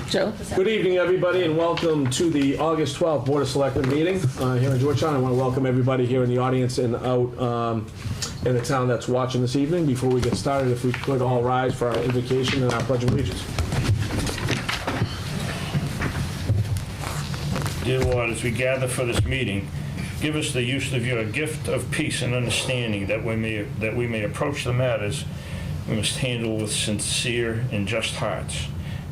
Joe? Good evening, everybody, and welcome to the August 12th Board of Selectmen meeting here in Georgetown. I want to welcome everybody here in the audience and out in the town that's watching this evening. Before we get started, if we could all rise for our invocation and our Pledge of Allegiance. Dear Lord, as we gather for this meeting, give us the use of your gift of peace and understanding that we may approach the matters we must handle with sincere and just hearts.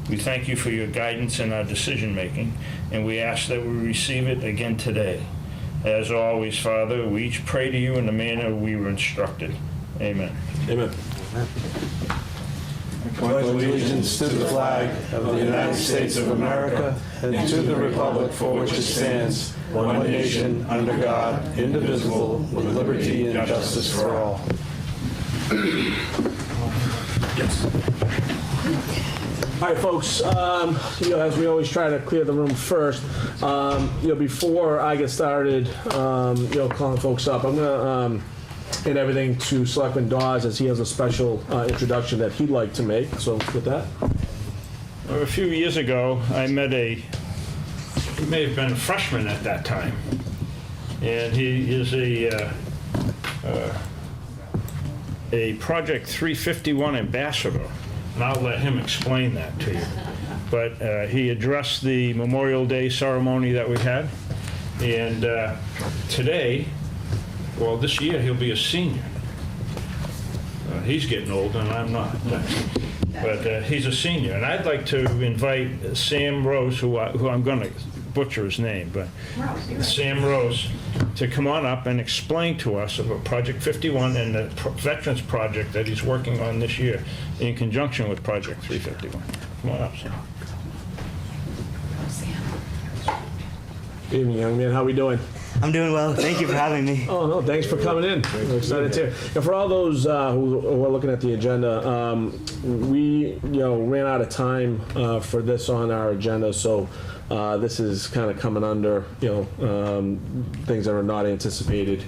We thank you for your guidance in our decision-making, and we ask that we receive it again today. As always, Father, we each pray to you in the manner we were instructed. Amen. Amen. I pledge allegiance to the flag of the United States of America and to the republic for which it stands, one nation, under God, indivisible, with liberty and justice for all. Yes. All right, folks, as we always try to clear the room first, before I get started, calling folks up, I'm going to hand everything to Selectman Dawes as he has a special introduction that he'd like to make. So with that. A few years ago, I met he may have been a freshman at that time, and he is a Project 351 ambassador. And I'll let him explain that to you. But he addressed the Memorial Day ceremony that we had. And today, well, this year he'll be a senior. He's getting old and I'm not. But he's a senior. And I'd like to invite Sam Rose, who I'm going to butcher his name, but Sam Rose, to come on up and explain to us about Project 51 and the Veterans Project that he's working on this year in conjunction with Project 351. Come on up, Sam. Good evening, young man. How we doing? I'm doing well. Thank you for having me. Oh, no, thanks for coming in. We're excited too. And for all those who are looking at the agenda, we ran out of time for this on our agenda, so this is kind of coming under things that are not anticipated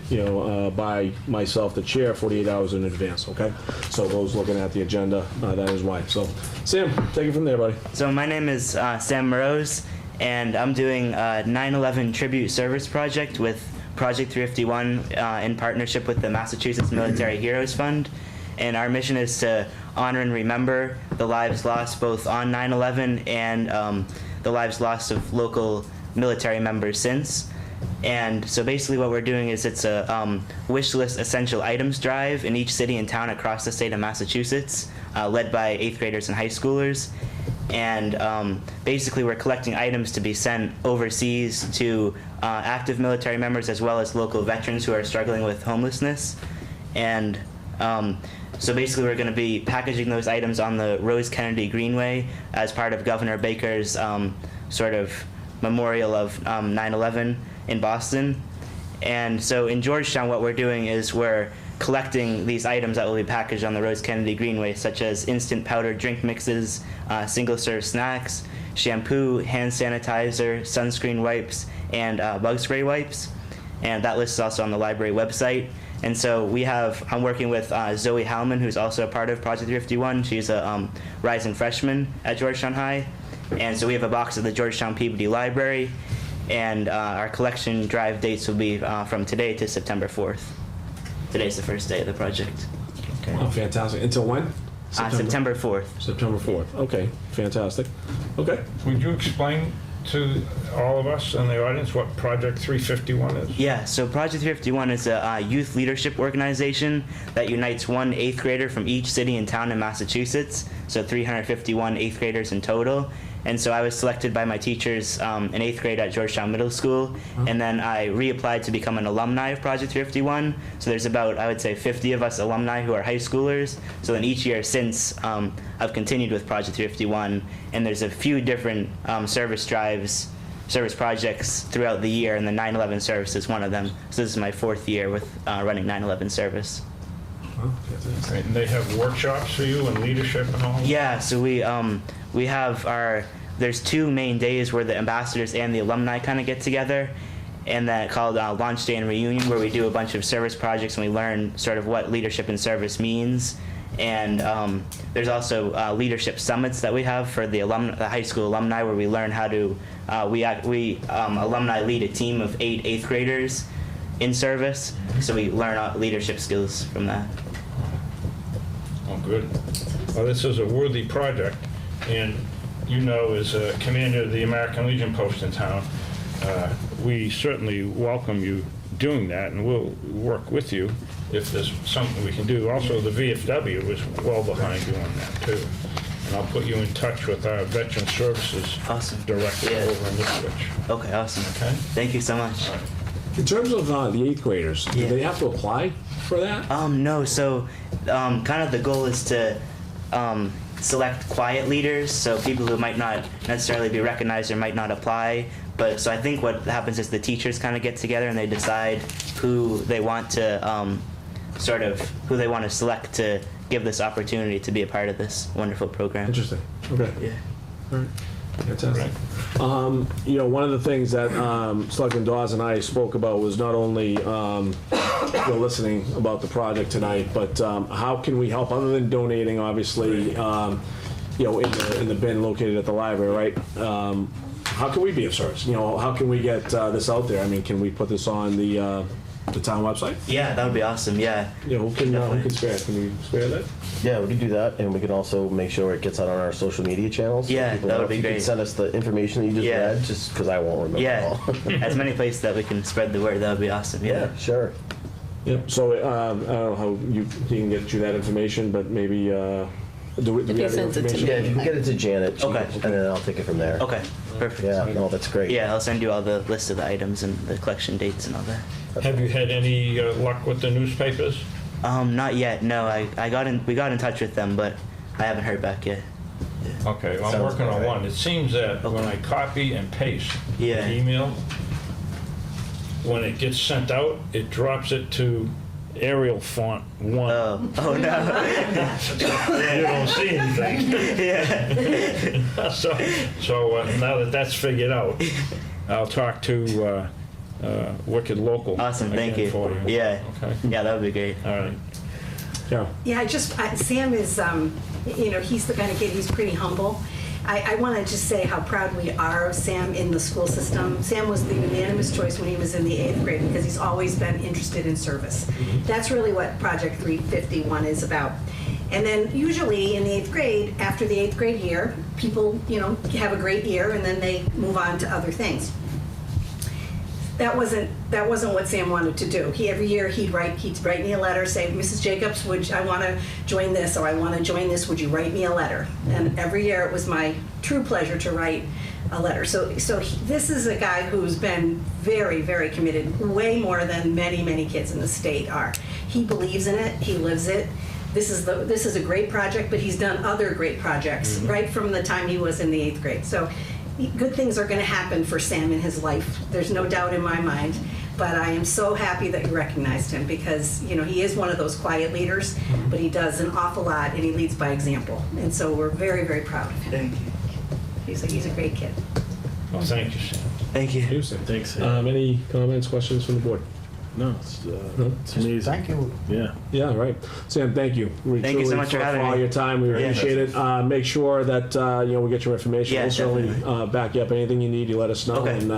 by myself, the chair, 48 hours in advance. Okay, so those looking at the agenda, that is why. So, Sam, take it from there, buddy. So my name is Sam Rose, and I'm doing a 9/11 tribute service project with Project 351 in partnership with the Massachusetts Military Heroes Fund. And our mission is to honor and remember the lives lost both on 9/11 and the lives lost of local military members since. And so basically what we're doing is it's a wish list essential items drive in each city and town across the state of Massachusetts, led by 8th graders and high schoolers. And basically we're collecting items to be sent overseas to active military members as well as local veterans who are struggling with homelessness. And so basically we're going to be packaging those items on the Rose Kennedy Greenway as part of Governor Baker's sort of memorial of 9/11 in Boston. And so in Georgetown what we're doing is we're collecting these items that will be packaged on the Rose Kennedy Greenway, such as instant powder drink mixes, single-serve snacks, shampoo, hand sanitizer, sunscreen wipes, and bug spray wipes. And that list is also on the library website. And so I'm working with Zoe Hallman, who's also a part of Project 351. She's a rising freshman at Georgetown High. And so we have a box at the Georgetown Peabody Library. And our collection drive dates will be from today to September 4th. Today's the first day of the project. Okay. Oh, fantastic. Until when? September 4th. September 4th. Okay, fantastic. Okay. Would you explain to all of us in the audience what Project 351 is? Yeah, so Project 351 is a youth leadership organization that unites one 8th grader from each city and town in Massachusetts, so 351 8th graders in total. And so I was selected by my teachers in 8th grade at Georgetown Middle School, and then I reapplied to become an alumni of Project 351. So there's about, I would say, 50 of us alumni who are high schoolers. So then each year since, I've continued with Project 351, and there's a few different service projects throughout the year, and the 9/11 service is one of them. So this is my 4th year with running 9/11 service. Right, and they have workshops for you and leadership and all? Yeah, so we have there's 2 main days where the ambassadors and the alumni kind of get together, and that called Launch Day and Reunion, where we do a bunch of service projects and we learn sort of what leadership and service means. And there's also leadership summits that we have for the high school alumni, where we learn how to, alumni lead a team of 8 8th graders in service, so we learn leadership skills from that. Oh, good. Well, this is a worthy project, and you know, as a commander of the American Legion post in town, we certainly welcome you doing that, and we'll work with you if there's something we can do. Also, the VFW is well behind you on that, too. And I'll put you in touch with our Veteran Services Director over in Ipswich. Okay, awesome. Okay? Thank you so much. In terms of the 8th graders, do they have to apply for that? No, so kind of the goal is to select quiet leaders, so people who might not necessarily be recognized or might not apply. But so I think what happens is the teachers kind of get together and they decide who they want to who they want to select to give this opportunity to be a part of this wonderful program. Interesting. Okay. Yeah. All right. Fantastic. You know, one of the things that Selectman Dawes and I spoke about was not only listening about the project tonight, but how can we help other than donating, obviously, you know, in the bin located at the library, right? How can we be of service? You know, how can we get this out there? I mean, can we put this on the town website? Yeah, that would be awesome. Yeah. You know, who can spare? Can we spare that? Yeah, we can do that, and we can also make sure it gets out on our social media channels. Yeah, that would be You great. can send us the information that you just read, just because I won't remember Yeah. all. As many places that we can spread the word, that would be awesome. Yeah. Yeah, sure. Yep. So I don't know how you can get you that information, but maybe do we have the sends it to information? Yeah, if you can get it to Janet, she Okay. can- and then I'll take it from there. Okay. Perfect. Yeah, no, that's great. Yeah, I'll send you all the list of the items and the collection dates and all that. Have you had any luck with the newspapers? Not yet. No, we got in touch with them, but I haven't heard back yet. Okay, well, I'm Sounds working on alright. one. It seems that when I copy and paste Yeah. the email, when it gets sent out, it drops it to Arial font 1. Oh no. You don't see anything. Yeah. So now that that's figured out, I'll talk to Wicked Local. Awesome. Thank again you. for you. Yeah. Okay. Yeah, that would be great. All right. Yeah. Yeah, Sam is, you know, he's the kind of kid, he's pretty humble. I want to just say how proud we are of Sam in the school system. Sam was the unanimous choice when he was in the 8th grade because he's always been interested in service. That's really what Project 351 is about. And then usually in the 8th grade, after the 8th grade year, people, you know, have a great year and then they move on to other things. That wasn't what Sam wanted to do. Every year he'd write me a letter, say, Mrs. Jacobs, I want to join this, or I want to join this, would you write me a letter? And every year it was my true pleasure to write a letter. So this is a guy who's been very, very committed, way more than many, many kids in the state are. He believes in it, he lives it. This is a great project, but he's done other great projects right from the time he was in the 8th grade. So good things are going to happen for Sam in his life. There's no doubt in my mind. But I am so happy that you recognized him because, you know, he is one of those quiet leaders, but he does an awful lot and he leads by example. And so we're very, very proud of him. Thank you. He's a great kid. Well, thank you, Sam. Thank you. Houston. Thanks. Any comments, questions from the board? No, it's amazing. Thank you. Yeah. Yeah, right. Sam, thank you. We Thank you so truly much for having all me. your time. We appreciate it. Make sure that you know, we get your information. Yeah, We'll certainly back you up. Anything you need, you let us know, Okay. and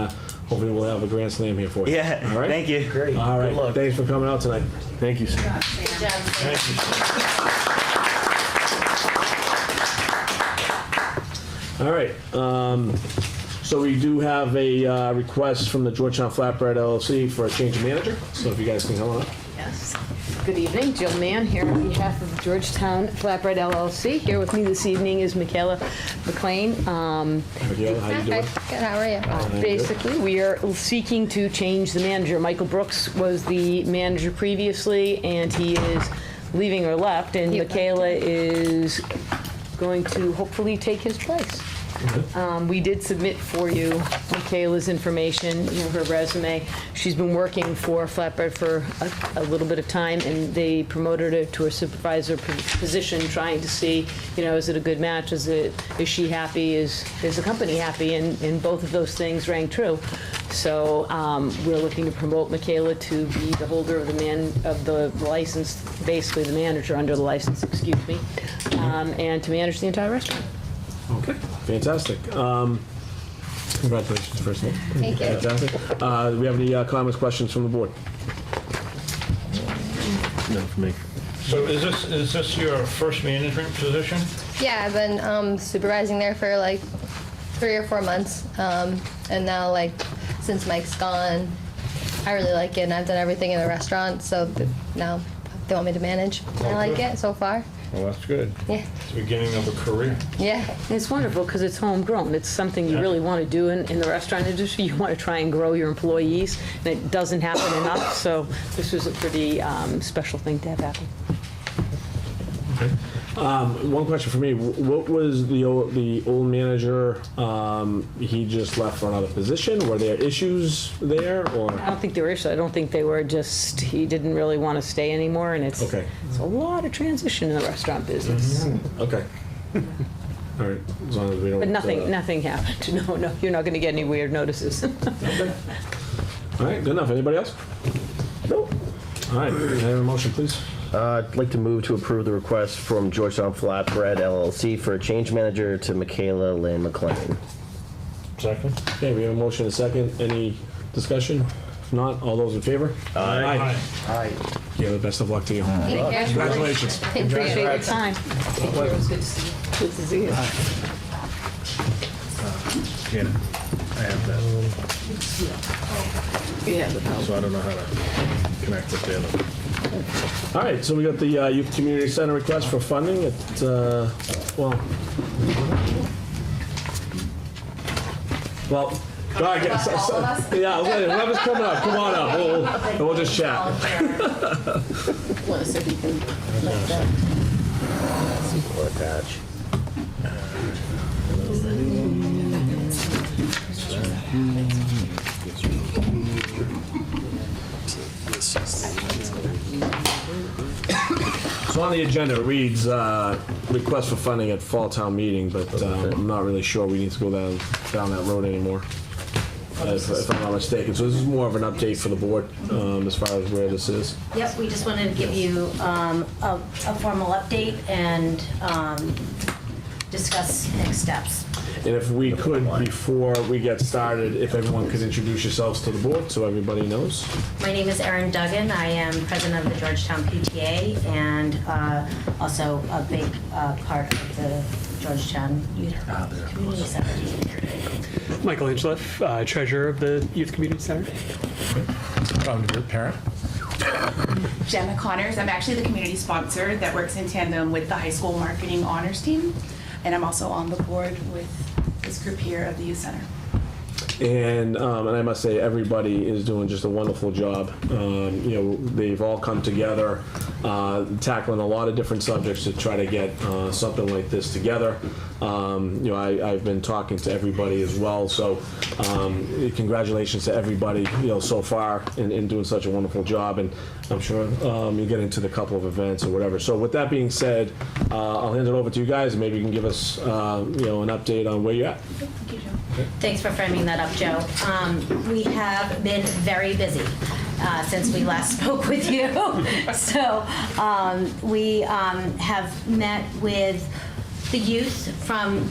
hopefully we'll have a grand slam here for you. Yeah. All right. Thank you. Great. All right. Good luck. Thanks for coming out tonight. Thank you, Sam. Thank you, Sam. All right. So we do have a request from the Georgetown Flatbread LLC for a change of manager. So if you guys can come on up. Yes. Good evening, Jill Mann here on behalf of Georgetown Flatbread LLC. Here with me this evening is Michaela McLean. Miguel, how you doing? Good, how are you? Basically, we are seeking to change the manager. Michael Brooks was the manager previously, and he is leaving or left, and He left. Michaela is going to hopefully take his place. We did submit for you Michaela's information, her resume. She's been working for Flatbread for a little bit of time, and they promoted her to a supervisor position, trying to see, is it a good match? Is she happy? Is the company happy? And both of those things rang true. So we're looking to promote Michaela to be the holder of the license, basically the manager under the license, excuse me, and to manage the entire restaurant. Okay, fantastic. Congratulations, first of all. Thank you. Fantastic. Do we have any comments, questions from the board? No, for me. So is this your first management position? Yeah, I've been supervising there for like 3 or 4 months, and now like since Mike's gone, I really like it, and I've done everything in the restaurant. So now they want me to manage. I like it so far. Well, that's good. Yeah. It's the beginning of a career. Yeah. It's wonderful because it's homegrown. It's something you really want to do in the restaurant industry. You want to try and grow your employees, and it doesn't happen enough. So this was a pretty special thing to have happen. One question for me. What was the old manager? He just left for another position. Were there issues there, or? I don't think they were issues. I don't think they were just, he didn't really want to stay anymore, and it's Okay. a lot of transition in the restaurant business. Okay. All right. As long as we don't. But nothing happened. No, you're not going to get any weird notices. All right. Good enough. Anybody else? Nope. All right. Can I have a motion, please? I'd like to move to approve the request from Georgetown Flatbread LLC for a change manager to Michaela Lynn McLean. Second? Okay, we have a motion and a second. Any discussion? If not, all those in favor? Aye. Yeah, the best of luck to you. Thank you. Congratulations. Appreciate your time. Take care. It was good to see you. Good to see you. Janet, I have that, Yeah. so I don't know how to connect with the other. All right, so we got the Youth Community Center request for funding. Well, go ahead, yeah, whoever's coming up, come on up. We'll just chat. Want to see if you can like that. Or attach. So on the agenda, it reads, request for funding at Fall Town Meeting, but I'm not really sure we need to go down that road anymore, if I'm not mistaken. So this is more of an update for the board as far as where this is. Yep, we just wanted to give you a formal update and discuss next steps. And if we could, before we get started, if everyone could introduce yourselves to the board so everybody knows. My name is Erin Duggan. I am president of the Georgetown PTA and also a big part of the Georgetown Youth Community Center. Michael Hinchliff, treasurer of the Youth Community Center. I'm the parent. Gemma Connors. I'm actually the community sponsor that works in tandem with the high school marketing honors team. And I'm also on the board with this group here of the Youth Center. And I must say, everybody is doing just a wonderful job. They've all come together, tackling a lot of different subjects to try to get something like this together. I've been talking to everybody as well, so congratulations to everybody, so far in doing such a wonderful job. And I'm sure you'll get into the couple of events or whatever. So with that being said, I'll hand it over to you guys, and maybe you can give us, an update on where you're at. Thank you, Joe. Thanks for framing that up, Joe. We have been very busy since we last spoke with you. So we have met with the youth from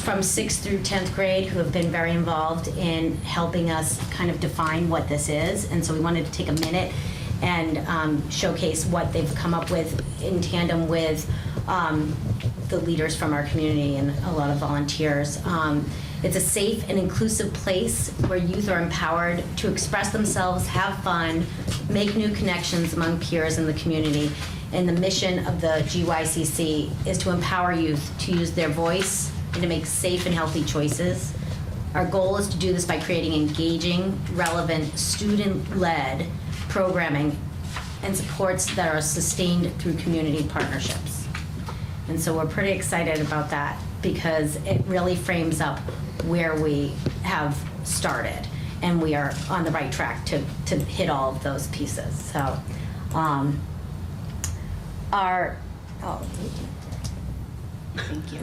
6th through 10th grade who have been very involved in helping us kind of define what this is. And so we wanted to take a minute and showcase what they've come up with in tandem with the leaders from our community and a lot of volunteers. It's a safe and inclusive place where youth are empowered to express themselves, have fun, make new connections among peers in the community. And the mission of the GYCC is to empower youth to use their voice and to make safe and healthy choices. Our goal is to do this by creating engaging, relevant, student-led programming and supports that are sustained through community partnerships. And so we're pretty excited about that because it really frames up where we have started, and we are on the right track to hit all of those pieces. So,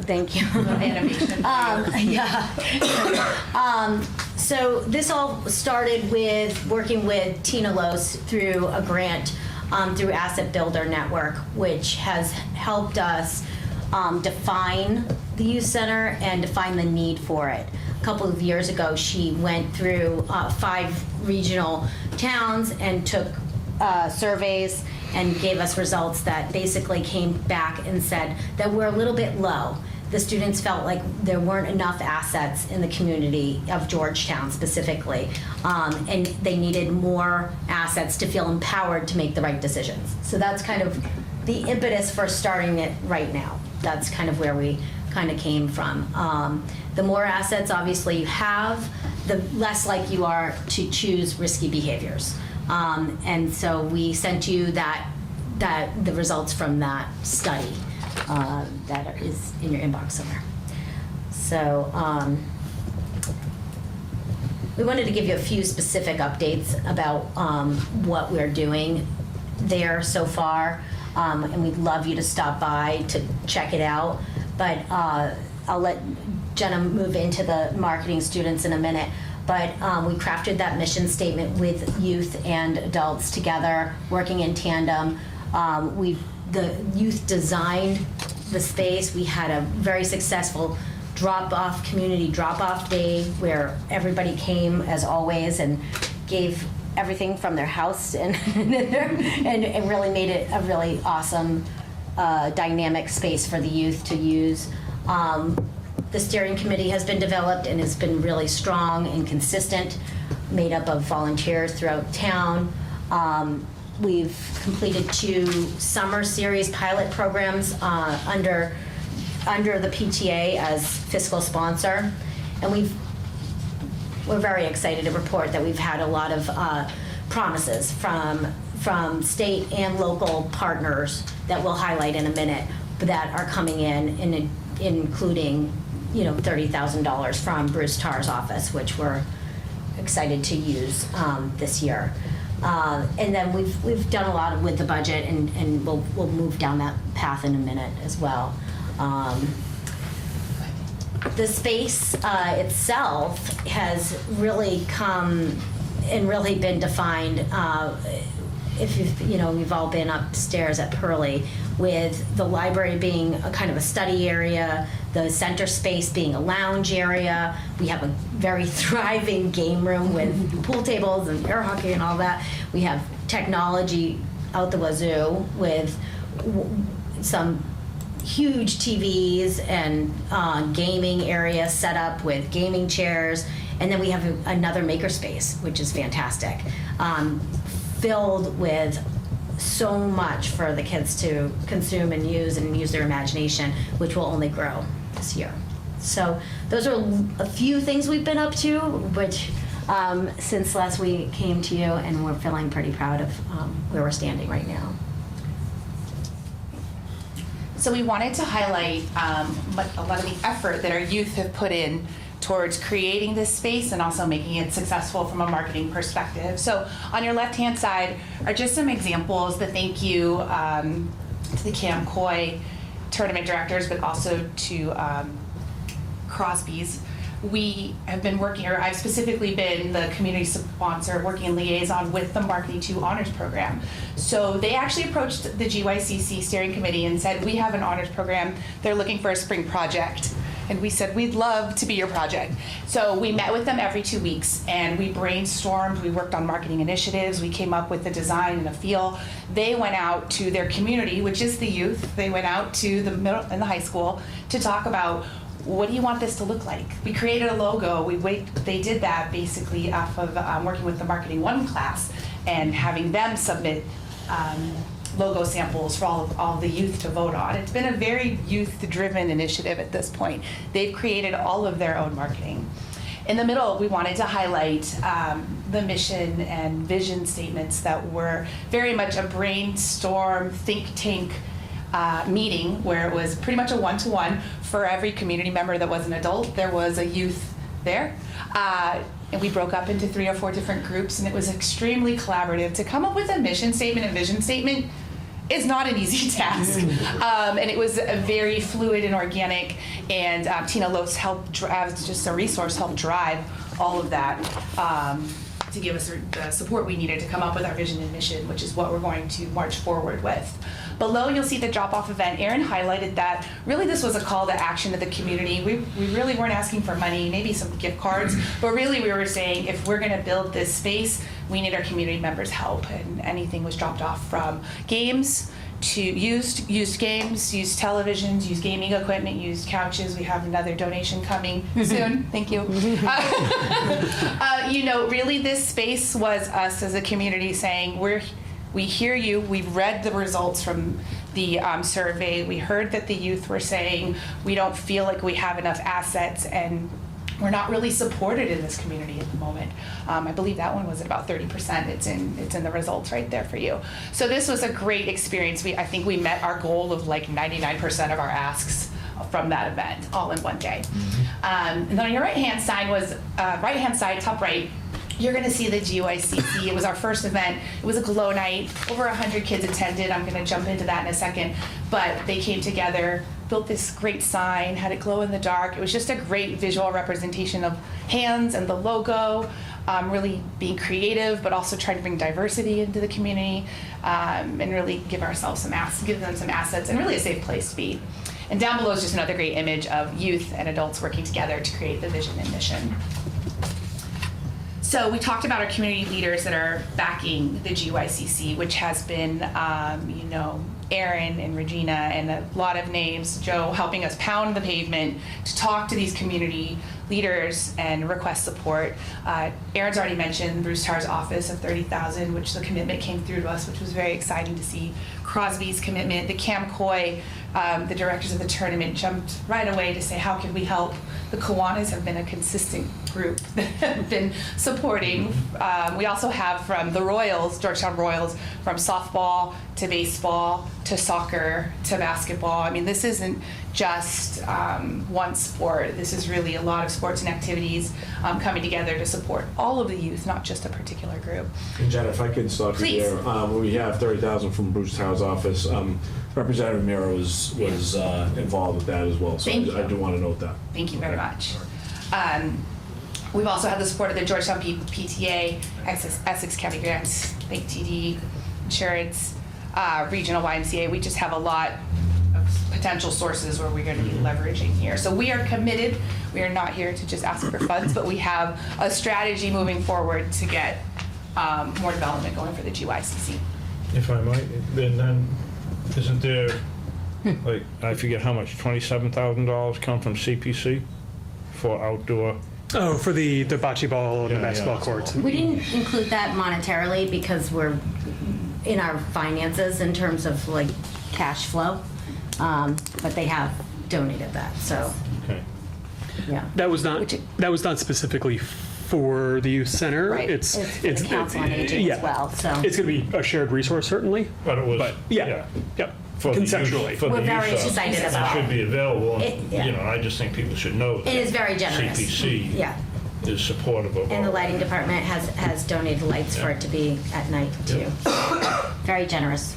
Thank you. Animation. So this all started with working with Tina Lose through a grant through Asset Builder Network, which has helped us define the youth center and define the need for it. A couple of years ago, she went through 5 regional towns and took surveys and gave us results that basically came back and said that we're a little bit low. The students felt like there weren't enough assets in the community of Georgetown specifically, and they needed more assets to feel empowered to make the right decisions. So that's kind of the impetus for starting it right now. That's kind of where we kind of came from. The more assets obviously you have, the less likely you are to choose risky behaviors. And so we sent you the results from that study that is in your inbox somewhere. So we wanted to give you a few specific updates about what we're doing there so far, and we'd love you to stop by to check it out. But I'll let Jenna move into the marketing students in a minute. But we crafted that mission statement with youth and adults together, working in tandem. The youth designed the space. We had a very successful community drop-off day where everybody came, as always, and gave everything from their house and really made it a really awesome, dynamic space for the youth to use. The steering committee has been developed and has been really strong and consistent, made up of volunteers throughout town. We've completed 2 summer series pilot programs under the PTA as fiscal sponsor, and we're very excited to report that we've had a lot of promises from state and local partners that we'll highlight in a minute that are coming in including $30,000 from Bruce Tarr's office, which we're excited to use this year. And then we've done a lot with the budget, and we'll move down that path in a minute as well. The space itself has really come and really been defined. If we've all been upstairs at Pearly, with the library being a kind of a study area, the center space being a lounge area. We have a very thriving game room with pool tables and air hockey and all that. We have technology out the wazoo with some huge TVs and gaming area set up with gaming chairs. And then we have another makerspace, which is fantastic, filled with so much for the kids to consume and use their imagination, which will only grow this year. So those are a few things we've been up to, which since last we came to you, and we're feeling pretty proud of where we're standing right now. So we wanted to highlight a lot of the effort that our youth have put in towards creating this space and also making it successful from a marketing perspective. So on your left-hand side are just some examples, the thank you to the Cam Coy tournament directors, but also to Crosby's. We have been working, or I've specifically been the community sponsor working liaison with the Marketing 2 Honors Program. So they actually approached the GYCC steering committee and said, we have an honors program, they're looking for a spring project. And we said, we'd love to be your project. So we met with them every 2 weeks and we brainstormed, we worked on marketing initiatives, we came up with the design and a feel. They went out to their community, which is the youth. They went out to the middle and the high school to talk about, what do you want this to look like? We created a logo. They did that basically off of working with the Marketing 1 class and having them submit logo samples for all the youth to vote on. It's been a very youth-driven initiative at this point. They've created all of their own marketing. In the middle, we wanted to highlight the mission and vision statements that were very much a brainstorm, think tank meeting where it was pretty much a one-to-one. For every community member that was an adult, there was a youth there. And we broke up into 3 or 4 different groups, and it was extremely collaborative. To come up with a mission statement and vision statement is not an easy task. And it was a very fluid and organic, and Tina Lopes helped drive, just a resource, helped drive all of that to give us the support we needed to come up with our vision and mission, which is what we're going to march forward with. Below, you'll see the drop-off event. Aaron highlighted that really this was a call to action to the community. We really weren't asking for money, maybe some gift cards, but really we were saying if we're going to build this space, we need our community members' help. And anything was dropped off from games to used games, used televisions, used gaming equipment, used couches. We have another donation coming soon. Thank you. You know, really this space was us as a community saying, we hear you. We've read the results from the survey. We heard that the youth were saying we don't feel like we have enough assets, and we're not really supported in this community at the moment. I believe that one was at about 30%. It's in the results right there for you. So this was a great experience. I think we met our goal of like 99% of our asks from that event, all in one day. And then on your right-hand side, top right, you're going to see the GYCC. It was our first event. It was a glow night. Over 100 kids attended. I'm going to jump into that in a second. But they came together, built this great sign, had it glow in the dark. It was just a great visual representation of hands and the logo, really being creative, but also trying to bring diversity into the community, and really give them some assets, and really a safe place to be. And down below is just another great image of youth and adults working together to create the vision and mission. So we talked about our community leaders that are backing the GYCC, which has been, you know, Aaron and Regina and a lot of names, Joe helping us pound the pavement to talk to these community leaders and request support. Aaron's already mentioned Bruce Tarr's office of $30,000, which the commitment came through to us, which was very exciting to see. Crosby's commitment, the Cam Coy, the directors of the tournament jumped right away to say, how can we help? The Kiwanis have been a consistent group that have been supporting. We also have from the Royals, Georgetown Royals, from softball to baseball to soccer to basketball. I mean, this isn't just one sport. This is really a lot of sports and activities coming together to support all of the youth, not just a particular group. And Jen, if I could stop you Please. there. We have $30,000 from Bruce Tarr's office. Representative Mira was involved with that as well, so I do want to note that. Thank you very much. We've also had the support of the Georgetown PTA, Essex County Grants, Bank TD, Insurance, Regional YMCA. We just have a lot of potential sources where we're going to be leveraging here. So we are committed. We are not here to just ask for funds, but we have a strategy moving forward to get more development going for the GYCC. If I might, then isn't there, like, I forget how much, $27,000 come from CPC for outdoor? Oh, for the bocce ball and the basketball courts. We didn't include that monetarily because we're in our finances in terms of like cash flow, but they have donated that, so, Okay. yeah. That was not specifically for the youth center. Right. It's for the Council on Aging as well, so. It's going to be a shared resource, certainly. But it was, Yep. For Conceptually. the use, We're very of, excited about it should be available, and, yeah. you know, I just think people should know It that is very generous. CPC Yeah, is supportive of and the all. lighting department has donated lights for it to be at night too. Very generous.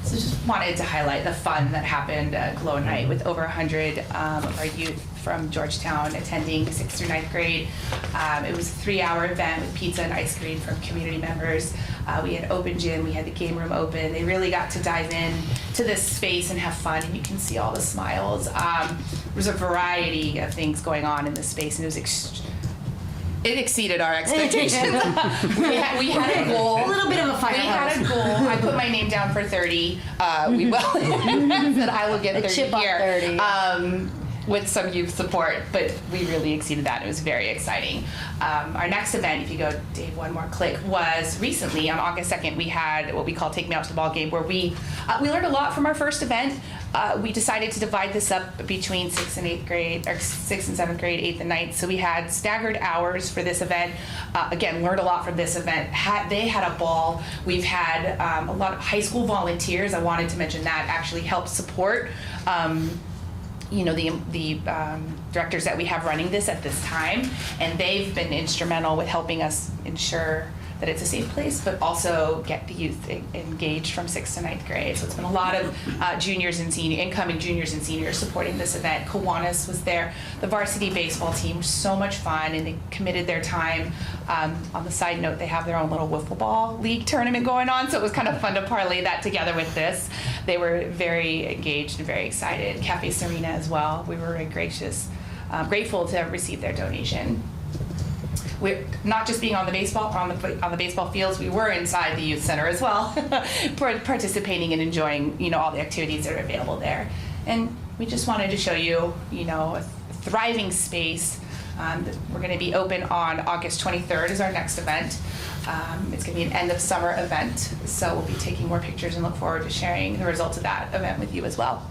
So just wanted to highlight the fun that happened at Glow Night with over 100 of our youth from Georgetown attending 6th through 9th grade. It was a 3-hour event with pizza and ice cream from community members. We had open gym, we had the game room open. They really got to dive in to this space and have fun, and you can see all the smiles. There was a variety of things going on in this space, and it was it exceeded our expectations. we had a goal. A little bit of a firehouse. We had a goal. I put my name down for 30. We will. That I will get 30 chip off here. 30. with some youth support, but we really exceeded that. It was very exciting. Our next event, if you go, Dave, one more click, was recently on August 2nd. We had what we call Take Me Out to the Ball Game, where we learned a lot from our first event. We decided to divide this up between 6th and 8th grade, or 6th and 7th grade, 8th and 9th. So we had staggered hours for this event. Again, learned a lot from this event. They had a ball. We've had a lot of high school volunteers. I wanted to mention that actually helped support the directors that we have running this at this time, and they've been instrumental with helping us ensure that it's a safe place, but also get the youth engaged from 6th to 9th grade. So it's been a lot of incoming juniors and seniors supporting this event. Kiwanis was there. The varsity baseball team was so much fun, and they committed their time. On the side note, they have their own little wiffle ball league tournament going on, so it was kind of fun to parlay that together with this. They were very engaged and very excited. Cafe Serena as well. We were very grateful to receive their donation. We're not just being on the baseball fields. We were inside the youth center as well, participating and enjoying all the activities that are available there. And we just wanted to show you a thriving space. We're going to be open on August 23rd is our next event. It's going to be an end of summer event, so we'll be taking more pictures and look forward to sharing the results of that event with you as well.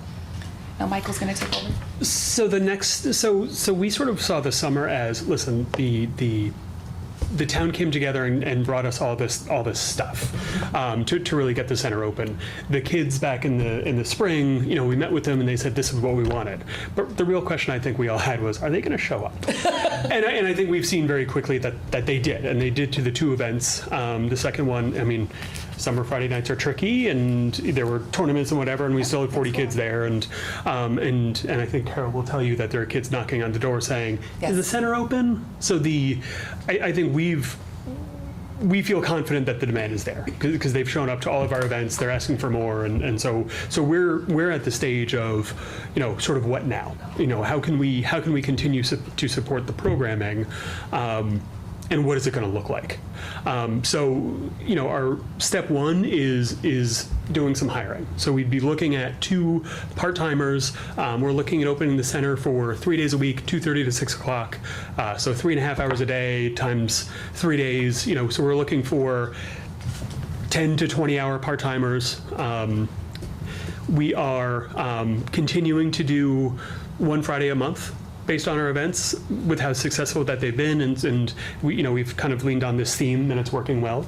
Now Michael's going to take over. So so we sort of saw the summer as, listen, the town came together and brought us all this stuff to really get the center open. The kids back in the spring, we met with them and they said this is what we wanted. But the real question I think we all had was, are they going to show up? and I think we've seen very quickly that they did, and they did to the two events. The second one, I mean, summer Friday nights are tricky, and there were tournaments and whatever, and we still had 40 kids there, and I think Carol will tell you that there are kids knocking on the door saying, yes. Is the center open? So I think we feel confident that the demand is there because they've shown up to all of our events. They're asking for more, and so we're at the stage of sort of what now? How can we continue to support the programming? And what is it going to look like? So our step one is doing some hiring. So we'd be looking at 2 part-timers. We're looking at opening the center for 3 days a week, 2:30 to 6 o'clock. So 3.5 hours a day times 3 days. So we're looking for 10 to 20-hour part-timers. We are continuing to do 1 Friday a month, based on our events, with how successful that they've been, and we've kind of leaned on this theme, and it's working well.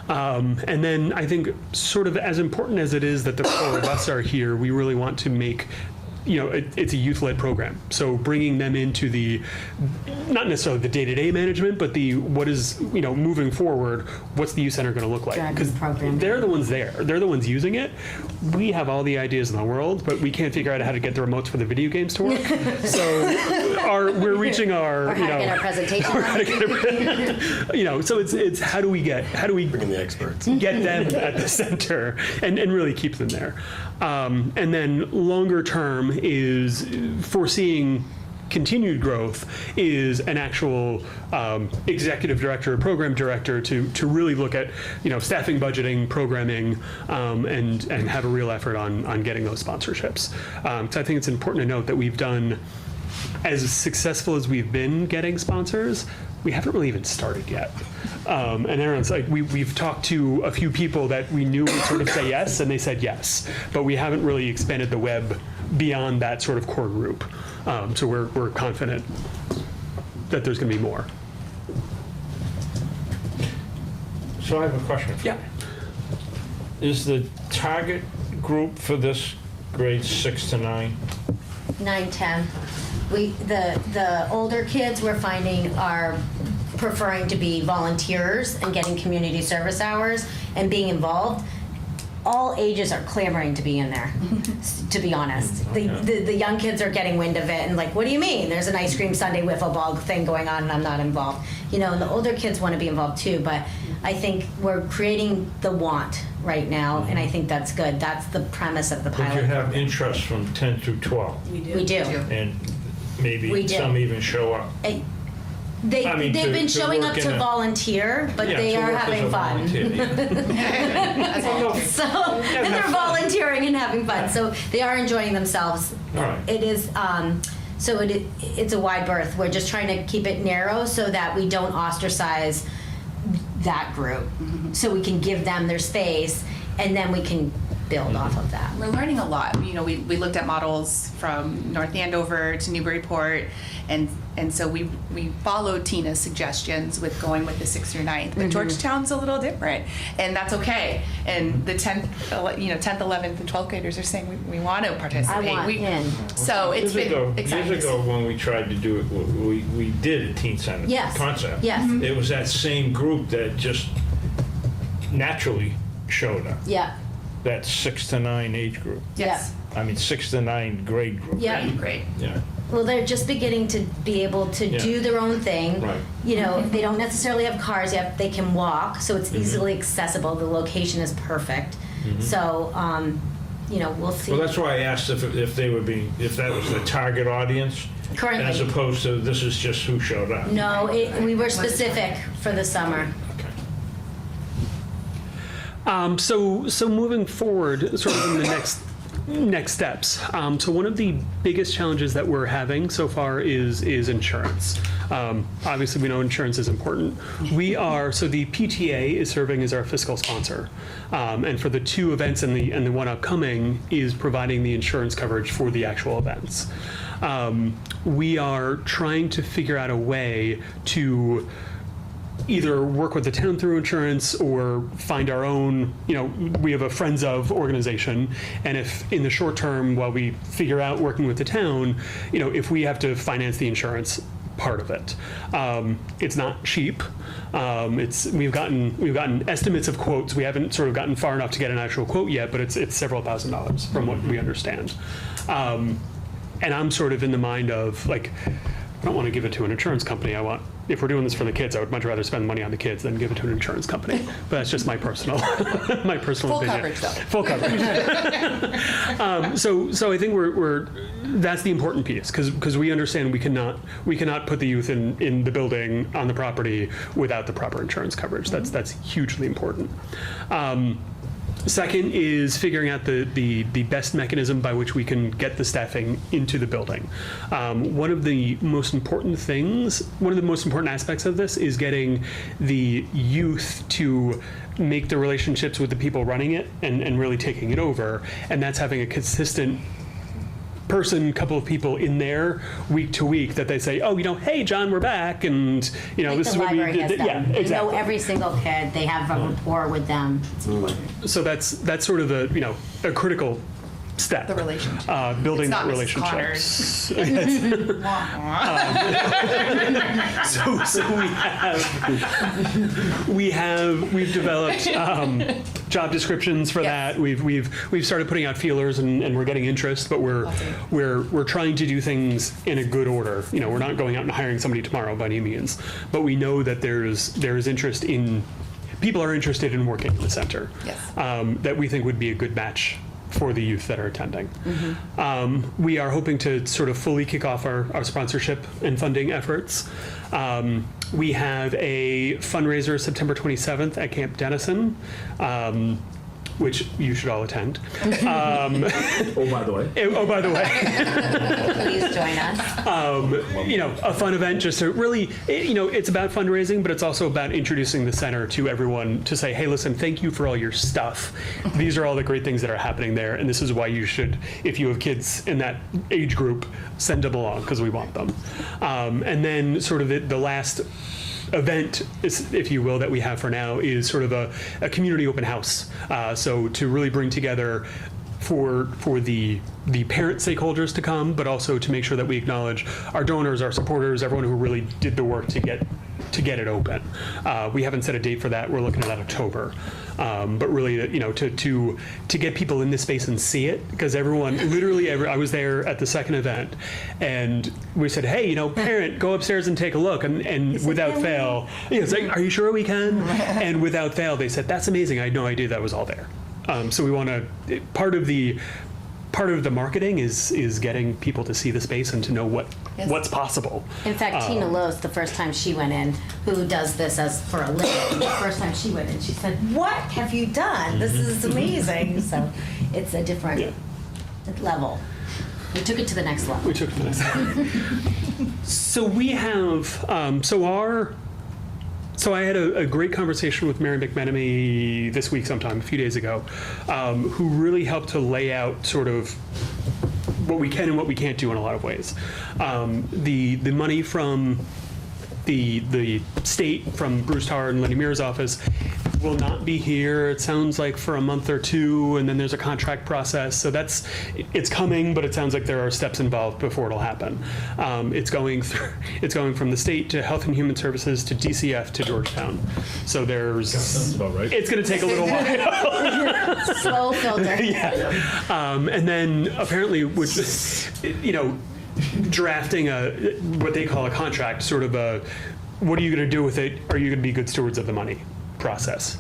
And then I think, sort of as important as it is that the 4 of us are here, we really want to make it's a youth-led program. So bringing them into not necessarily the day-to-day management, but what is, moving forward, what's the youth center going to look like? Because they're the ones there. They're the ones using it. We have all the ideas in the world, but we can't figure out how to get the remotes for the video games to work. So we're reaching our, Or how to get our presentation. so it's how do we bring in the experts, get them at the center, and really keep them there. And then longer term is foreseeing continued growth is an actual executive director, program director to really look at staffing, budgeting, programming, and have a real effort on getting those sponsorships. So I think it's important to note that we've done, as successful as we've been getting sponsors, we haven't really even started yet. And everyone's like, we've talked to a few people that we knew would sort of say yes, and they said yes, but we haven't really expanded the web beyond that sort of core group. So we're confident that there's going to be more. So I have a question for you. Is the target group for this grades 6 to 9? 9, 10. The older kids we're finding are preferring to be volunteers and getting community service hours and being involved. All ages are clamoring to be in there, to be honest. The young kids are getting wind of it and like, what do you mean? There's an ice cream sundae wiffle ball thing going on and I'm not involved. And the older kids want to be involved too, but I think we're creating the want right now, and I think that's good. That's the premise of the pilot. But you have interest from 10 through 12. We do. And maybe some even show up. They've been showing up to volunteer, but they are having fun. And they're volunteering and having fun, so they are enjoying themselves. All right. It is So it's a wide berth. We're just trying to keep it narrow so that we don't ostracize that group. So we can give them their space, and then we can build off of that. We're learning a lot. You know, we looked at models from North Andover to Newburyport, and so we followed Tina's suggestions with going with the 6th through 9th. But Georgetown's a little different, and that's okay. And the 10th, 11th, and 12th graders are saying we want to participate. I want in. So it's been exciting. Years ago, when we tried to do it, we did a teen center concept. Yes. It was that same group that just naturally showed up. Yeah. That 6 to 9 age group. Yes. I mean, 6 to 9 grade group. Yeah. Great. Yeah. Well, they're just beginning to be able to do their own thing. Right. You know, they don't necessarily have cars yet. They can walk, so it's easily accessible. The location is perfect. So, you know, we'll see. Well, that's why I asked if that was the target audience, Currently. as opposed to this is just who showed up. No, we were specific for the summer. So moving forward, sort of in the next steps. So one of the biggest challenges that we're having so far is insurance. Obviously, we know insurance is important. So the PTA is serving as our fiscal sponsor, and for the 2 events and the one upcoming is providing the insurance coverage for the actual events. We are trying to figure out a way to either work with the town through insurance or find our own, we have a Friends of organization, and if in the short term, while we figure out working with the town, if we have to finance the insurance part of it. It's not cheap. We've gotten estimates of quotes. We haven't sort of gotten far enough to get an actual quote yet, but it's several $1,000s from what we understand. And I'm sort of in the mind of like, I don't want to give it to an insurance company. If we're doing this for the kids, I would much rather spend money on the kids than give it to an insurance company. But that's just my personal opinion. Full coverage, though. Full coverage. So I think that's the important piece, because we understand we cannot put the youth in the building on the property without the proper insurance coverage. That's hugely important. Second is figuring out the best mechanism by which we can get the staffing into the building. One of the most important aspects of this is getting the youth to make the relationships with the people running it and really taking it over. And that's having a consistent couple of people in there week to week that they say, oh, hey, John, we're back, and Like this the is what we library did. has them. Yeah, They exactly. know every single kid. They have a rapport with them. So that's sort of a critical step. The relationship. Building It's not that Mrs. relationship. So we've developed job descriptions for that. We've started putting out feelers and we're getting interest, but we're trying to do things in a good order. We're not going out and hiring somebody tomorrow by any means, but we know that there's interest in people are interested in working in the center. Yes. That we think would be a good match for the youth that are attending. We are hoping to sort of fully kick off our sponsorship and funding efforts. We have a fundraiser September 27th at Camp Dennison, which you should all attend. Oh, by the way. Please join us. A fun event just to really, it's about fundraising, but it's also about introducing the center to everyone to say, hey, listen, thank you for all your stuff. These are all the great things that are happening there, and this is why you should, if you have kids in that age group, send them along, because we want them. And then sort of the last event, if you will, that we have for now is sort of a community open house. So to really bring together for the parent stakeholders to come, but also to make sure that we acknowledge our donors, our supporters, everyone who really did the work to get it open. We haven't set a date for that. We're looking at that October. But really, to get people in this space and see it, because everyone, literally, I was there at the second event, and we said, hey, parent, go upstairs and take a look, and without fail, it's like, are you sure we can? And without fail, they said, that's amazing. I had no idea that was all there. So we want to, part of the marketing is getting people to see the space and to know what's possible. In fact, Tina Lowe's, the first time she went in, who does this for a living, the first time she went in, she said, what have you done? This is amazing. So it's a different level. We took it to the next level. We took it to the next level. So we have, so I had a great conversation with Mary McMenemy this week sometime, a few days ago, who really helped to lay out sort of what we can and what we can't do in a lot of ways. The money from the state, from Bruce Tarr and Lenny Mears' office, will not be here, it sounds like, for a month or two, and then there's a contract process. So it's coming, but it sounds like there are steps involved before it'll happen. It's going from the state to Health and Human Services to DCF to Georgetown. So That's about right. it's going to take a little while. Slow filter. And then apparently, drafting what they call a contract, sort of a, what are you going to do with it? Are you going to be good stewards of the money process?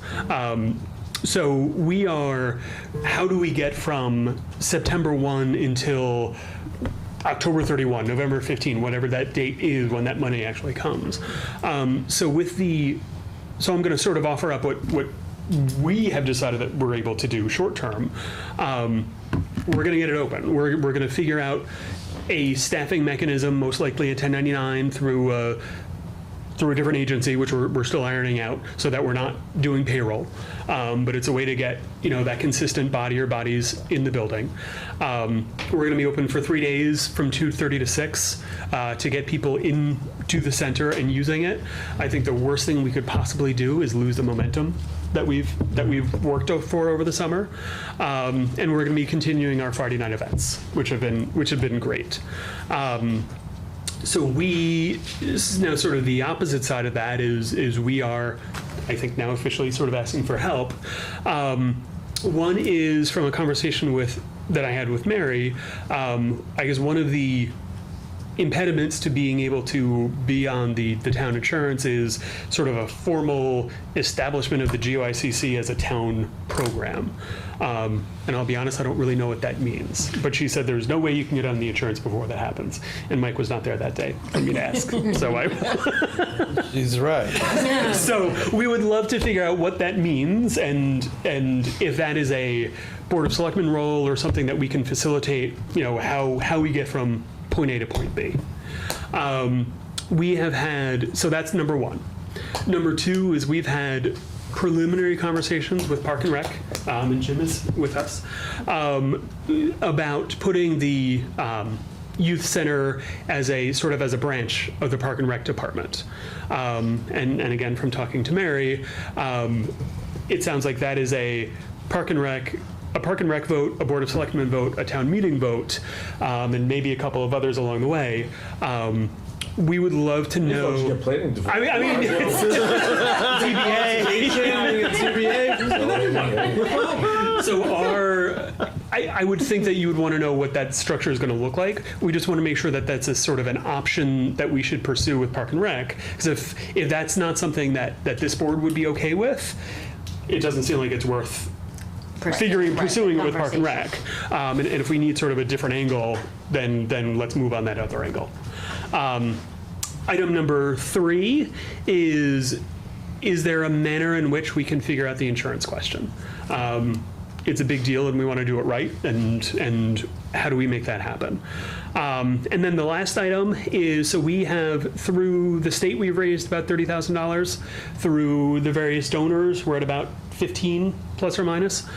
So we are, how do we get from September 1 until October 31, November 15, whatever that date is when that money actually comes? So I'm going to sort of offer up what we have decided that we're able to do short term. We're going to get it open. We're going to figure out a staffing mechanism, most likely a 1099 through a different agency, which we're still ironing out, so that we're not doing payroll. But it's a way to get that consistent body or bodies in the building. We're going to be open for 3 days from 2:30 to 6 to get people into the center and using it. I think the worst thing we could possibly do is lose the momentum that we've worked for over the summer, and we're going to be continuing our Friday night events, which have been great. So now sort of the opposite side of that is we are, I think, now officially sort of asking for help. One is from a conversation that I had with Mary. I guess one of the impediments to being able to be on the town insurance is sort of a formal establishment of the GOICC as a town program. And I'll be honest, I don't really know what that means. But she said there's no way you can get on the insurance before that happens. And Mike was not there that day for me to ask. So She's right. So we would love to figure out what that means, and if that is a Board of Selectmen role or something that we can facilitate, how we get from point A to point B. We have had, so that's number one. Number two is we've had preliminary conversations with Park and Rec, and Jim is with us, about putting the youth center as a branch of the Park and Rec department. And again, from talking to Mary, it sounds like that is a Park and Rec vote, a Board of Selectmen vote, a town meeting vote, and maybe a couple of others along the way. We would love to know. I mean, TBA. So I would think that you would want to know what that structure is going to look like. We just want to make sure that that's a sort of an option that we should pursue with Park and Rec. Because if that's not something that this board would be okay with, it doesn't seem like it's worth pursuing it with Park and Rec. And if we need sort of a different angle, then let's move on that other angle. Item number 3 is there a manner in which we can figure out the insurance question? It's a big deal and we want to do it right, and how do we make that happen? And then the last item is, so we have, through the state, we've raised about $30,000. Through the various donors, we're at about 15 plus or minus.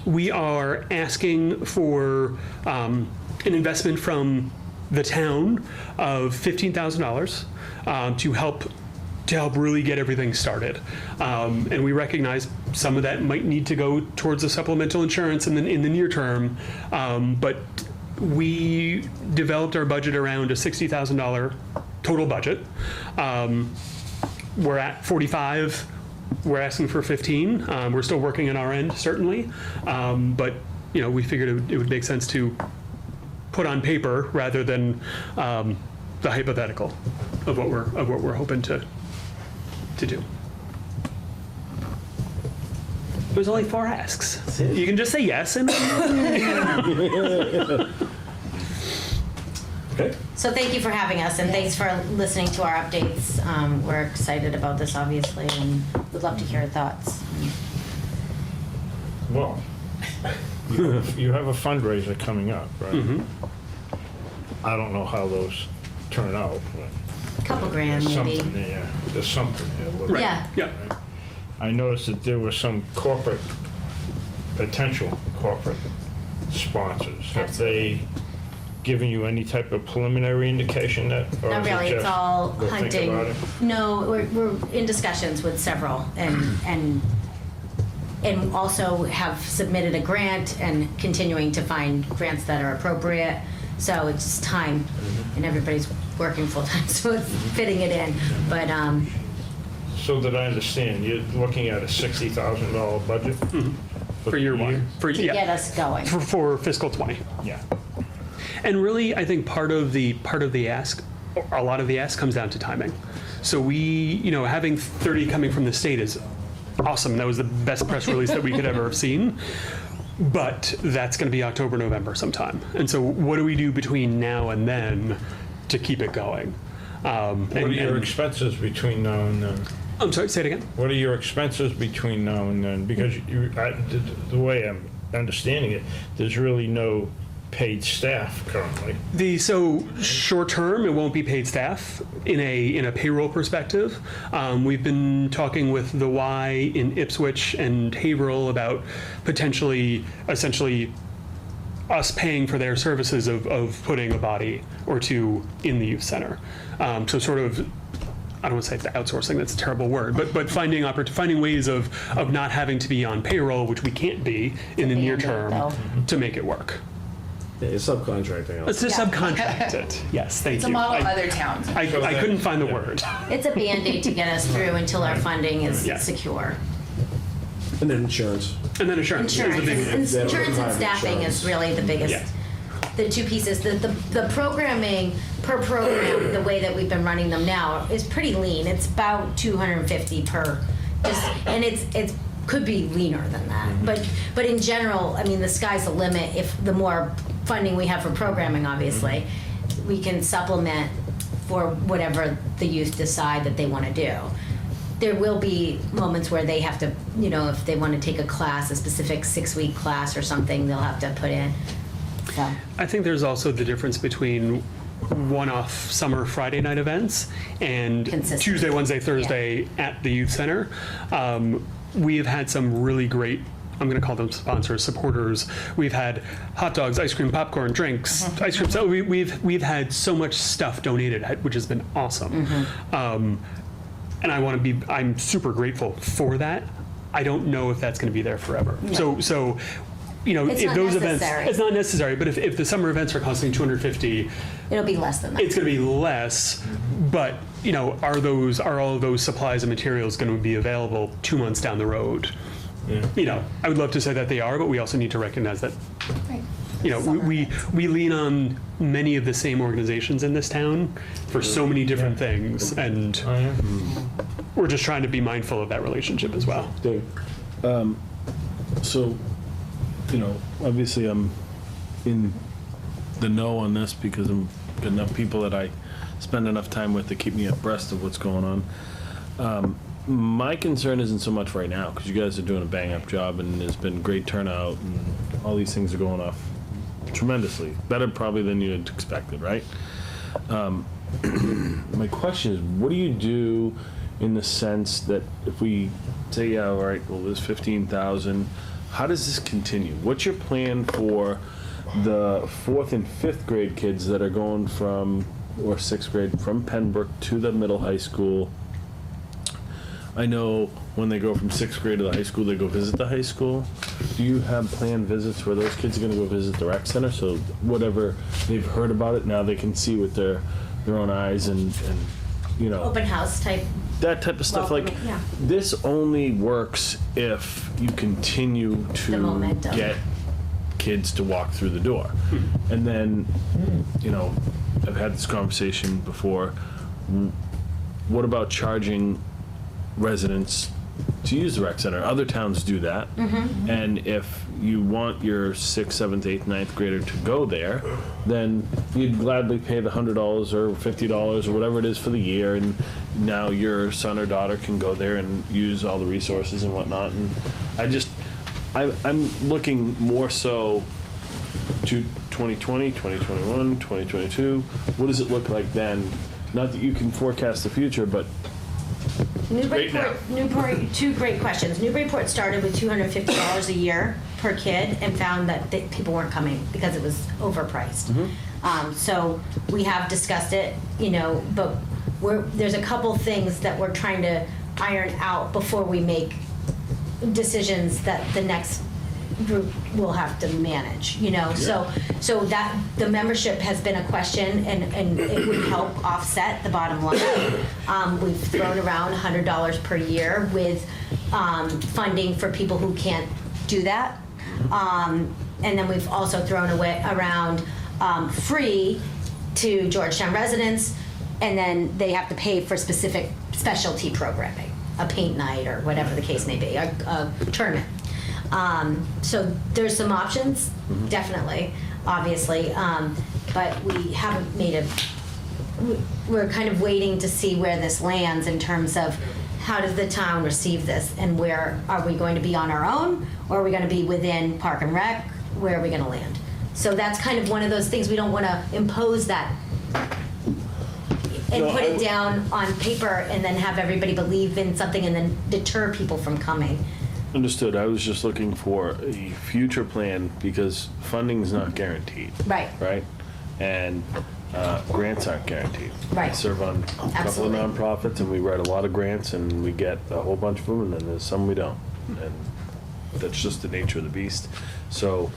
We are asking for an investment from the town of $15,000 to help really get everything started. And we recognize some of that might need to go towards the supplemental insurance in the near term, but we developed our budget around a $60,000 total budget. We're at 45. We're asking for 15. We're still working on our end, certainly, but we figured it would make sense to put on paper rather than the hypothetical of what we're hoping to do. There's only 4 asks. You can just say yes and. Okay. So thank you for having us, and thanks for listening to our updates. We're excited about this, obviously, and would love to hear your thoughts. Well, you have a fundraiser coming up, right? I don't know how those turn out, but Couple grand, there's maybe. something there. There's something there. Yeah. Yeah. I noticed that there were some potential corporate sponsors. Have they given you any type of preliminary indication that? or Not is it really, it's just all we'll think hunting. about it? No, we're in discussions with several and also have submitted a grant and continuing to find grants that are appropriate. So it's just time and everybody's working full time, so it's fitting it in. But, So that I understand, you're looking at a $60,000 budget? For year one. For, to yeah. get us going. For fiscal 20. Yeah. And really, I think part of the ask, a lot of the ask comes down to timing. So having 30 coming from the state is awesome. That was the best press release that we could ever have seen. But that's going to be October, November sometime. And so what do we do between now and then to keep it going? What are your expenses between now and then? I'm sorry, say it again. What are your expenses between now and then? Because the way I'm understanding it, there's really no paid staff currently. So short term, it won't be paid staff in a payroll perspective. We've been talking with the Y in Ipswich and Haverhill about potentially, essentially, us paying for their services of putting a body or two in the youth center. So sort of, I don't want to say outsourcing, that's a terrible word, but finding ways of not having to be on payroll, which we can't be in the near term, to make it work. Yeah, it's subcontracting. Let's just subcontract it. Yes, thank you. It's a model other towns. I couldn't find the word. It's a Band-Aid to get us through until our funding is Yeah. secure. And then insurance. And then insurance. is the big one. Insurance and staffing is really the biggest, Yeah. the two pieces. The programming per program, the way that we've been running them now, is pretty lean. It's about 250 per, and it's could be leaner than that. But in general, I mean, the sky's the limit. If the more funding we have for programming, obviously, we can supplement for whatever the youth decide that they want to do. There will be moments where they have to, if they want to take a class, a specific 6-week class or something, they'll have to put in. So. I think there's also the difference between one-off summer Friday night events and Consistent. Tuesday, Wednesday, Thursday at the youth center. We have had some really great, I'm going to call them sponsors, supporters. We've had hot dogs, ice cream, popcorn, drinks, ice cream. So we've had so much stuff donated, which has been awesome. And I'm super grateful for that. I don't know if that's going to be there forever. No. So It's if not those necessary. events, it's not necessary. But if the summer events are costing $250, It'll be less than that. it's going to be less. But are all of those supplies and materials going to be available 2 months down the road? Yeah. I would love to say that they are, but we also need to recognize that Right. we lean on many of the same organizations in this town for so many different things, and Oh, yeah? we're just trying to be mindful of that relationship as well. Dave. So, obviously I'm in the know on this because I'm got enough people that I spend enough time with to keep me abreast of what's going on. My concern isn't so much right now because you guys are doing a bang-up job and there's been great turnout and all these things are going off tremendously. Better probably than you had expected, right? My question is, what do you do in the sense that if we say, yeah, all right, well, there's 15,000, how does this continue? What's your plan for the 4th and 5th grade kids that are going from, or 6th grade, from Pembroke to the middle high school? I know when they go from 6th grade to the high school, they go visit the high school. Do you have planned visits where those kids are going to go visit the rec center? So whatever they've heard about it, now they can see with their own eyes and Open house type. that type of stuff. Like, welcoming, yeah. this only works if you continue The to momentum. get kids to walk through the door. And then, I've had this conversation before. What about charging residents to use the rec center? Other towns do that. And if you want your 6th, 7th, 8th, 9th grader to go there, then you'd gladly pay the $100 or $50 or whatever it is for the year, and now your son or daughter can go there and use all the resources and whatnot. And I'm looking more so to 2020, 2021, 2022. What does it look like then? Not that you can forecast the future, but right now. Newburyport, two great questions. Newburyport started with $250 a year per kid and found that people weren't coming because it was overpriced. So we have discussed it, but there's a couple things that we're trying to iron out before we make decisions that the next group will have to manage, so that the membership has been a question, and it would help offset the bottom line. We've thrown around $100 per year with funding for people who can't do that, and then we've also thrown around free to Georgetown residents, and then they have to pay for specific specialty programming, a paint night or whatever the case may be, a tournament. So there's some options, definitely, obviously, but we haven't we're kind of waiting to see where this lands in terms of how does the town receive this, and where are we going to be on our own, or are we going to be within Park and Rec? Where are we going to land? So that's kind of one of those things, we don't want to impose that and put it down on paper and then have everybody believe in something and then deter people from coming. Understood. I was just looking for a future plan because funding's not guaranteed. Right. Right? And grants aren't guaranteed. Right. I serve on a couple Absolutely. of nonprofits, and we write a lot of grants, and we get a whole bunch of them, and then there's some we don't. And that's just the nature of the beast. So,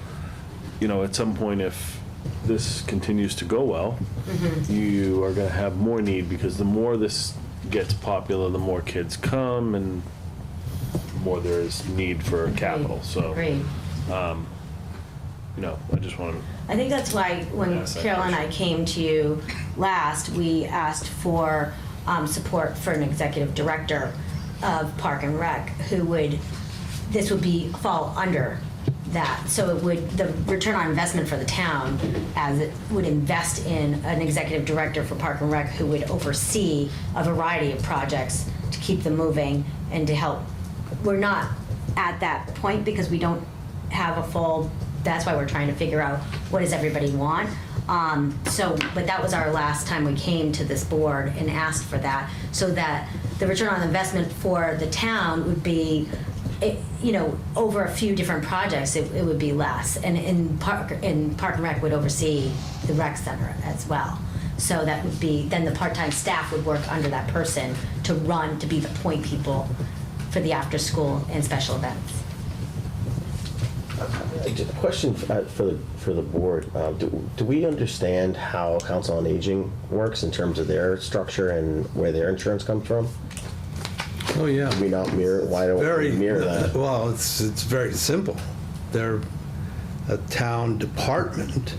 at some point, if this continues to go well, you are going to have more need, because the more this gets popular, the more kids come, and more there is need for capital. So, Agreed. I just want to. I think that's why when Yes, Carol and I came to you last, we asked for support for an executive director of Park and Rec this would fall under that. So the return on investment for the town, as it would invest in an executive director for Park and Rec who would oversee a variety of projects to keep them moving and to help. We're not at that point because we don't have a full, that's why we're trying to figure out what does everybody want. But that was our last time we came to this board and asked for that, so that the return on investment for the town would be, over a few different projects, it would be less. And Park and Rec would oversee the rec center as well. So that would be, then the part-time staff would work under that person to be the point people for the after-school and special events. A question for the board. Do we understand how Council on Aging works in terms of their structure and where their insurance comes from? Oh, yeah. Do we not mirror? Why don't we mirror that? Well, it's very simple. They're a town department.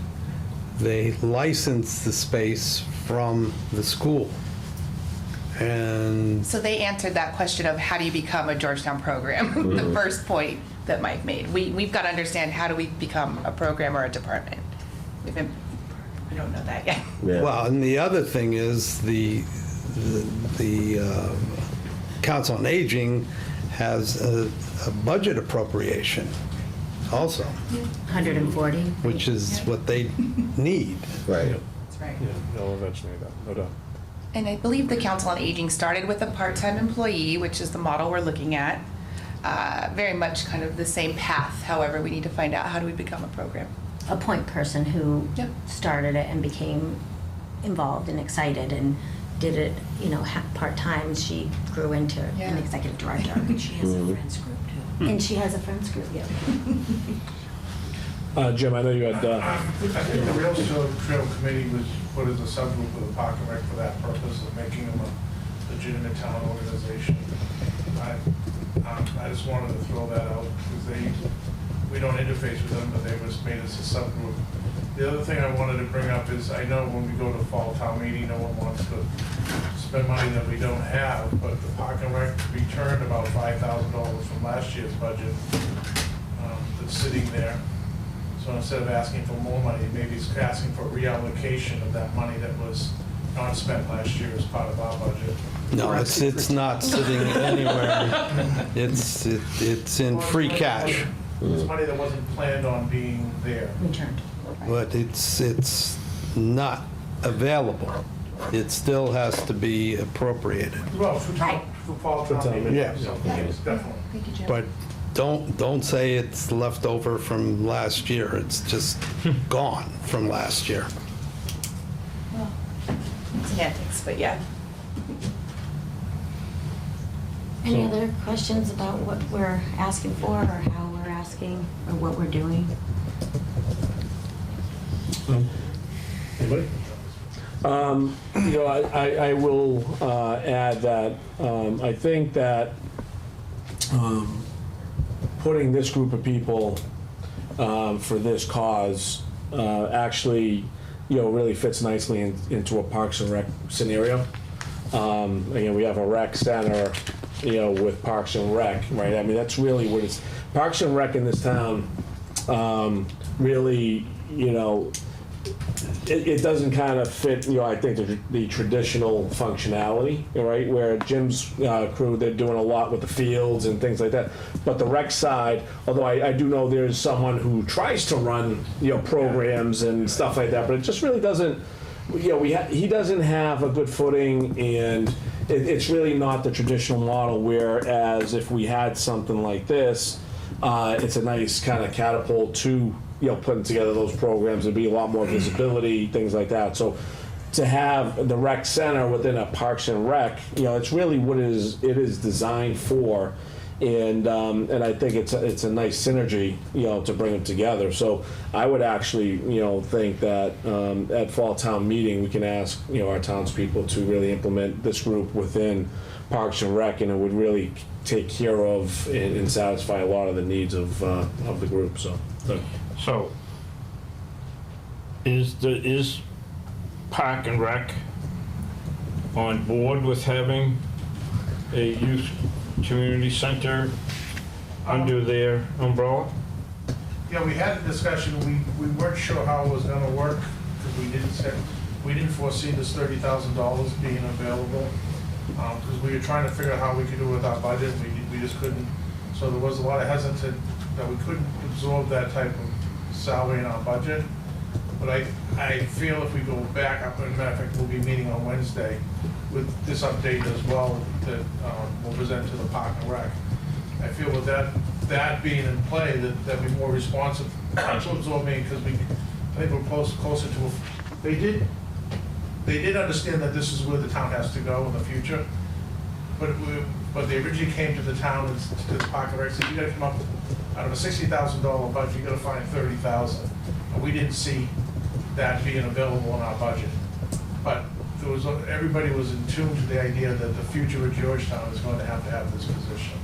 They license the space from the school. And So they answered that question of how do you become a Georgetown program, the first point that Mike made. We've got to understand, how do we become a program or a department? We don't know that yet. Yeah. well, and the other thing is the Council on Aging has a budget appropriation also, 140. which is what they need. Right. That's right. They'll eventually need that, no doubt. And I believe the Council on Aging started with a part-time employee, which is the model we're looking at. Very much kind of the same path. However, we need to find out, how do we become a program? A point person who Yep. started it and became involved and excited and did it, part-time. She grew into Yeah. an executive director. And she has a friends group too. And she has a friends group, yeah. Jim, I know you had. I think the Rail Trail Committee was put as a subgroup of the Park and Rec for that purpose of making them a legitimate town organization. I just wanted to throw that out because we don't interface with them, but they was made as a subgroup. The other thing I wanted to bring up is, I know when we go to fall town meeting, no one wants to spend money that we don't have, but the Park and Rec returned about $5,000 from last year's budget that's sitting there. So instead of asking for more money, maybe it's asking for reallocation of that money that was not spent last year as part of our budget. No, it's not sitting anywhere. It's in free cash. It's money that wasn't planned on being there. Returned. But it's not available. It still has to be appropriated. Well, for fall town meeting. Yeah. So, yes, definitely. Thank you, Jim. But don't say it's left over from last year. It's just gone from last year. Well, semantics, but yeah. Any other questions about what we're asking for, or how we're asking, or what we're doing? Anybody? I will add that I think that putting this group of people for this cause actually, really fits nicely into a Parks and Rec scenario. Again, we have a rec center, with Parks and Rec, right? I mean, that's really what it's, Parks and Rec in this town, really, it doesn't kind of fit, I think, the traditional functionality, right? Where Jim's crew, they're doing a lot with the fields and things like that. But the rec side, although I do know there's someone who tries to run, programs and stuff like that, but it just really doesn't, he doesn't have a good footing, and it's really not the traditional model, whereas if we had something like this, it's a nice kind of catapult to putting together those programs. There'd be a lot more visibility, things like that. So to have the rec center within a Parks and Rec, it's really what it is designed for, and I think it's a nice synergy, to bring them together. So I would actually, think that at fall town meeting we can ask, our townspeople to really implement this group within Parks and Rec, and it would really take care of and satisfy a lot of the needs of the group. So, is Park and Rec on board with having a youth community center under their umbrella? Yeah, we had a discussion, we weren't sure how it was gonna work, because we didn't foresee this $30,000 being available, because we were trying to figure out how we could do it with our budget, we just couldn't, so there was a lot of hesitant that we couldn't absorb that type of salary in our budget. But I feel if we go back, as a matter of fact, we'll be meeting on Wednesday with this update as well that we'll present to the Park and Rec. I feel with that being in play, that'd be more responsive to absorbing, because I think we're closer to, they did understand that this is where the town has to go in the future, but they originally came to the town, to the Park and Rec, said, you gotta come up, out of a $60,000 budget, you gotta find $30,000. And we didn't see that being available in our budget. But everybody was in tune to the idea that the future of Georgetown is going to have this position.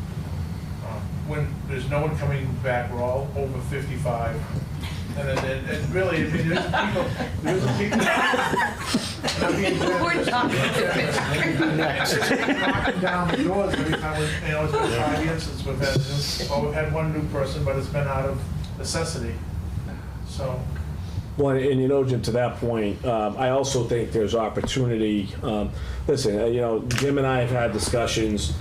When there's no one coming back, we're all over 55. And really, I mean, there's people. We're not. Knocking down the doors every time, it's been 5 years since we've had one new person, but it's been out of necessity, so. Well, and Jim, to that point, I also think there's opportunity. Listen, Jim and I have had discussions.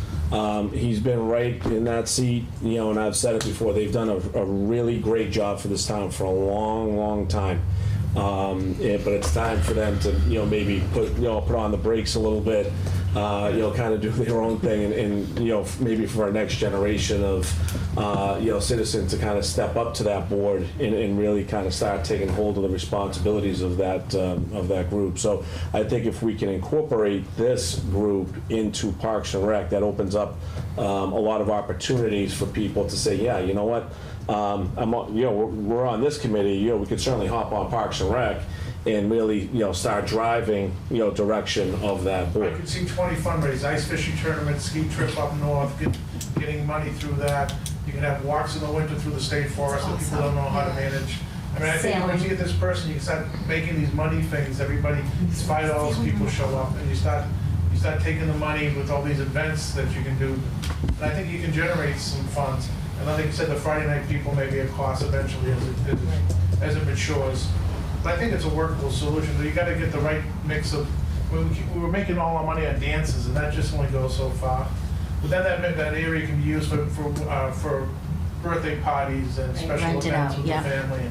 He's been right in that seat, and I've said it before, they've done a really great job for this town for a long, long time. But it's time for them to, maybe put on the brakes a little bit, kind of do their own thing, and maybe for our next generation of, citizens to kind of step up to that board and really kind of start taking hold of the responsibilities of that group. So I think if we can incorporate this group into Parks and Rec, that opens up a lot of opportunities for people to say, yeah, you know what, we're on this committee, we could certainly hop on Parks and Rec and really, start driving, direction of that board. I could see 20 fundraisers, ice fishing tournament, ski trip up north, getting money through that. You can have walks in the winter through the state forest that people don't know how to manage. I mean, I think once you get this person, you can start making these money things. Everybody, it's $5 people show up, and you start taking the money with all these events that you can do. And I think you can generate some funds. And I think you said the Friday night people may be a cost eventually as it matures. But I think it's a workable solution. You got to get the right mix of. We were making all our money on dances, and that just only goes so far. But then that area can be used for birthday parties and Right, special rent it events out, with yeah. the family.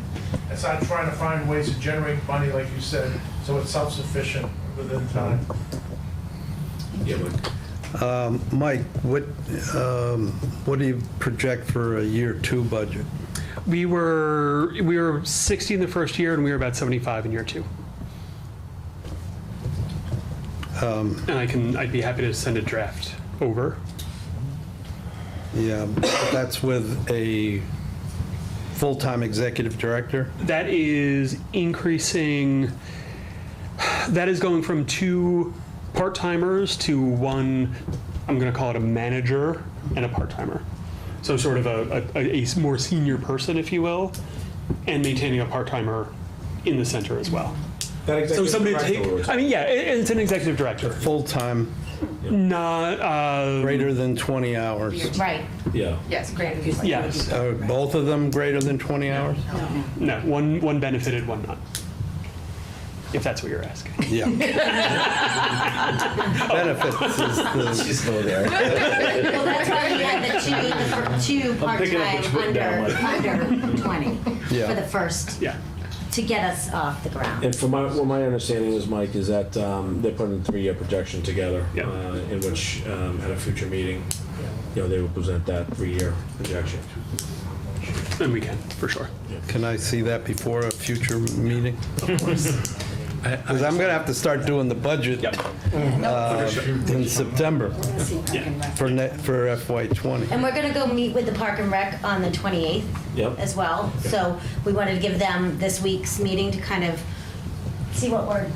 And start trying to find ways to generate money, like you said, so it's self-sufficient within time. Mike, what do you project for a year 2 budget? We were 60 in the first year, and we were about 75 in year 2. And I'd be happy to send a draft over. Yeah, but that's with a full-time executive director? That is increasing, that is going from 2 part-timers to 1, I'm going to call it a manager and a part-timer. So sort of a more senior person, if you will, and maintaining a part-timer in the center as well. So somebody take, I mean, yeah, it's an executive director. Full-time, Not, greater than 20 hours? Right. Yeah. Yes, great. yes, Are both of them greater than 20 hours? no, one benefited, one not. If that's what you're asking. Yeah. Benefits is the... Just go there. Well, that's why we had the two picking up what you're putting down, under 20 Yeah. for the first, Yeah. to get us off the ground. And from what my understanding is, Mike, is that they're putting a 3-year projection together, Yeah. In which at a future meeting, they will present that 3-year projection. And we can, for sure. Can I see that before a future meeting? Because I'm going to have to start doing the budget in September for FY20. And we're gonna go meet with the Park and Rec on the 28th Yep. as well. So we wanted to give them this week's meeting to kind of see what we're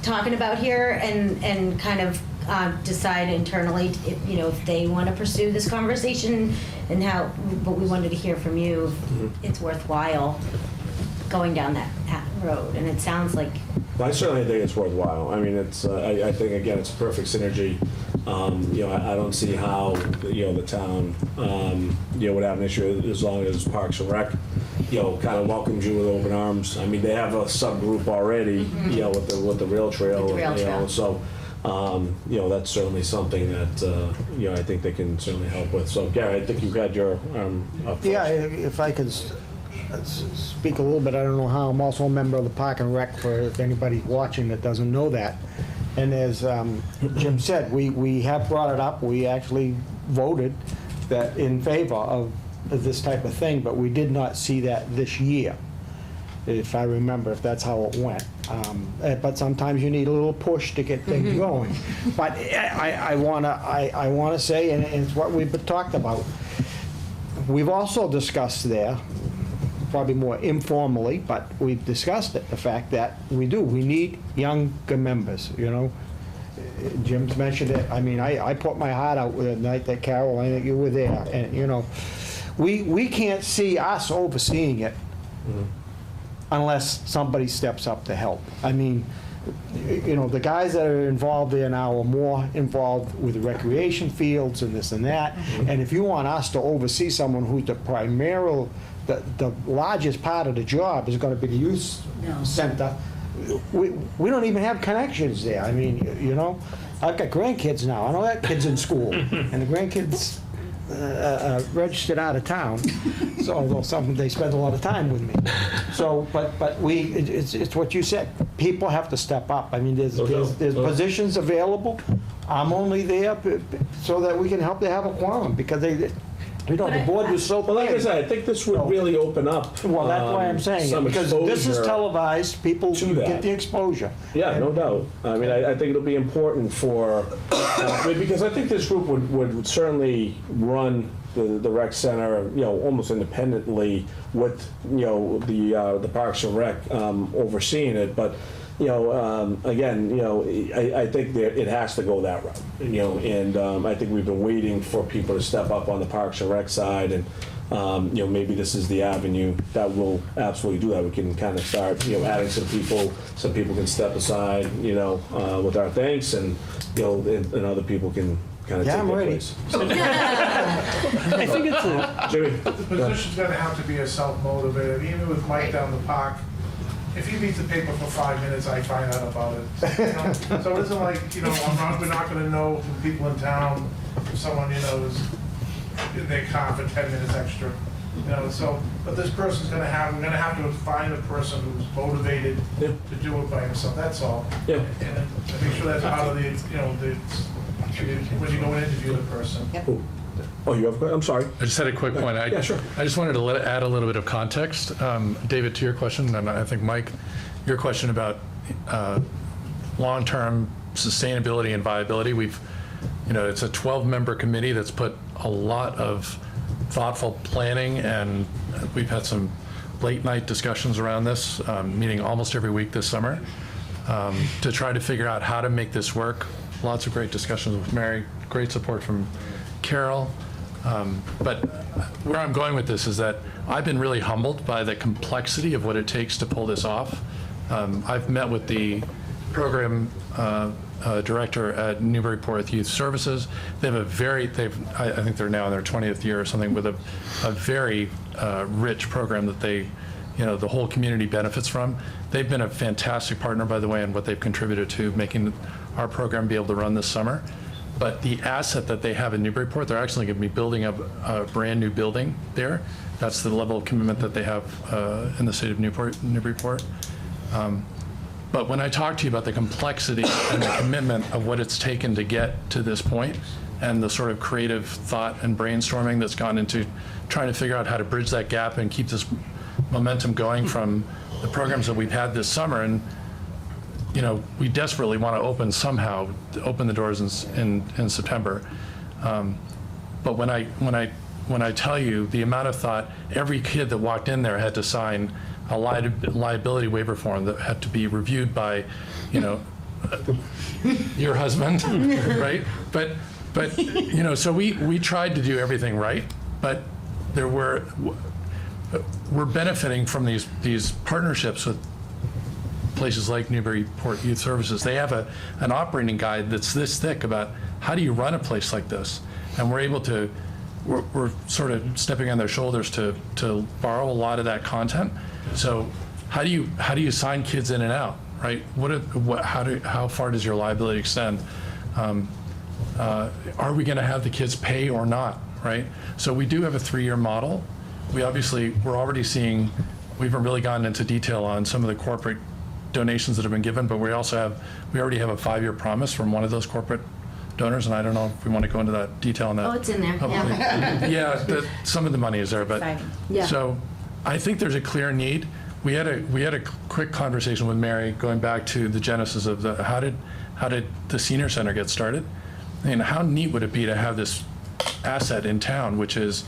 talking about here and kind of decide internally if they want to pursue this conversation and how, but we wanted to hear from you if it's worthwhile going down that road. And it sounds like I certainly think it's worthwhile. I mean, it's. I think again, it's a perfect synergy. I don't see how the town would have an issue as long as Parks and Rec kind of welcomes you with open arms. I mean, they have a subgroup already with the rail trail. With the rail trail. So that's certainly something that I think they can certainly help with. So Gary, I think you've had your up first. Yeah, if I could speak a little bit, I don't know how, I'm also a member of the Park and Rec, for if anybody's watching that doesn't know that. And as Jim said, we have brought it up, we actually voted that in favor of this type of thing, but we did not see that this year, if I remember, if that's how it went. But sometimes you need a little push to get things going. But I wanna say, and it's what we've talked about, we've also discussed there, probably more informally, but we've discussed it, the fact that we need younger members, Jim's mentioned it. I mean, I put my heart out the night that Carol, I think you were there, and, we can't see us overseeing it unless somebody steps up to help. I mean, the guys that are involved there now are more involved with the recreation fields and this and that, and if you want us to oversee someone who's the largest part of the job is going to be the youth center. We don't even have connections there. I mean, I've got grandkids now. I don't got kids in school, and the grandkids registered out of town. So, although they spend a lot of time with me. So, but it's what you said. People have to step up. I mean, there's positions available. I'm only there so that we can help to have a quorum because the board was so. Well, like I said, I think this would really open up. Well, that's why I'm saying it, because this is televised, people get the exposure. Yeah, no doubt. I mean, I think it'll be important for, because I think this group would certainly run the rec center, almost independently with, the Parks and Rec overseeing it, but again, I think that it has to go that route, and I think we've been waiting for people to step up on the Parks and Rec side, and maybe this is the avenue that will absolutely do that. We can kind of start, adding some people can step aside, with our thanks, and and other people can kind of take their place. I think it's Jimmy, The position's gonna have to be a self-motivated, even with Mike down the park. If he reads the paper for 5 minutes, I find out about it. So it isn't like, we're not gonna know from people in town if someone, is in their car for 10 minutes extra. You know, so, but this person's we're gonna have to find a person who's motivated Yeah. to do it by himself, that's all. Yeah. And then make sure that's part of the, you know, when you go and interview the person. Oh, you have, I'm sorry. I just had a quick point. Yeah, sure. I just wanted to add a little bit of context. David, to your question, and I think Mike, your question about long-term sustainability and viability. It's a 12-member committee that's put a lot of thoughtful planning, and we've had some late-night discussions around this, meeting almost every week this summer, to try to figure out how to make this work. Lots of great discussions with Mary, great support from Carol. But where I'm going with this is that I've been really humbled by the complexity of what it takes to pull this off. I've met with the program director at Newburyport Youth Services. They have I think they're now in their 20th year or something, with a very rich program that the whole community benefits from. They've been a fantastic partner, by the way, in what they've contributed to making our program be able to run this summer. But the asset that they have in Newburyport, they're actually going to be building a brand new building there. That's the level of commitment that they have in the state of Newburyport. But when I talk to you about the complexity and the commitment of what it's taken to get to this point, and the sort of creative thought and brainstorming that's gone into trying to figure out how to bridge that gap and keep this momentum going from the programs that we've had this summer, and we desperately want to open the doors in September. But when I tell you the amount of thought, every kid that walked in there had to sign a liability waiver form that had to be reviewed by, your husband, right? But so we tried to do everything right, but we're benefiting from these partnerships with places like Newburyport Youth Services. They have an operating guide that's this thick about how do you run a place like this, and we're sort of stepping on their shoulders to borrow a lot of that content. So how do you sign kids in and out, right? How far does your liability extend? Are we going to have the kids pay or not, right? So we do have a 3-year model. We're already seeing, we haven't really gotten into detail on some of the corporate donations that have been given, but we already have a 5-year promise from one of those corporate donors, and I don't know if we want to go into that detail on that. Oh, it's in there, publicly. Yeah, some of the money is there, but Yeah. So I think there's a clear need. We had a quick conversation with Mary going back to the genesis of how did the senior center get started, and how neat would it be to have this asset in town, which is,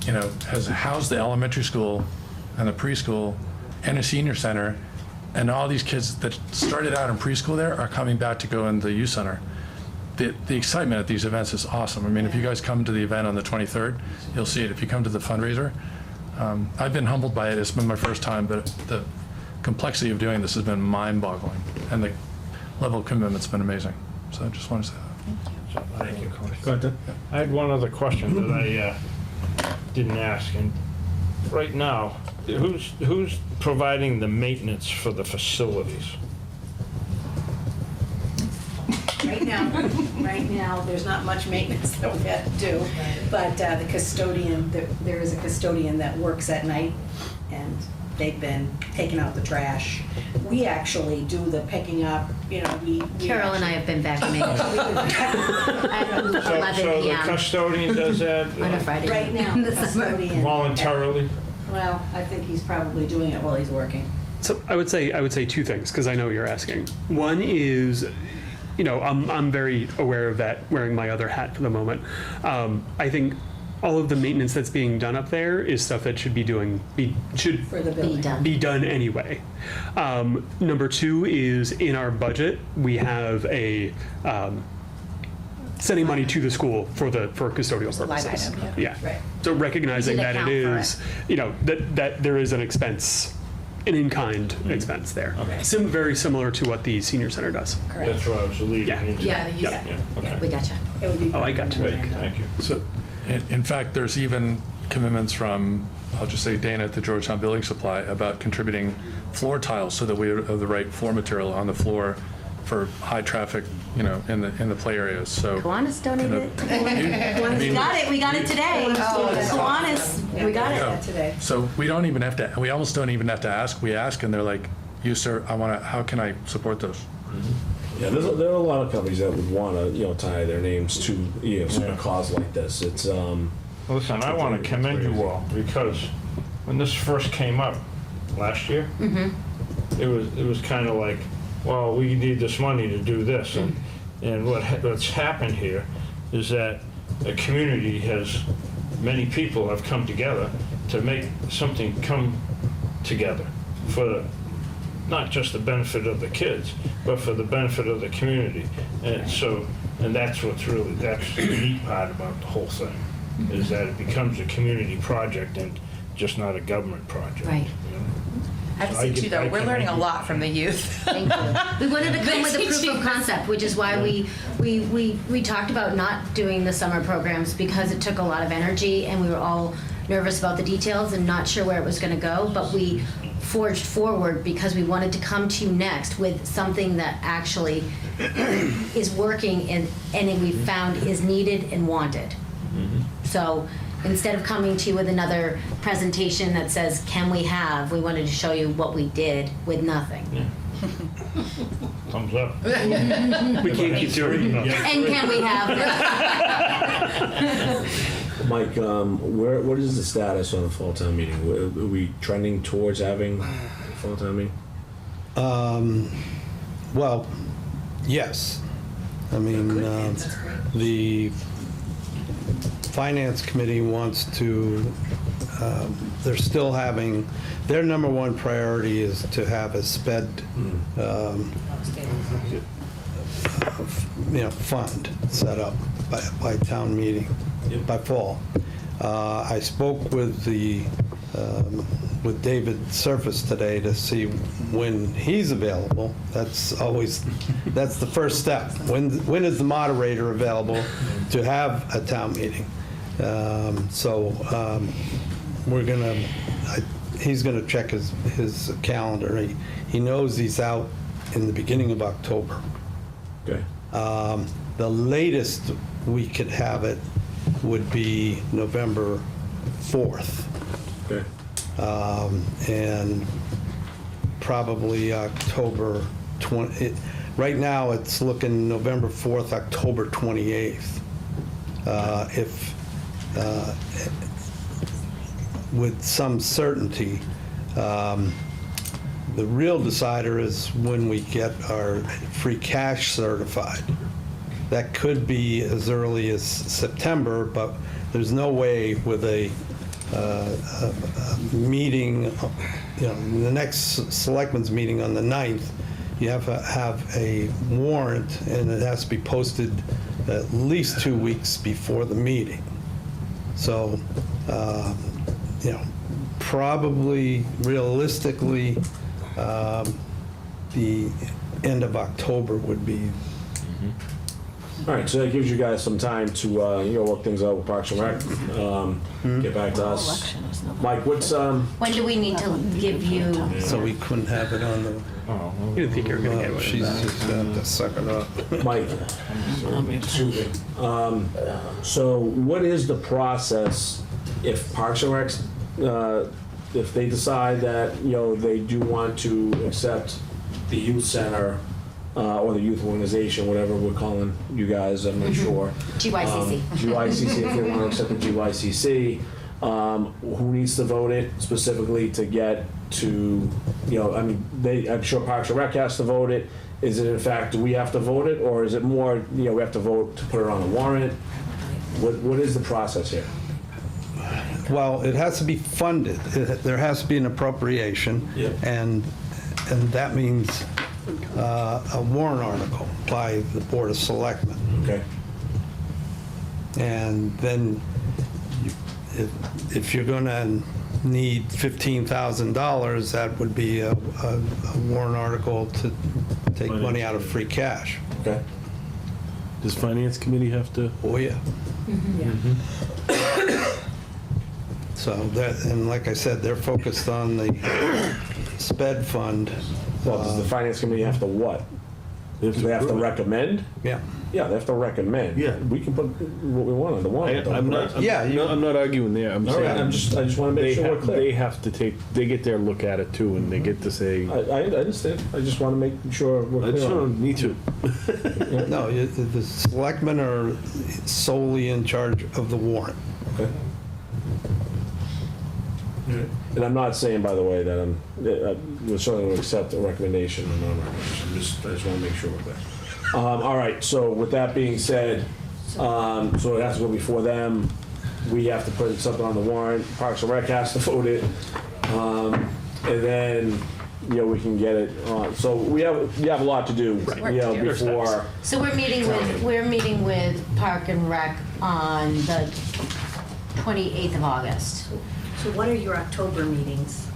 has housed the elementary school and the preschool and a senior center, and all these kids that started out in preschool there are coming back to go in the youth center. The excitement at these events is awesome. I mean, if you guys come to the event on the 23rd, you'll see it. If you come to the fundraiser, I've been humbled by it. It's been my first time, but the complexity of doing this has been mind-boggling, and the level of commitment's been amazing. So I just want to say that. Thank you. Go ahead, Tim. I had one other question that I didn't ask, and right now, who's providing the maintenance for the facilities? Right now, there's not much maintenance that we have to do, but the custodian, there is a custodian that works at night, and they've been taking out the trash. We actually do the picking up, Carol and I have been vacuuming at 11 So the p.m. custodian does that on a Friday. Right now, in the the summer. custodian. voluntarily? Well, I think he's probably doing it while he's working. So I would say two things, because I know you're asking. One is, I'm very aware of that, wearing my other hat for the moment. I think all of the maintenance that's being done up there is stuff that should be For the building. be done anyway. Number two is, in our budget, we have a sending money to the school for custodial line purposes. item, Yeah. Right. So recognizing You should that it account for is, that there is an expense, an in-kind expense there. Okay. Very similar to what the senior center does. That's what I was leading Yeah. into. Yeah, Okay. we gotcha. It would be. Oh, I got you. Great, thank you. So, in fact, there's even commitments from, I'll just say Dana at the Georgetown Building Supply, about contributing floor tiles so that we have the right floor material on the floor for high traffic, in the play areas, so. Kiwanis donated it. We We got it today. Kiwanis, we got Yeah. it today. So we almost don't even have to ask. We ask and they're like, you sir, how can I support those? Yeah, there are a lot of companies that would want to, tie their names to, a cause like this. It's, Listen, I want to commend you all, because when this first came up last year, it was kind of like, well, we need this money to do this. And what's happened here is that a community many people have come together to make something come together for not just the benefit of the kids, but for the benefit of the community. And that's that's the neat part about the whole thing, is that it becomes a community project and just not a government project. Right. I have to say too, though, we're learning a lot from the youth. Thank you. We wanted to come with a proof of concept, which is why we talked about not doing the summer programs, because it took a lot of energy and we were all nervous about the details and not sure where it was going to go. But we forged forward because we wanted to come to you next with something that actually is working and we found is needed and wanted. So instead of coming to you with another presentation that says, can we have, we wanted to show you what we did with nothing. Thumbs up. We can't keep doing it. And can we have? Mike, what is the status on the fall town meeting? Are we trending towards having a fall town meeting? Well, yes. I mean, the Finance Committee wants to, they're still having, their number one priority is to have a sped, fund set up by town meeting, by fall. I spoke with with David Surface today to see when he's available. That's the first step. When is the moderator available to have a town meeting? He's gonna check his calendar. He knows he's out in the beginning of October. Okay. The latest we could have it would be November 4th. Okay. And probably October 20. Right now, it's looking November 4th, October 28th. With some certainty, the real decider is when we get our free cash certified. That could be as early as September, but there's no way with a meeting, the next Selectmen's meeting on the 9th, you have to have a warrant, and it has to be posted at least 2 weeks before the meeting. So, probably realistically, the end of October would be. All right, so that gives you guys some time to, work things out with Parks and Rec, get back to us. Mike, what's, When do we need to give you? So we couldn't have it on the. You didn't think you were going to get it. She's just got to suck it up. Mike, excuse me. So what is the process if Parks and Rec, if they decide that, they do want to accept the youth center, or the youth organization, whatever we're calling you guys, I'm not sure. GYCC. GYCC, if they want to accept the GYCC, who needs to vote it specifically to get to, I'm sure Parks and Rec has to vote it. Is it in fact, do we have to vote it, or is it more, we have to vote to put it on the warrant? What is the process here? Well, it has to be funded. There has to be an appropriation. Yep. And that means a warrant article by the Board of Selectmen. Okay. And then if you're going to need $15,000, that would be a warrant article to take money out of free cash. Okay. Does Finance Committee have to? Oh, yeah. So that, and like I said, they're focused on the SPED fund. Well, does the Finance Committee have to what? Do they have to recommend? Yeah. Yeah, they have to recommend. Yeah. We can put what we want on the warrant. I'm not. Yeah, you- I'm not arguing there. I'm All right, saying I just want to make sure we're clear. they have to they get their look at it too, and they get to say. I understand. I just want to make sure we're I clear. just on don't need to. No, the selectmen are solely in charge of the warrant. it. Okay. And I'm not saying, by the way, that we're certainly going to accept a recommendation or non-recommendation. I just want to make sure we're clear. All right, so with that being said, so it has to go before them. We have to put something on the warrant. Parks and Rec has to vote it. And then, we can get it on. So we have a lot to do, before. So we're meeting with Park and Rec on the 28th of August. So what are your October meetings?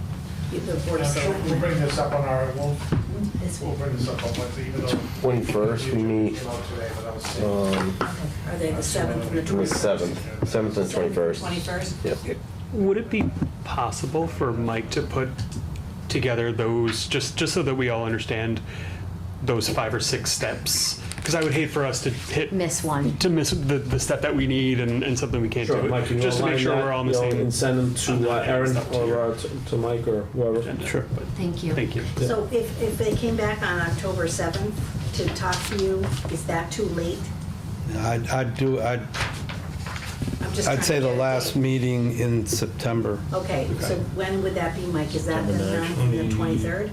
The Board of We'll Selectmen? bring this up on our, we'll This week? bring this up on Wednesday, even though. 21st, we meet, Came out today, but I was saying- Are they the 7th and the the 21st? 7th and 21st. 21st? Yep. Would it be possible for Mike to put together those, just so that we all understand those 5 or 6 steps? Because I would hate for us to Miss one. miss the step that we need and something we can't Sure, do. Mike, can you Just to make outline sure that, we're all on the same. and send them to Aaron Stuff to you. or to Mike or whoever. Sure. Thank you. Thank you. So if they came back on October 7th to talk to you, is that too late? I'd I'm just trying say to the get a last date. meeting in September. Okay, so when would that be, Mike? Is that the 23rd?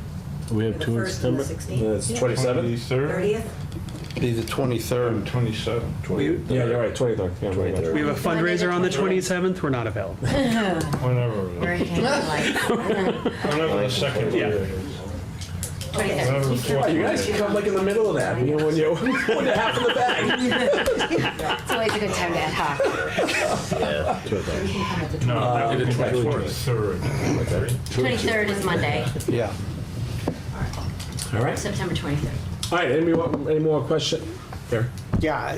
We have The two in 1st and the September. 16th? It's 27th? 30th? Be the 23rd. 27. Yeah, you're right, 23rd. Yeah, I'm right. We have a fundraiser on the 27th. We're not available. Whenever. We're in Candlelight. Whenever the second. Yeah. 23rd. Whenever the fourth. You guys can come like in the middle of that, when you're half in the bag. It's always a good time to talk. No, that would be the 24th. 23rd. 23rd is Monday, Yeah. All right. September 23rd. All right, any more questions? Fair. Yeah,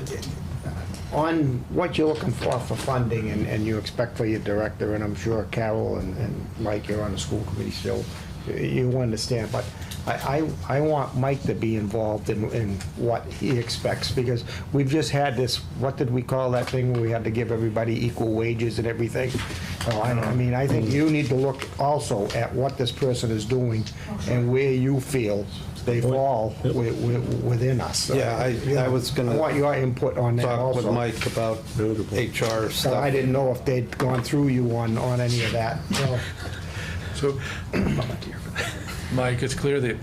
on what you're looking for funding and you expect for your director, and I'm sure Carol and Mike, you're on the school committee still, you understand, but I want Mike to be involved in what he expects, because we've just had this, what did we call that thing where we had to give everybody equal wages and everything? So I mean, I think you need to look also at what this person is doing and where you feel they fall within us. Yeah, I was I gonna want your input on that talk with also. Mike about HR So stuff. I didn't know if they'd gone through you on any of that. So, Mike, it's clear that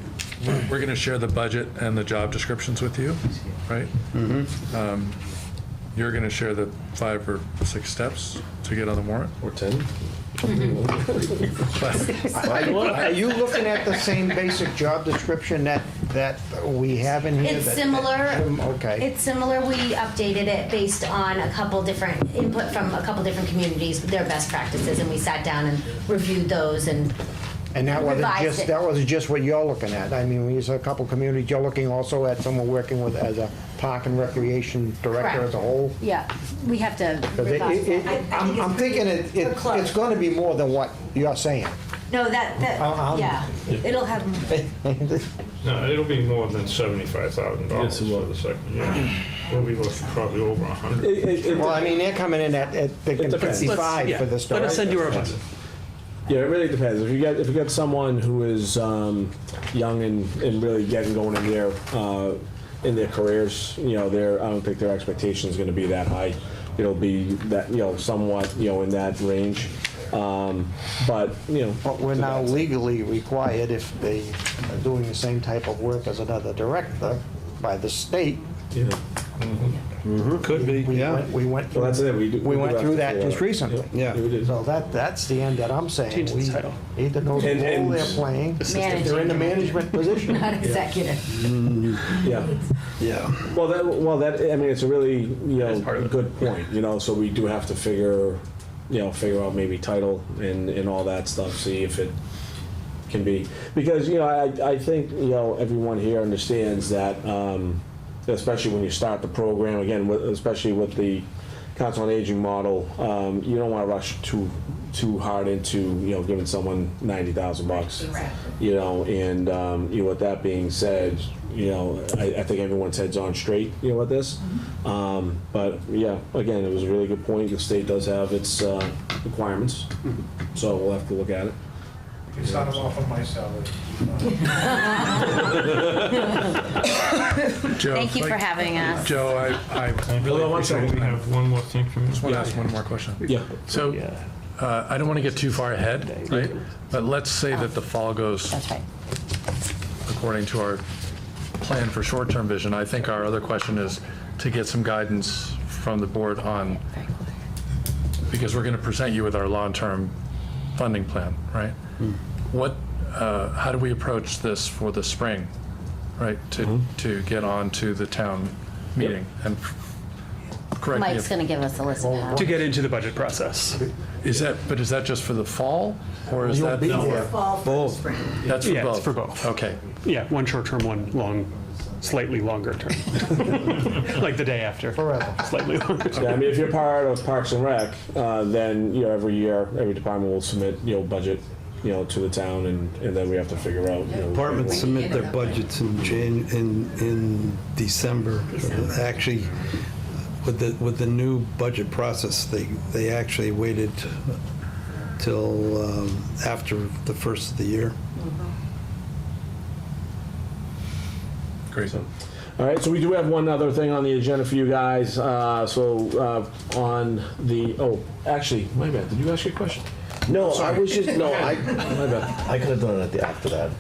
we're going to share the budget and the job descriptions with you, right? Mm-hmm. You're going to share the 5 or 6 steps to get on the warrant? Or 10? Are you looking at the same basic job description that we have in here? It's similar. Okay. It's similar. We updated it based on a couple different input from a couple different communities, their best practices, and we sat down and reviewed those and revised it. That wasn't just what you're looking at. I mean, when you say a couple communities, you're looking also at someone working with as a park and recreation director Correct. as a whole? Yeah, we have to 'Cause revise it. I'm thinking it's gonna be more than what you're saying. No, yeah, it'll have, No, it'll be more than $75,000 for the second year. We'll be looking probably over 100. Well, I mean, they're coming in at thinking depends. 55 for this. Let us send you our budget. Yeah, it really depends. If you get someone who is young and really getting going in their careers, I don't think their expectation is going to be that high. It'll be that somewhat in that range. But we're now legally required, if they are doing the same type of work as another director by the state. Yeah. Could be, yeah. We went through, Well, that's it. We went do through have to that just recently. Yeah. we did. So that's the end that I'm saying. Change the We title. need to know the role they're playing. If they're in the management position. not executive. Yeah. Yeah. Well, I mean, it's a really part of it. good point. So we do have to figure out maybe title and all that stuff. See if it can be, because I think everyone here understands that. Especially when you start the program, again, especially with the Council on Aging model, you don't want to rush too hard into giving someone $90,000. And with that being said, I think everyone's head's on straight, with this. But yeah, again, it was a really good point. The state does have its requirements, so we'll have to look at it. You start them off on my salary. Joe, Thank you for having us. Joe, I really Hold on one second. We have one more thing from you. just want to ask one more question. Yeah. So, I don't want to get too far ahead, right? But let's say that the fall goes That's right. according to our plan for short-term vision. I think our other question is to get some guidance from the board on, because we're going to present you with our long-term funding plan, right? How do we approach this for the spring, right? To get on to the town meeting and correct me Mike's if, going to give us a list of how. To get into the budget process. is that just for the fall, or is that Fall for spring. that's for Yeah, both? it's for both. Okay. Yeah, one short term, one long, slightly longer term. Like the day after. Forever. Slightly longer term. Yeah, I mean, if you're part of Parks and Rec, then, every year, every department will submit, budget, to the town, and then we have to figure out, Departments submit their budgets in December. Actually, with the new budget process, they actually waited till after the first of the year. Great. All right, so we do have one other thing on the agenda for you guys. Actually, my bad. Did you ask your question? No, I was just, no, My bad. I could have done it after that.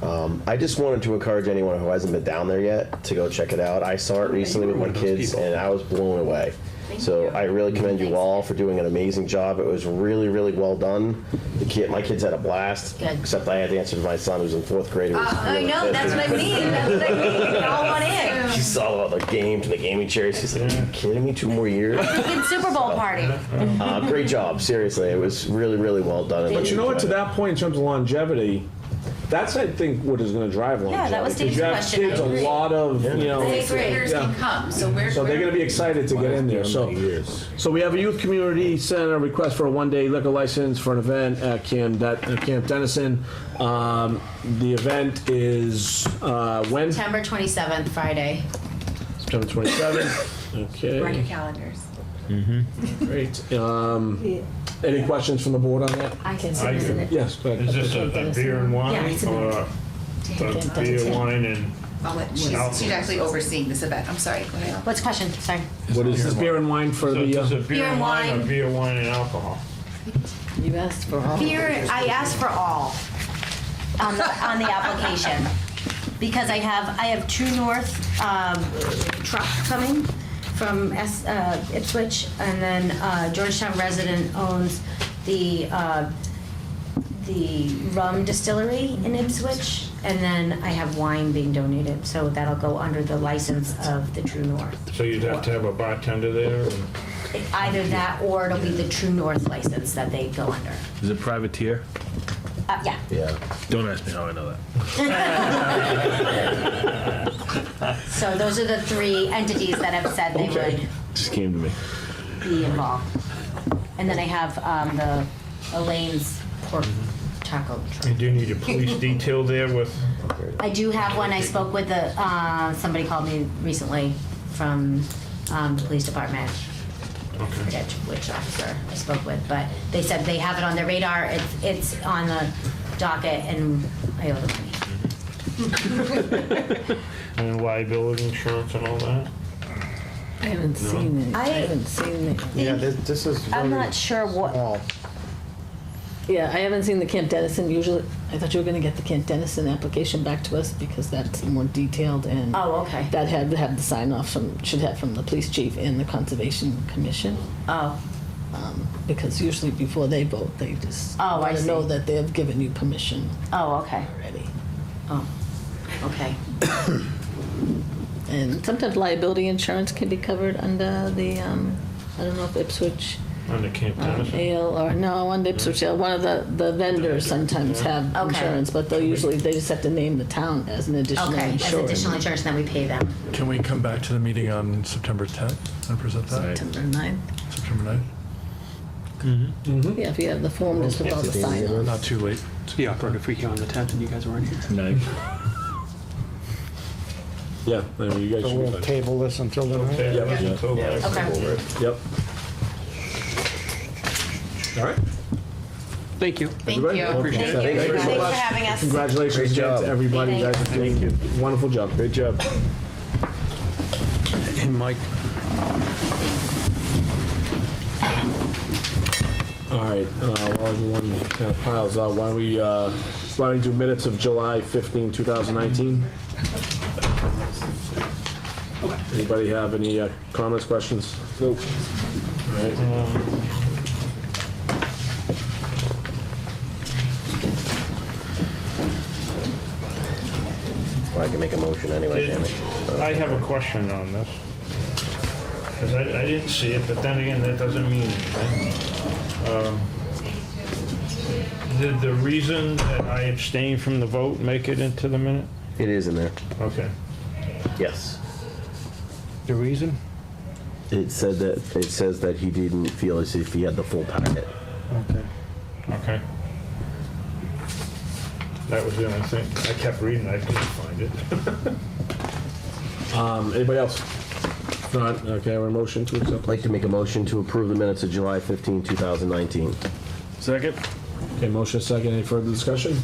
I just wanted to encourage anyone who hasn't been down there yet to go check it out. I saw it recently with my kids, and I was blown away. So I really commend you all for doing an amazing job. It was really, really well done. My kids had a blast, Good. except I had to answer to my son who's in 4th grade. Who was I really know, that's pissed. what I mean. That's what I mean. We all want in. She saw all the games and the gaming chairs. She's like, "Are you kidding me? 2 more years?" Freaking Super Bowl party. Great job, seriously. It was really, really well done. But you know what, to that point, in terms of longevity, that's, I think, what is going to drive longevity. Yeah, that was Dave's Because you have question. I kids, a agree. lot of, I agree. yeah. Come, so we're. So they're going to be excited to get in there. So we have a youth community center request for a one-day liquor license for an event at Camp Dennison. The event is when? September 27th, Friday. September 27th. Okay. Mark your calendars. Great. Any questions from the board on that? I can send it. Yes, go ahead. Is this a beer and wine, Yeah, it's an or a beer, wine, and She's actually overseeing this event. I'm sorry. Go ahead. What's the question? Sorry. What is this beer and wine for so is the? it beer and wine, or beer, wine, and alcohol? You asked for all. Here, I asked for all on the application because I have True North truck coming from Ipswich, and then Georgetown resident owns the rum distillery in Ipswich, and then I have wine being donated, so that'll go under the license of the True North. So you'd have to have a bartender there? And Either that or it'll be the True North license that they go under. Is it privateer? Yeah. Yeah. Don't ask me how I know that. So those are the 3 entities that have said they would Just came to me. be involved. And then I have the Elaine's pork taco truck. do you need a police detail there with? I do have one. I spoke with somebody called me recently from the police department. I forget which officer I spoke with, but they said they have it on their radar. It's on the docket, and I owe the money. And liability insurance and all that? I haven't seen it. I haven't seen it. Yeah, this is I'm very not sure what. small. Yeah, I haven't seen the Camp Dennison. Usually, I thought you were going to get the Camp Dennison application back to us because that's more detailed and Oh, okay. that had to have the sign off should have from the police chief and the Conservation Commission. Oh. Because usually before they vote, they just Oh, I want to see. know that they have given you permission Oh, okay. already. Oh, okay. And sometimes liability insurance can be covered under the, I don't know if Ipswich On the Camp Dennison? Ale or, no, under Ipswich Ale, one of the vendors sometimes have Okay. insurance, but they just have to name the town as an additional Okay, as insured. additional insurance, then we pay them. Can we come back to the meeting on September 10th and present that? September 9th. September 9th? Yeah, if you have the form just with all the sign on. Not too late. It'd be awkward if we came on the 10th and you guys weren't here. Nice. Yeah, I mean, you guys So should be we'll fine. table this until then. Okay, Yeah. until the next Okay. one. Yep. All right. Thank you. Thank Everybody? you. Okay. Thank you. Thanks very Thanks for much. having us. Congratulations Great again to job. everybody. You guys are Thanks. doing a wonderful job. Great job. Hey, Mike. All right, while everyone kind of piles out, why don't we do minutes of July 15, 2019? Anybody have any comments, questions? Nope. All right. Well, I can make a motion anyway, Tammy. I have a question on this. Because I didn't see it, but then again, that doesn't mean anything. Did the reason that I abstained from the vote make it into the minute? It is in there. Okay. Yes. The reason? It says that he didn't feel as if he had the full packet. Okay. Okay. That was the only thing. I kept reading, I couldn't find it. Anybody else? If not, okay, we're motion to accept. I'd like to make a motion to approve the minutes of July 15, 2019. Second? Okay, motion second. Any further discussion?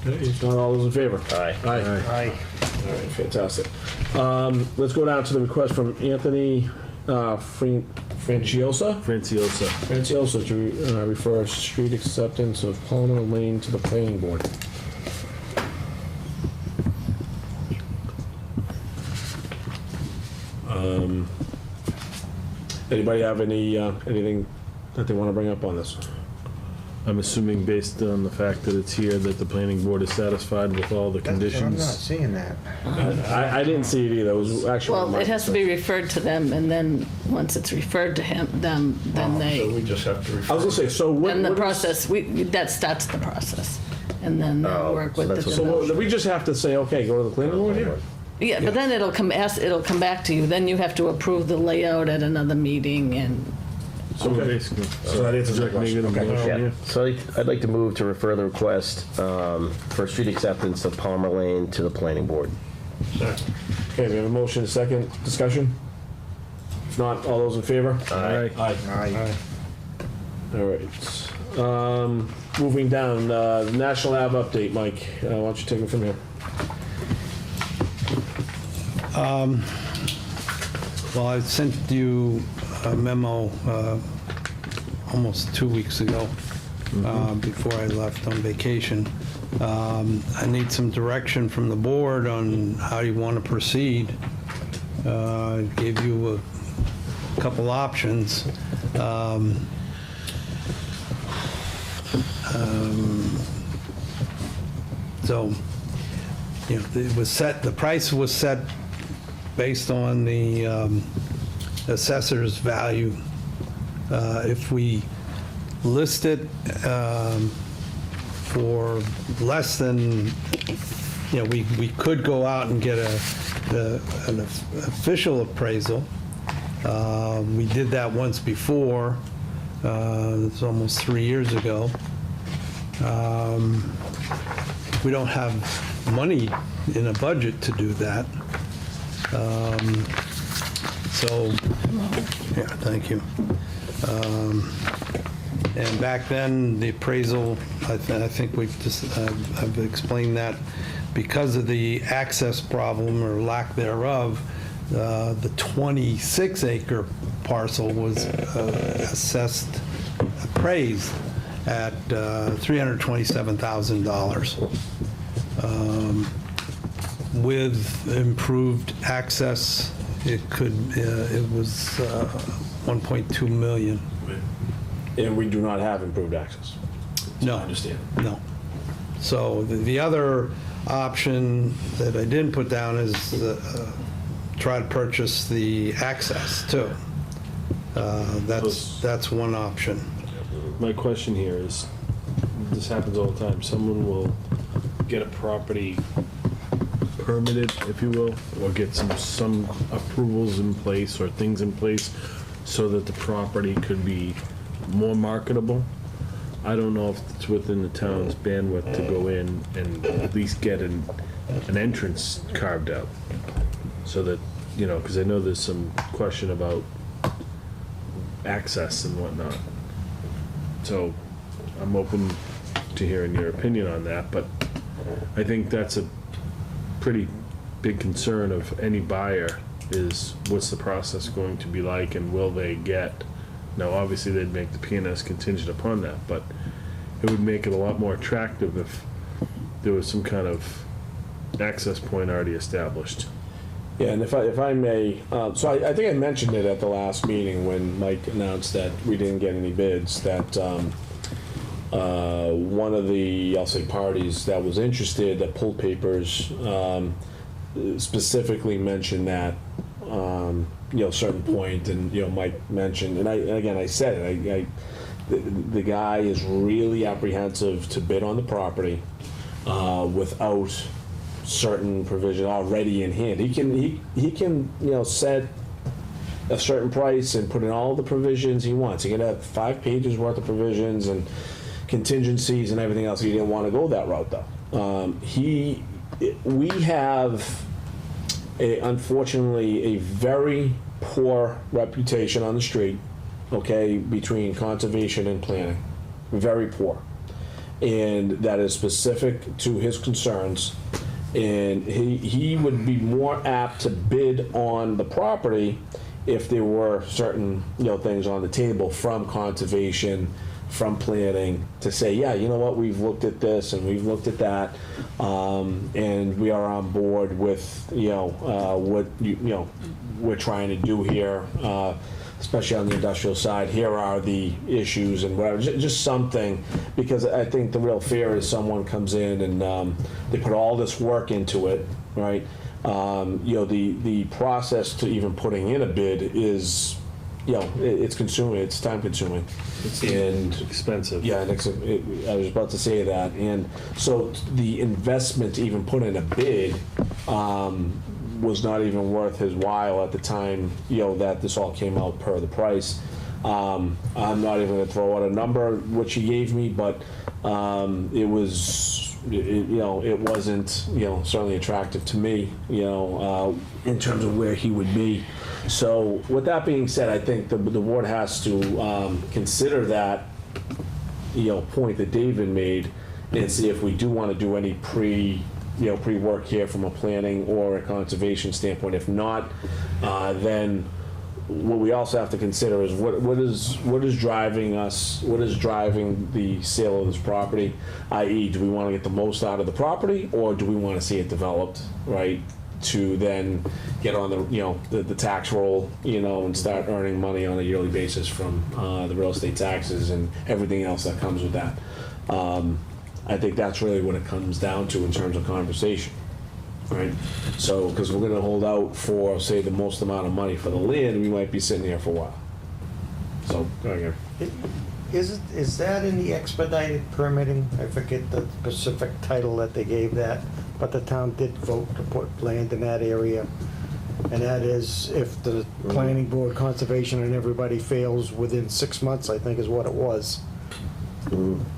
Okay, if not, all those in favor? Aye. Aye. Aye. All right, fantastic. Let's go down to the request from Anthony Franciosa to refer street acceptance of Palmer Lane to the planning board. Anybody have anything that they want to bring up on this? I'm assuming based on the fact that it's here that the planning board is satisfied with all the I'm not conditions. seeing that. I didn't see it either. It was actually. Well, it has to be referred to them, and then, once it's referred to them, then So they, we just have to refer. I was gonna say, so what? then the what is- process, that starts the process. And then they'll work so with the that's what- So developer. we just have to say, okay, go to the planning board here? Yeah, but then it'll come back to you, then you have to approve the layout at another meeting, and So basically. So that answers your question. Make it a Okay. motion, Yeah. So I'd like to move to refer the request for street acceptance of Palmer Lane to the planning board. Okay, we have a motion, a second, discussion? If not, all those in favor? Aye. Aye. Aye. All right. Moving down, the National Ave update, Mike, why don't you take it from here? Well, I sent you a memo almost 2 weeks ago, before I left on vacation. I need some direction from the board on how you want to proceed. I gave you a couple options. So, you know, it was set, the price was set based on the assessor's value. If we list it for less than, you know, we could go out and get an official appraisal. We did that once before. It's almost 3 years ago. We don't have money in a budget to do that. So, yeah, thank you. And back then, the appraisal, I think I've explained that because of the access problem or lack thereof, the 26-acre parcel was appraised at $327,000. With improved access, it was 1.2 million. And we do not have improved access. No. I understand. No. So the other option that I didn't put down is try to purchase the access too. That's one option. My question here is, this happens all the time, someone will get a property permitted, if you will, or get some approvals in place or things in place so that the property could be more marketable. I don't know if it's within the town's bandwidth to go in and at least get an entrance carved out. so that, because I know there's some question about access and whatnot. So I'm open to hearing your opinion on that, but I think that's a pretty big concern of any buyer is what's the process going to be like and will they get, now obviously they'd make the P&S contingent upon that, but it would make it a lot more attractive if there was some kind of access point already established. Yeah, and if I may, so I think I mentioned it at the last meeting when Mike announced that we didn't get any bids, that one of the, I'll say, parties that was interested, that pulled papers, specifically mentioned that, certain point, and, Mike mentioned, and I said it, the guy is really apprehensive to bid on the property without certain provision already in hand. He can set a certain price and put in all the provisions he wants. He can have 5 pages worth of provisions and contingencies and everything else. He didn't want to go that route though. We have unfortunately a very poor reputation on the street, okay, between conservation and planning. Very poor. And that is specific to his concerns. And he would be more apt to bid on the property if there were certain things on the table from conservation, from planning, to say, yeah, you know what, we've looked at this and we've looked at that, and we are on board with what we're trying to do here, especially on the industrial side. Here are the issues and whatever, just something, because I think the real fear is someone comes in and they put all this work into it, right? The process to even putting in a bid is, it's consuming, it's time consuming. It's and expensive. Yeah, and I was about to say that. And so the investment to even put in a bid was not even worth his while at the time, that this all came out per the price. I'm not even going to throw out a number which he gave me, but it wasn't, certainly attractive to me, in terms of where he would be. So with that being said, I think the board has to consider that, point that David made, and see if we do want to do any pre-work here from a planning or a conservation standpoint. If not, then what we also have to consider is what is driving us, what is driving the sale of this property, i.e. do we want to get the most out of the property, or do we want to see it developed, right, to then get on the tax roll, and start earning money on a yearly basis from the real estate taxes and everything else that comes with that. I think that's really what it comes down to in terms of conversation, right? So, because we're going to hold out for, say, the most amount of money for the land, we might be sitting here for a while. So, go ahead. Is that in the expedited permitting? I forget the specific title that they gave that, but the town did vote to put land in that area. And that is if the planning board, conservation, and everybody fails within 6 months, I think is what it was,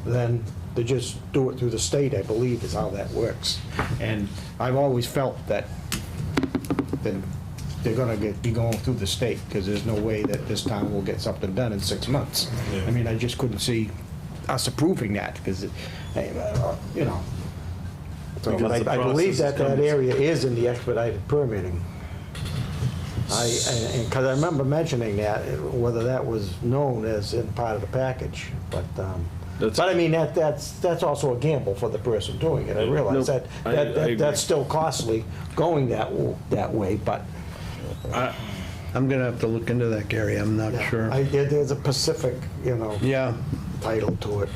then they just do it through the state, I believe, is how that works. And I've always felt that they're gonna be going through the state, because there's no way that this town will get something done in 6 months. Yeah. I mean, I just couldn't see us approving that, because, So, but I believe that area is in the expedited permitting. Because I remember mentioning that, whether that was known as in part of the package, but I mean, that's also a gamble for the person doing it. I realize that's still costly going that way, but. I'm gonna have to look into that, Gary, I'm not sure. There's a Pacific, Yeah. title to it.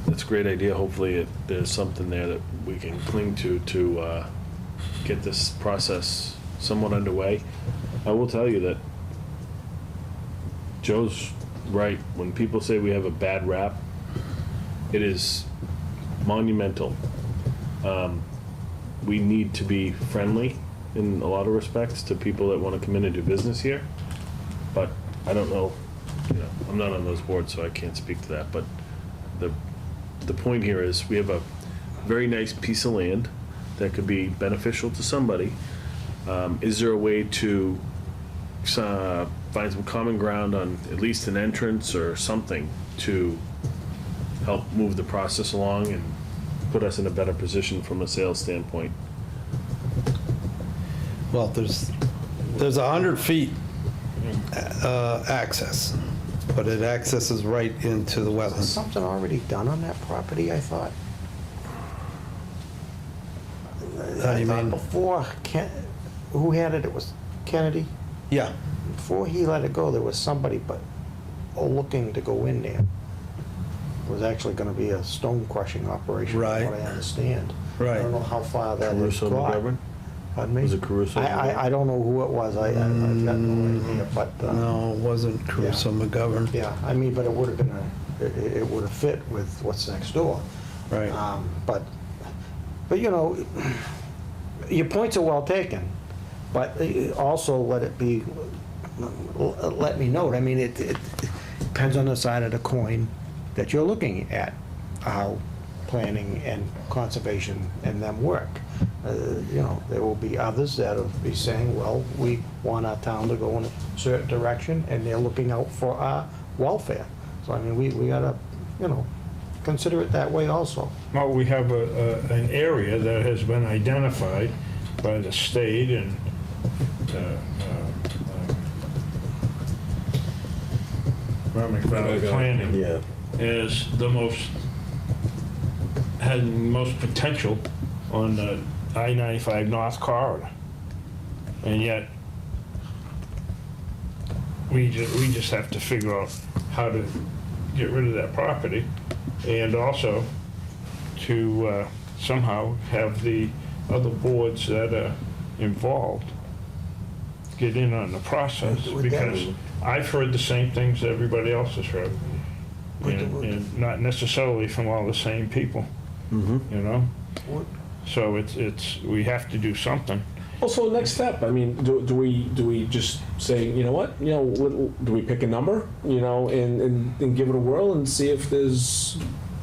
That's a great idea. Hopefully there's something there that we can cling to get this process somewhat underway. I will tell you that Joe's right. When people say we have a bad rap, it is monumental. We need to be friendly in a lot of respects to people that want to come in and do business here. But I don't know, I'm not on those boards, so I can't speak to that. But the point here is we have a very nice piece of land that could be beneficial to somebody. Is there a way to find some common ground on at least an entrance or something to help move the process along and put us in a better position from a sales standpoint? Well, there's 100 feet access, but it accesses right into the Is wetlands. something already done on that property, I thought? How do you mean? Before, who had it? It was Kennedy? Yeah, Before he let it go, there was somebody looking to go in there. It was actually gonna be a stone crushing operation, from Right. what I understand. Right. I don't know how far that has Caruso got. McGovern? Pardon me? Was it Caruso? I don't know who it was, I've got no idea, but. no, it wasn't Caruso McGovern. Yeah, I mean, but it would have been it would have fit with what's next door. Right. But you know, your points are well taken, but also let me note, I mean, it depends on the side of the coin that you're looking at, how planning and conservation and them work. You know, there will be others that'll be saying, well, we want our town to go in a certain direction, and they're looking out for our welfare. So, I mean, we gotta, you know, consider it that way also. Well, we have an area that has been identified by the state and Merrimack Valley Planning Yeah. as had most potential on the I-95 North Corridor. And yet, we just have to figure out how to get rid of that property, and also to somehow have the other boards that are involved get in on the process, because I've heard the same things everybody else has heard, and not necessarily from all the same people, you know? So we have to do something. Also, next step, I mean, do we just say, you know what, do we pick a number, and give it a whirl and see if there's,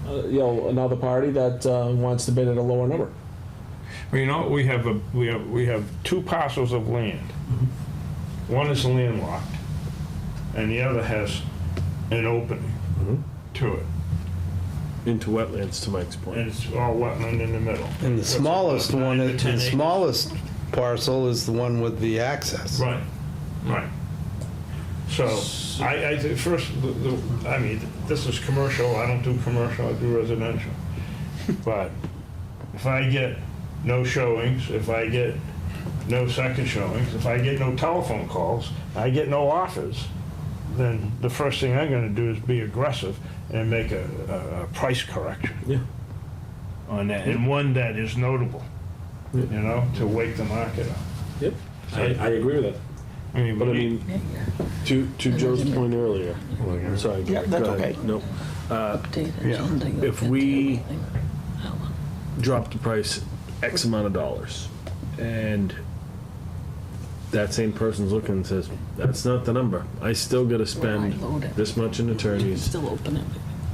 another party that wants to bid at a lower number? Well, we have two parcels of land. One is landlocked, and the other has an opening to it. Into wetlands, to Mike's point. And it's all wetland in the middle. And the smallest What's it, one, 9 to 10 the acres? smallest parcel is the one with the access. Right, right. So, I first, I mean, this is commercial, I don't do commercial, I do residential. But if I get no showings, if I get no second showings, if I get no telephone calls, I get no offers, then the first thing I'm gonna do is be aggressive and make a price correction on that, and one that is notable, to wake the market up. Yep, I agree with that. I mean, But I mean, to Joe's point earlier, sorry. Yeah, that's go ahead. okay. Nope. If we drop the price X amount of dollars, and that same person's looking and says, that's not the number, I still gotta spend this much in attorneys Still open it.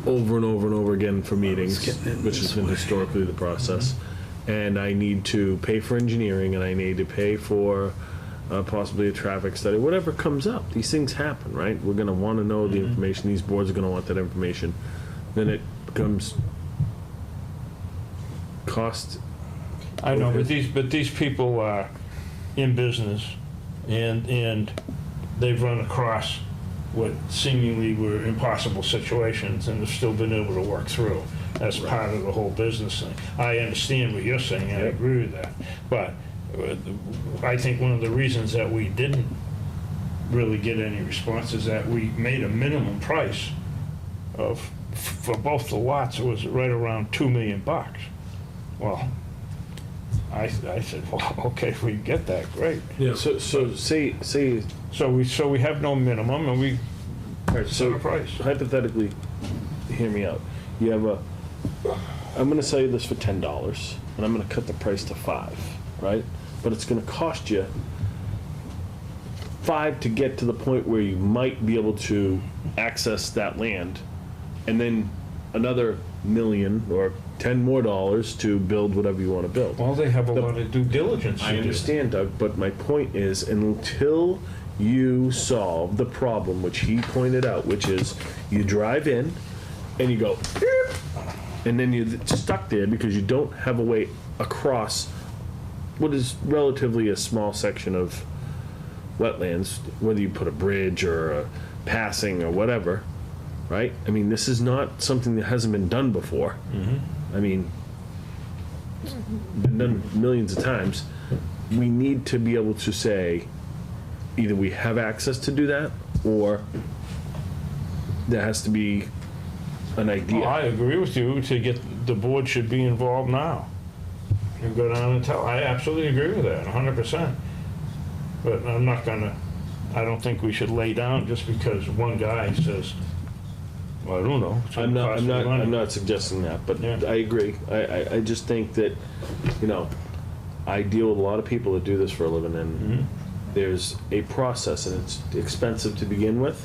over and over and over again for meetings, which has been historically the process. And I need to pay for engineering, and I need to pay for possibly a traffic study, whatever comes up. These things happen, right? We're gonna wanna know the information, these boards are gonna want that information. Then it becomes cost. I know, but these people are in business, and they've run across what seemingly were impossible situations and have still been able to work through. That's part of the whole business thing. I understand what you're saying, and I agree with that. But I think one of the reasons that we didn't really get any response is that we made a minimum price for both the lots, it was right around $2 million. Well, I said, well, okay, if we can get that, great. Yeah. So say. So we have no minimum, and we set a price. Hypothetically, hear me out. You have I'm gonna sell you this for $10, and I'm gonna cut the price to $5, right? But it's gonna cost you $5 to get to the point where you might be able to access that land, and then another million or 10 more dollars to build whatever you want to build. Well, they have a lot of due diligence to I do. understand, Doug, but my point is, until you solve the problem, which he pointed out, which is you drive in and you go, "Beep," and then you're stuck there because you don't have a way across what is relatively a small section of wetlands, whether you put a bridge or a passing or whatever, right? I mean, this is not something that hasn't been done before. I mean, it's been done millions of times. We need to be able to say, either we have access to do that, or there has to be an idea. Well, I agree with you, to get, the board should be involved now. You go down and tell, I absolutely agree with that, 100%. But I'm not gonna, I don't think we should lay down just because one guy says, well, I don't know. it's gonna cost me money. I'm not suggesting that, but Yeah. I agree. I just think that, you know, I deal with a lot of people that do this for a living, and there's a process, and it's expensive to begin with,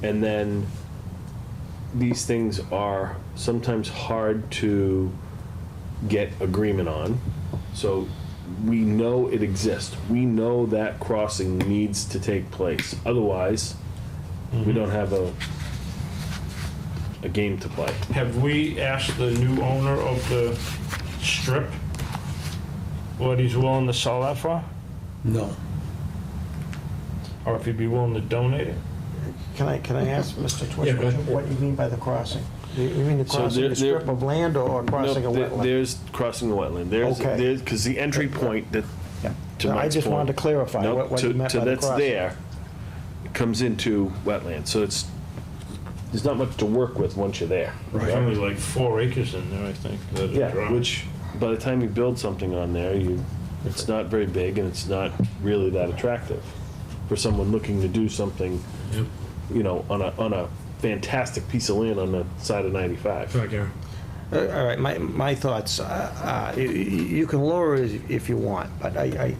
and then these things are sometimes hard to get agreement on. So we know it exists. We know that crossing needs to take place. Otherwise, we don't have a game to play. Have we asked the new owner of the strip what he's willing to sell that for? No. Or if he'd be willing to donate it? Can I ask Mr. Twitch Yeah, go ahead. what you mean by the crossing? You mean the So crossing a strip of land or crossing a No, wetland? there's crossing the wetland. Okay. Because the entry point that, to No, I Mike's just point- wanted to clarify No, what you meant by the that's crossing. there, it comes into wetland, so there's not much to work with once you're there. There's only like 4 acres in there, I think. that are Yeah, dry. which, by the time you build something on there, it's not very big, and it's not really that attractive for someone looking to do something, you know, on a fantastic piece of land on the side of 95. Go ahead, Gary. All right, my thoughts, you can lower it if you want, but I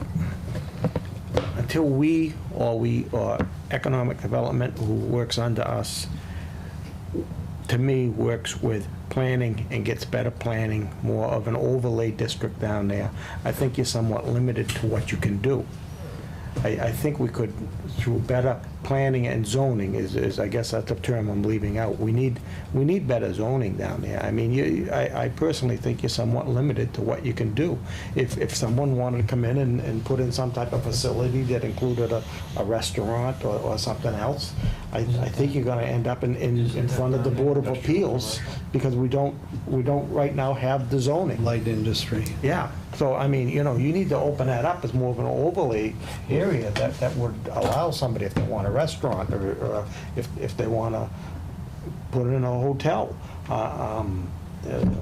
until we or economic development, who works under us, to me, works with planning and gets better planning, more of an overlay district down there, I think you're somewhat limited to what you can do. I think we could, through better planning and zoning, is I guess that's the term I'm leaving out. We need better zoning down there. I mean, I personally think you're somewhat limited to what you can do. If someone wanted to come in and put in some type of facility that included a restaurant or something else, I think you're gonna end up in front of the Board of Appeals, because we don't right now have the zoning. Light industry. Yeah, so, I mean, you know, you need to open that up as more of an overlay area that would allow somebody, if they want a restaurant, or if they want to put in a hotel,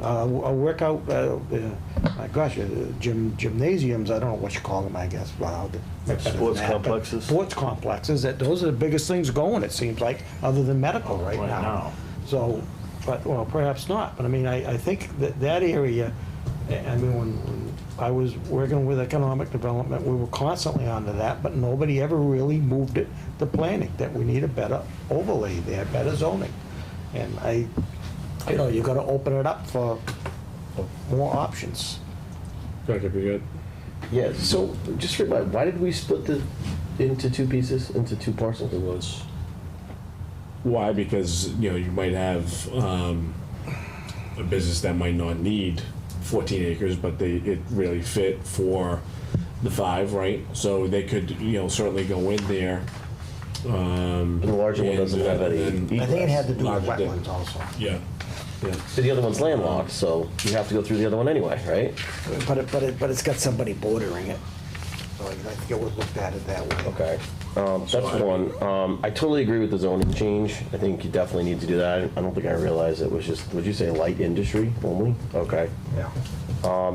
a workout, my gosh, gymnasiums, I don't know what you call them, I guess. Sports complexes? Sports complexes, those are the biggest things going, it seems like, other than medical right now. So, but, well, perhaps not, but I mean, I think that area, I mean, when I was working with economic development, we were constantly onto that, but nobody ever really moved it to planning, that we need a better overlay there, better zoning. And you gotta open it up for more options. That could be good. Yeah, so just remind, why did we split into two pieces, into two parcels? It was. Why? Because, you know, you might have a business that might not need 14 acres, but it really fit for the 5, right? So they could, you know, certainly go in there. And the larger one doesn't have any. I think it had to do with Larger wetlands than- also. Yeah. Yeah. But the other one's landlocked, so you have to go through the other one anyway, right? But it's got somebody bordering it. So I think it was looked at it that way. Okay, that's one. I totally agree with the zoning change. I think you definitely need to do that. I don't think I realized it was just, would you say light industry only? Okay. Yeah.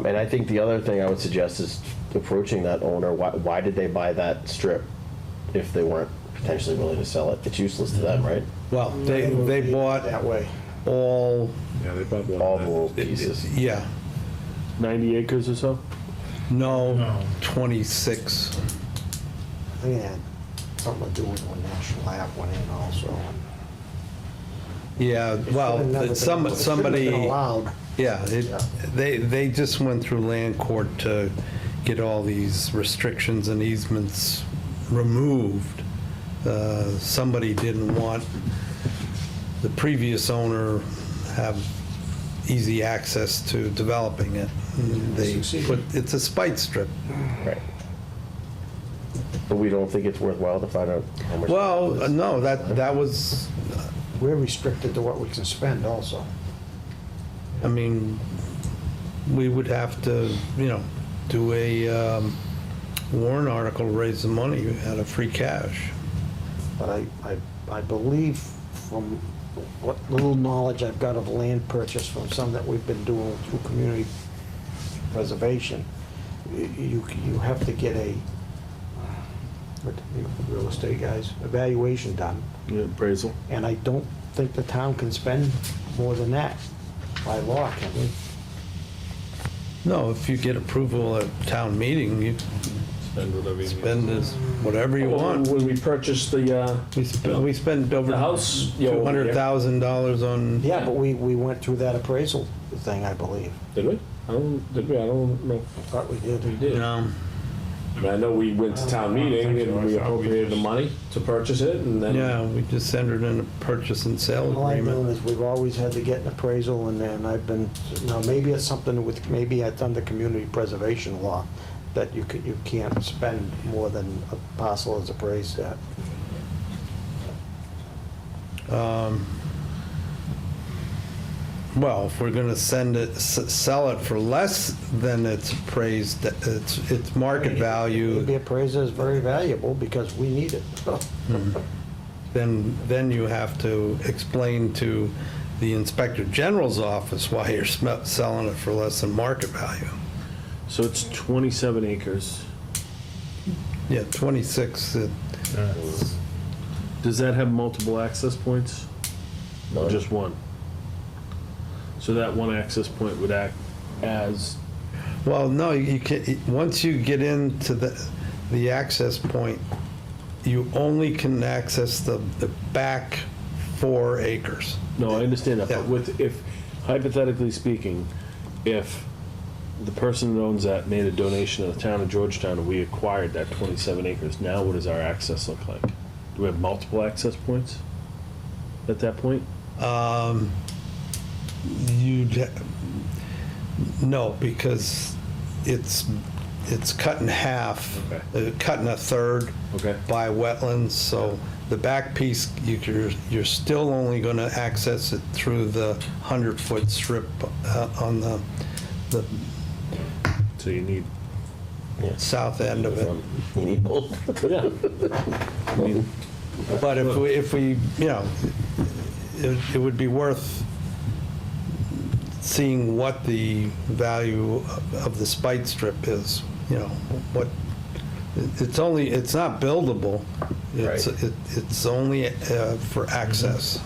And I think the other thing I would suggest is approaching that owner. Why did they buy that strip if they weren't potentially willing to sell it? It's useless to them, right? Well, they bought That way. all, Yeah, they probably All the little pieces. yeah, 90 acres or so? no, 26. I think it had something to do with when National Lab went in also. Yeah, well, somebody, Allowed. yeah, they just went through land court to get all these restrictions and easements removed. Somebody didn't want the previous owner have easy access to developing it. It's a spite strip. Right. But we don't think it's worthwhile to find out how much. Well, no, that was, We're restricted to what we can spend also. I mean, we would have to, do a warrant article to raise the money out of free cash. But I believe from what little knowledge I've got of land purchase from some that we've been doing through community preservation, you have to get a, what the real estate guys, evaluation done. Yeah, appraisal. And I don't think the town can spend more than that by law, can we? No, if you get approval at town meeting, you Spend whatever you spend whatever you want. When we purchased the, We spent over the house, you know, $200,000 on. Yeah, but we went through that appraisal thing, I believe. did we? Did we? I don't know. I thought we did. We did. I mean, I know we went to town meeting and we appropriated the money to purchase it and then. Yeah, we just entered in a purchase and sale All I know agreement. is we've always had to get an appraisal, and then I've been, maybe it's something with, maybe it's under community preservation law, that you can't spend more than a parcel is appraised at. Well, if we're gonna sell it for less than it's appraised, its market value, The appraiser is very valuable because we need it. then you have to explain to the Inspector General's office why you're selling it for less than market value. So it's 27 acres. Yeah, 26, Does that have multiple access points? No. Just one? So that one access point would act as, well, no, you can, once you get into the access point, you only can access the back 4 acres. no, I understand that, Yeah. but if, hypothetically speaking, if the person that owns that made a donation to the town of Georgetown and we acquired that 27 acres, now what does our access look like? Do we have multiple access points at that point? No, because it's cut in half, Okay. cut in a third Okay. by wetlands, so the back piece, you're still only gonna access it through the 100-foot strip on the So you need, south end of it. You need both. yeah. I mean, But if we, it would be worth seeing what the value of the spite strip is, what, it's not buildable. It's only for access.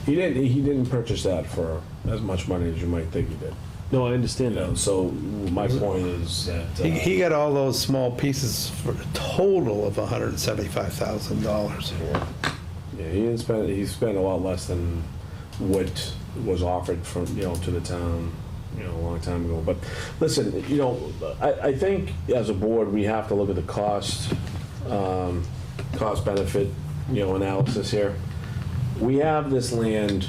He didn't purchase that for as much money as you might think he did. no, I understand that. So my point is that. He got all those small pieces for a total of $175,000. Yeah, he spent a lot less than what was offered from, to the town, a long time ago. But listen, I think as a board, we have to look at the cost benefit, analysis here. We have this land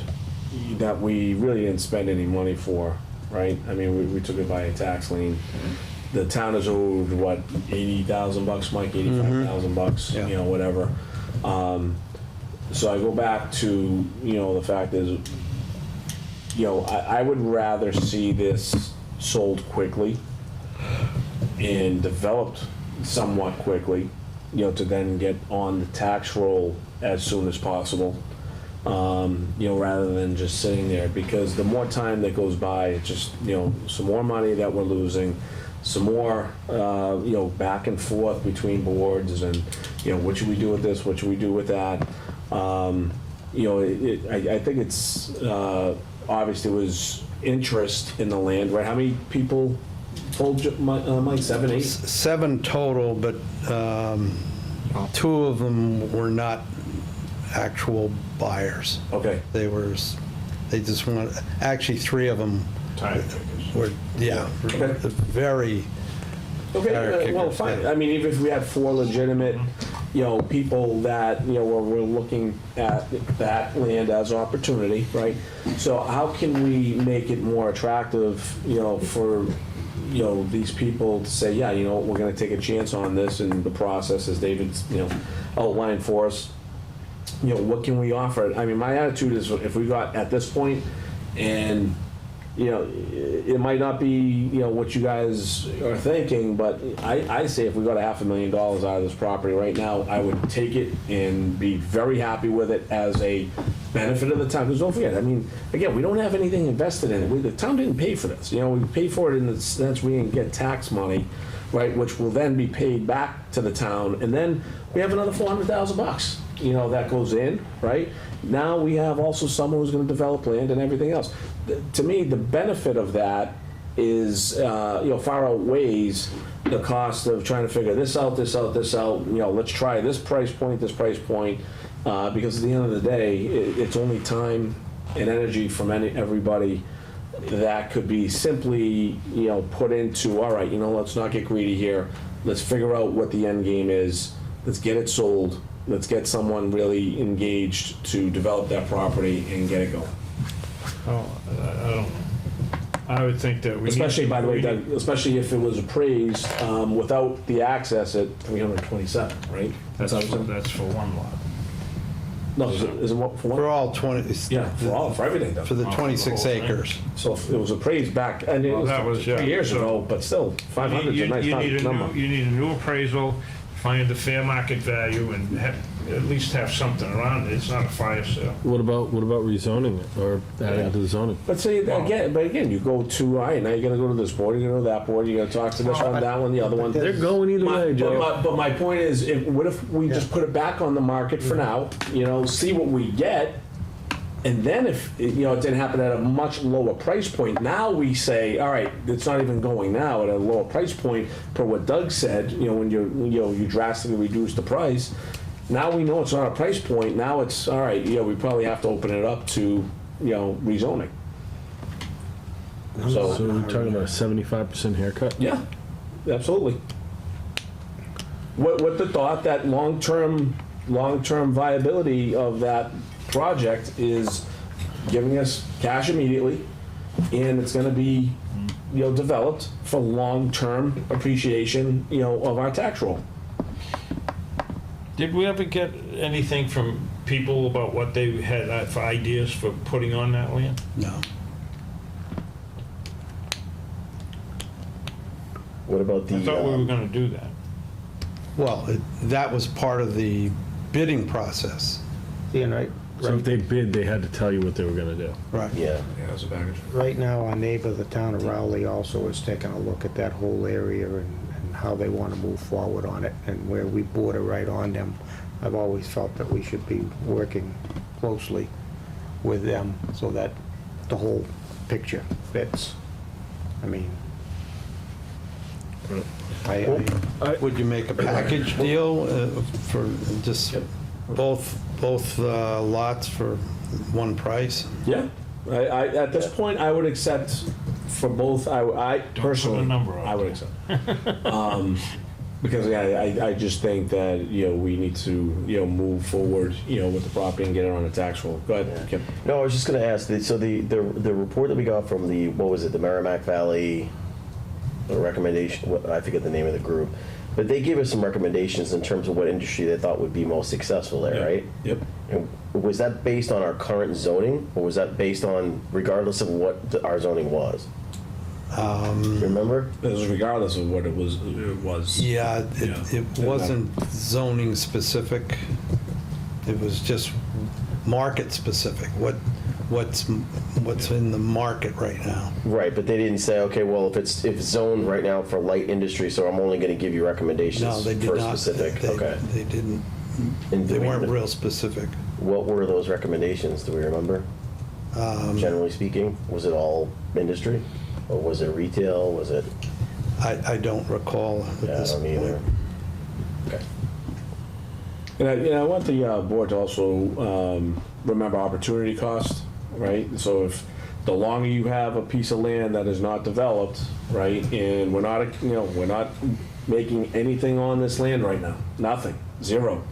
that we really didn't spend any money for, right? I mean, we took it by a tax lien. The town is owed, what, $80,000, Mike, $85,000, Yeah. whatever. So I go back to, the fact is, I would rather see this sold quickly and developed somewhat quickly, to then get on the tax roll as soon as possible, rather than just sitting there. Because the more time that goes by, it's just, some more money that we're losing, some more, back and forth between boards and, what should we do with this, what should we do with that? I think it's, obviously was interest in the land, right? How many people told you, Mike, 7, 8? 7 total, but 2 of them were not actual buyers. Okay. They were They just want, actually, 3 of them Time takers. were, yeah, very, Okay, well, fine. I mean, even if we had 4 legitimate, people that, were looking at that land as opportunity, right? So how can we make it more attractive, for, these people to say, yeah, we're gonna take a chance on this, and the process, as David's, outlined for us, what can we offer? I mean, my attitude is, if we got at this point, and it might not be, what you guys are thinking, but I say if we got $500,000 out of this property right now, I would take it and be very happy with it as a benefit of the town. Because don't forget, I mean, again, we don't have anything invested in it. The town didn't pay for this. We pay for it in the sense we didn't get tax money, right, which will then be paid back to the town, and then we have another $400,000. That goes in, right? Now we have also someone who's going to develop land and everything else. To me, the benefit of that is, far outweighs the cost of trying to figure this out. Let's try this price point, because at the end of the day, it's only time and energy from everybody that could be simply, put into, all right, let's not get greedy here. Let's figure out what the end game is. Let's get it sold. Let's get someone really engaged to develop that property and get it going. Oh, I don't know. I would think that we Especially, need, by the way, we Doug, need- especially if it was appraised without the access at 327, right? that's for one lot. No, is it what, for for one? all 20, Yeah, for everything, Doug. for the Oh, for the 26 whole thing. acres. So if it was appraised back, and it Well, was that was, 3 yeah, years so- ago, but still, 500 is a nice number. You need a new appraisal, find the fair market value, and at least have something around it. It's not a fire sale. What about rezoning it or adding to the zoning? But see, again, you go to, all right, now you're gonna go to this board, you're gonna go to that board, you're gonna talk to this one, that one, the other one. They're going either way, Joe. But my point is, what if we just put it back on the market for now, see what we get, and then if, it didn't happen at a much lower price point, now we say, all right, it's not even going now at a lower price point, per what Doug said, when you drastically reduce the price. Now we know it's not a price point, now it's, all right, we probably have to open it up to, rezoning. So we're talking about a 75% haircut? Yeah, absolutely. What the thought that long-term viability of that project is giving us cash immediately, and it's gonna be, developed for long-term appreciation, of our tax roll. Did we ever get anything from people about what they had for ideas for putting on that land? No. What about the? I thought we were gonna do that. Well, that was part of the bidding process. Right, So if they bid, they had to tell you what they were gonna do. Right. Yeah. Yeah, that's a baggage. right now, our neighbor, the town of Rowley, also is taking a look at that whole area and how they want to move forward on it, and where we border right on them. I've always felt that we should be working closely with them so that the whole picture fits. I mean, Would you make a package deal for just both lots for one price? Yeah, at this point, I would accept for both, I personally, number on I would it. accept. Because, I just think that, we need to, move forward, with the property and get it on the tax roll. Go ahead, Kim. No, I was just gonna ask, so the report that we got from the, what was it, the Merrimack Valley recommendation, I forget the name of the group, but they gave us some recommendations in terms of what industry they thought would be most successful there, right? Yep. And was that based on our current zoning, or was that based on regardless of what our zoning was? Remember? It was regardless of what it was. Yeah, it wasn't zoning specific. It was just market specific. What's in the market right now? Right, but they didn't say, okay, well, if it's zoned right now for light industry, so I'm only gonna give you recommendations No, they did for not. specific, They- okay. They didn't, And they do we- weren't real specific. What were those recommendations, do we remember? Generally speaking, was it all industry? Or was it retail, was it? I don't recall at Yeah, I this don't point. either. Okay. And I want the board to also remember opportunity cost right? So if the longer you have a piece of land that is not developed, right, and we're not making anything on this land right now, nothing, zero,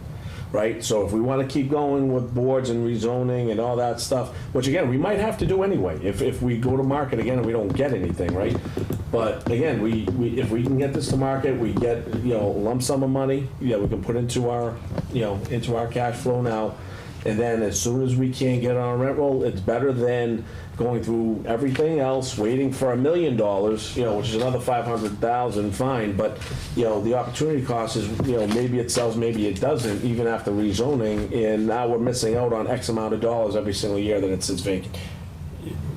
right? So if we want to keep going with boards and rezoning and all that stuff, which again, we might have to do anyway, if we go to market again and we don't get anything, right? But again, if we can get this to market, we get, lump sum of money, we can put into our cash flow now. And then as soon as we can get on a rent roll, it's better than going through everything else, waiting for $1 million, which is another 500,000, fine. But, the opportunity cost is, maybe it sells, maybe it doesn't, even after rezoning. And now we're missing out on X amount of dollars every single year that it sits vacant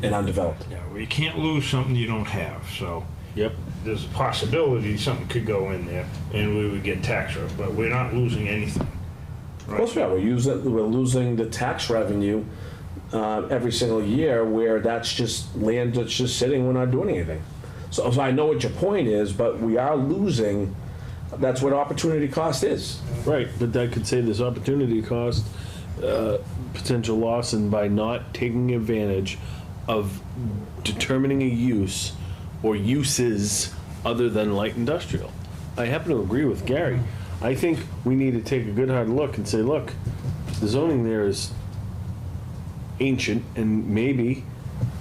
and undeveloped. Yeah, well, you can't lose something you don't have, so. Yep. There's a possibility something could go in there and we would get tax revenue, but we're not losing anything. Of course we are. We're losing the tax revenue every single year, where that's just land that's just sitting, we're not doing anything. So I know what your point is, but we are losing. That's what opportunity cost is. Right, but that could say there's opportunity cost, potential loss, and by not taking advantage of determining a use or uses other than light industrial. I happen to agree with Gary. I think we need to take a good hard look and say, look, the zoning there is ancient, and maybe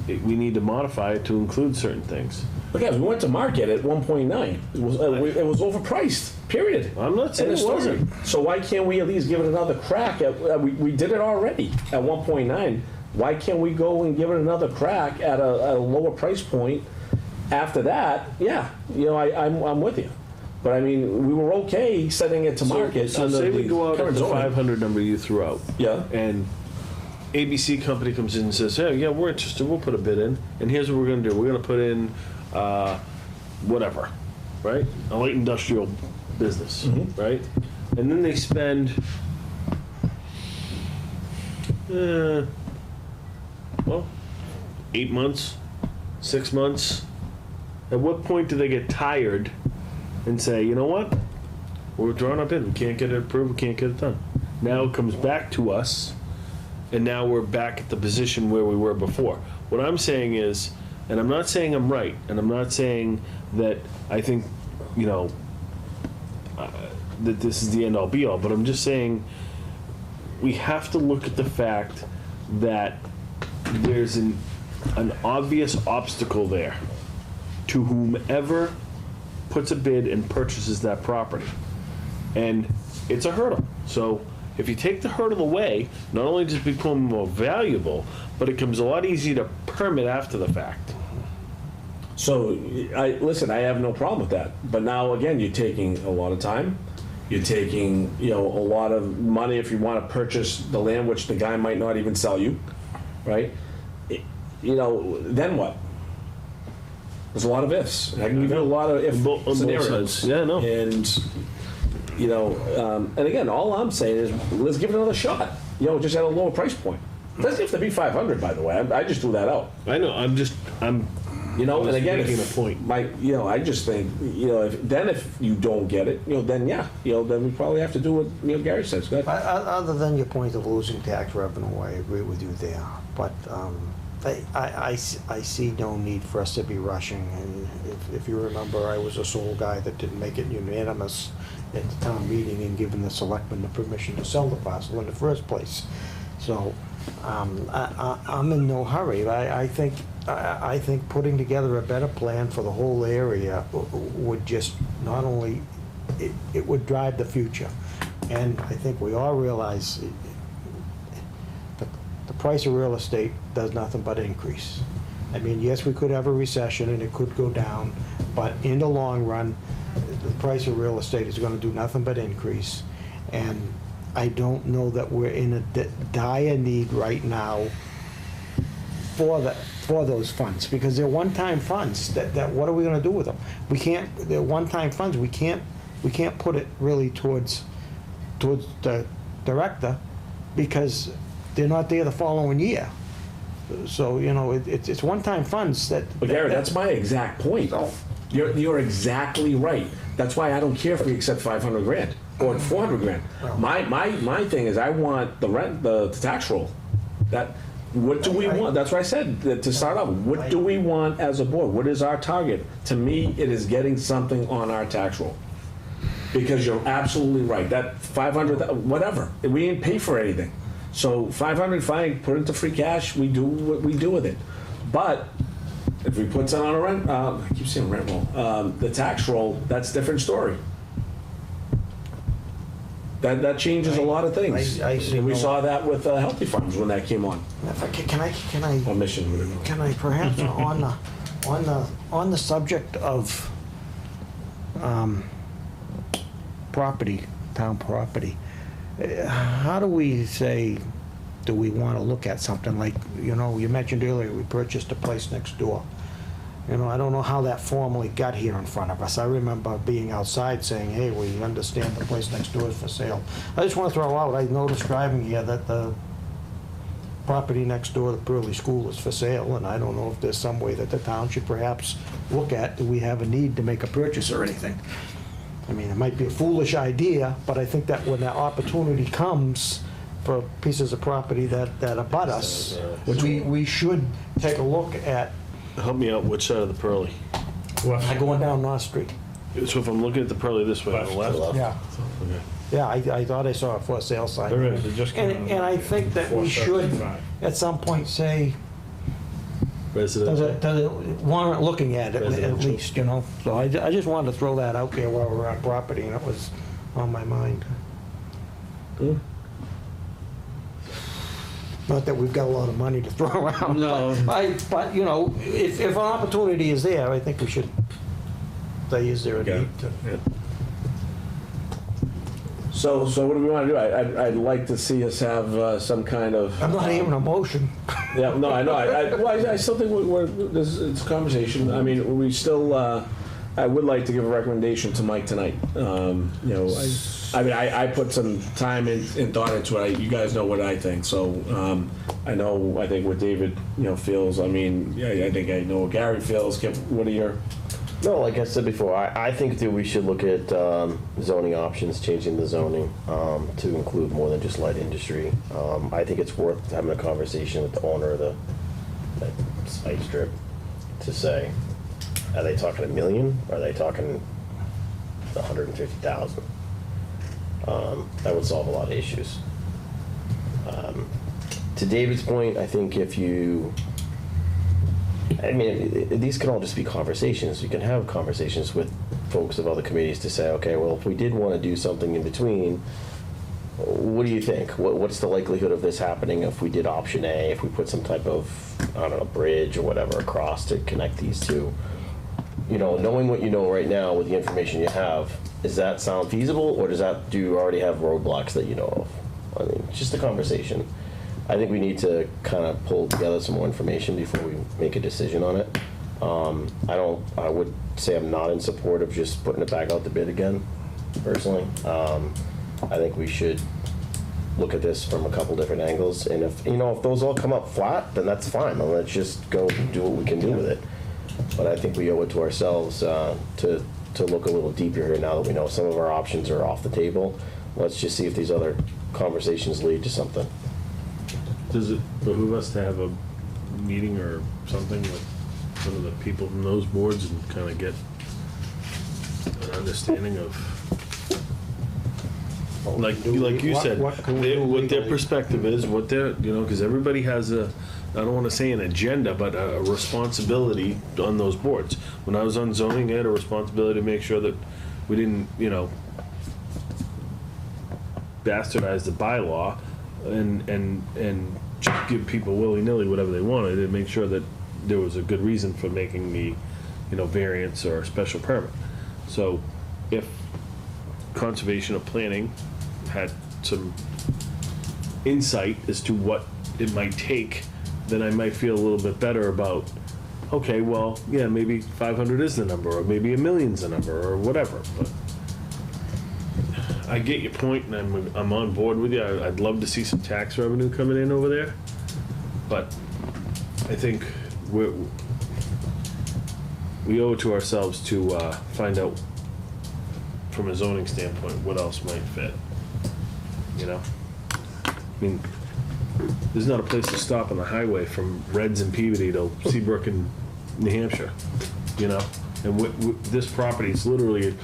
we need to modify it to include certain things. But guys, we went to market at 1.9. It was overpriced. Period. I'm not saying it wasn't. So why can't we at least give it another crack? We did it already at 1.9. Why can't we go and give it another crack at a lower price point? After that, yeah, I'm with you. But I mean, we were okay setting it to market. So say we go out at the 500 number you threw out. Yeah. And ABC company comes in and says, hey, yeah, we're interested, we'll put a bid in, and here's what we're gonna do. We're gonna put in, whatever, right? A light industrial business, right? And then they spend, 8 months, 6 months. At what point do they get tired and say, you know what? We're drawing up in. We can't get it approved. We can't get it done. Now it comes back to us, and now we're back at the position where we were before. What I'm saying is, and I'm not saying I'm right, and I'm not saying that I think, that this is the end-all be-all, but I'm just saying we have to look at the fact that there's an obvious obstacle there to whomever puts a bid and purchases that property. And it's a hurdle. So if you take the hurdle away, not only does it become more valuable, but it becomes a lot easier to permit after the fact. So, I have no problem with that. But now, again, you're taking a lot of time. You're taking, a lot of money if you want to purchase the land, which the guy might not even sell you, right? Then what? There's a lot of ifs. I can give you a lot of if scenarios. Yeah, no. And, and again, all I'm saying is let's give it another shot. Just at a lower price point. It doesn't have to be 500, by the way. I just threw that out. I know. I'm and again, making a point. I just think, if you don't get it, then we probably have to do what Gary says. Go ahead. Other than your point of losing tax revenue, I agree with you there. But I see no need for us to be rushing. And if you remember, I was the sole guy that didn't make it unanimous at the town meeting and giving the selectmen the permission to sell the parcel in the first place. So I'm in no hurry. I think putting together a better plan for the whole area would just not only it would drive the future, and I think we all realize the price of real estate does nothing but increase. I mean, yes, we could have a recession and it could go down, but in the long run, the price of real estate is going to do nothing but increase. And I don't know that we're in a dire need right now for those funds, because they're one-time funds. That what are we going to do with them? They're one-time funds. We can't put it really towards the director, because they're not there the following year. So it's one-time funds that. But Gary, that's my exact point. You're exactly right. That's why I don't care if we accept $500,000 or $400,000. My thing is I want the rent, the tax roll. That What do we want? That's what I said, that to start off, what do we want as a board? What is our target? To me, it is getting something on our tax roll. Because you're absolutely right, that 500, whatever, we ain't pay for anything. So 500, fine, put it into free cash, we do what we do with it. But if we put some on a rent, I keep saying rent roll, the tax roll, that's a different story. That changes a lot of things. I see And we no- saw that with Healthy Farms when that came on, If I can I or Mission, whatever. Can I perhaps, on the subject of property, town property, how do we say, do we want to look at something like, you mentioned earlier, we purchased a place next door. I don't know how that formally got here in front of us. I remember being outside saying, hey, we understand the place next door is for sale. I just want to throw out, I noticed driving here that the property next door to Pearly School is for sale, and I don't know if there's some way that the town should perhaps look at, do we have a need to make a purchase or anything? I mean, it might be a foolish idea, but I think that when that opportunity comes for pieces of property that abut us, we should take a look at. Help me out, which side of the Pearly? Going down North Street. So if I'm looking at the Pearly this way, on the left? Yeah. Okay. Yeah, I thought I saw a for sale sign. There is, it just came out. And I think that we should, 475. at some point, say, does it warrant looking at it, at Residential. least, So I just wanted to throw that out there while we're on property, and it was on my mind. Not that we've got a lot of money to throw around. No. But if an opportunity is there, I think we should say, is there a need? So what do we want to do? I'd like to see us have some kind of. I'm not even a motion. Yeah, no, I know. I still think it's a conversation. I mean, we still. I would like to give a recommendation to Mike tonight. I put some time and thought into it. You guys know what I think, so I think what David feels. I mean, I think I know what Gary feels. Kip, what are your? No, like I said before, I think that we should look at zoning options, changing the zoning to include more than just light industry. I think it's worth having a conversation with the owner of that site strip to say, are they talking $1 million? Or are they talking 150,000? That would solve a lot of issues. To David's point, I think these can all just be conversations. You can have conversations with folks of other committees to say, okay, well, if we did want to do something in between, what do you think? What's the likelihood of this happening if we did option A, if we put some type of, bridge or whatever across to connect these two? Knowing what you know right now with the information you have, does that sound feasible, or do you already have roadblocks that you know of? I mean, just a conversation. I think we need to kind of pull together some more information before we make a decision on it. I would say I'm not in support of just putting it back out the bid again, personally. I think we should look at this from a couple different angles, and if those all come up flat, then that's fine. Then let's just go do what we can do with it. But I think we owe it to ourselves to look a little deeper here now that we know some of our options are off the table. Let's just see if these other conversations lead to something. Does it behoove us to have a meeting or something with some of the people from those boards and kind of get an understanding of, like you said, what can we do what their legally? perspective is, what their, because everybody has I don't want to say an agenda, but a responsibility on those boards. When I was on zoning, I had a responsibility to make sure that we didn't, bastardize the bylaw and just give people willy-nilly whatever they wanted, and make sure that there was a good reason for making the, variance or special permit. So if conservation or planning had some insight as to what it might take, then I might feel a little bit better about, okay, well, yeah, maybe 500 is the number, or maybe $1 million's the number, or whatever. But I get your point, and I'm on board with you. I'd love to see some tax revenue coming in over there, but I think we owe it to ourselves to find out from a zoning standpoint what else might fit. I mean, there's not a place to stop on the highway from Reds and Peabody to Seabrook and New Hampshire, you know? And this property is literally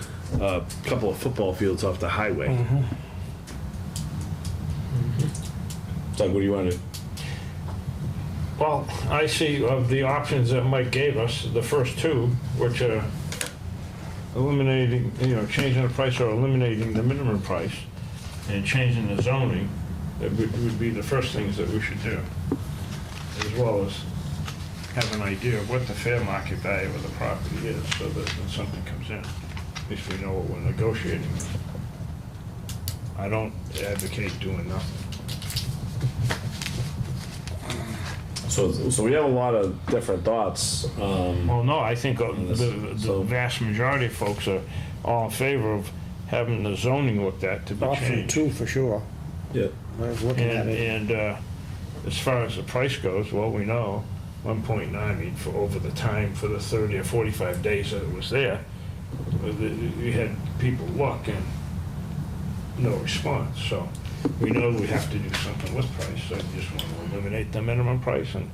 a couple of football fields off the highway. So what do you want to? Well, I see of the options that Mike gave us, the first two, which are eliminating, changing the price or eliminating the minimum price and changing the zoning, that would be the first things that we should do, as well as have an idea of what the fair market value of the property is, so that when something comes in, at least we know what we're negotiating with. I don't advocate doing nothing. So we have a lot of different thoughts. Well, no, I think the vast majority of folks are all in favor of having the zoning looked at to be Option changed. 2 for sure. Yeah. I was looking at it. And as far as the price goes, well, we know 1.9, I mean, for over the time, for the 30 or 45 days that it was there, we had people look and no response. So we know we have to do something with price. So you just want to eliminate the minimum price and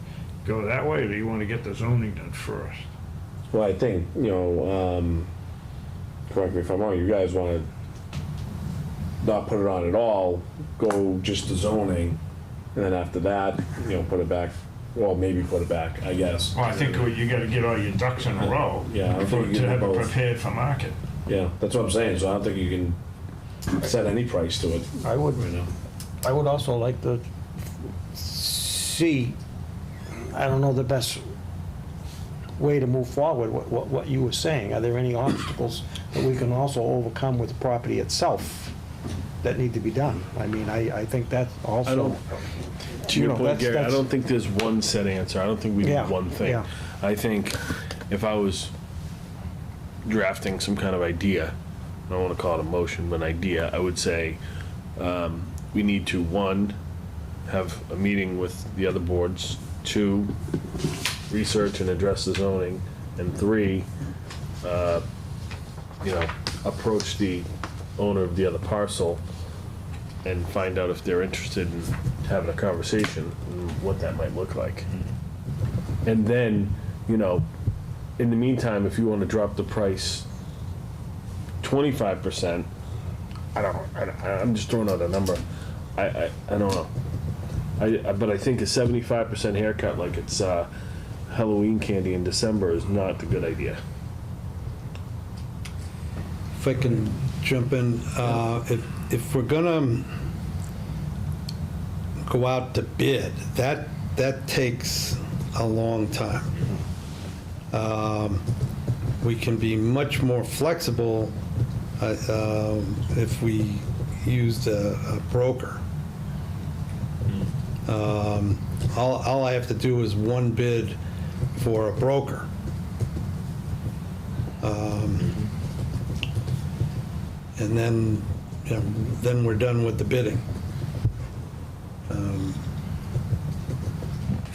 go that way, or do you want to get the zoning done first? Well, I think, correct me if I'm wrong, you guys want to not put it on at all, go just to zoning, and then after that, put it back, well, maybe put it back, I guess. Well, I think you got to get all your ducks in a row Yeah, I think you to can have do it both. prepared for market. Yeah, that's what I'm saying, so I don't think you can set any price to it. I would, Right now. I would also like to see, I don't know the best way to move forward, what you were saying. Are there any obstacles that we can also overcome with the property itself that need to be done? I mean, I think that's also. To your point, that's- Gary, I that's- don't think there's one set answer. I don't think we Yeah, need one thing. yeah. I think if I was drafting some kind of idea, I don't want to call it a motion, but an idea, I would say we need to, 1, have a meeting with the other boards, 2, research and address the zoning, and 3, approach the owner of the other parcel and find out if they're interested in having a conversation and what that might look like. And then, in the meantime, if you want to drop the price 25%, I'm just throwing out a number. I don't know. But I think a 75% haircut like it's Halloween candy in December is not a good idea. If I can jump in, if we're gonna go out to bid, that takes a long time. We can be much more flexible if we used a broker. All I have to do is one bid for a broker. And then, then we're done with the bidding.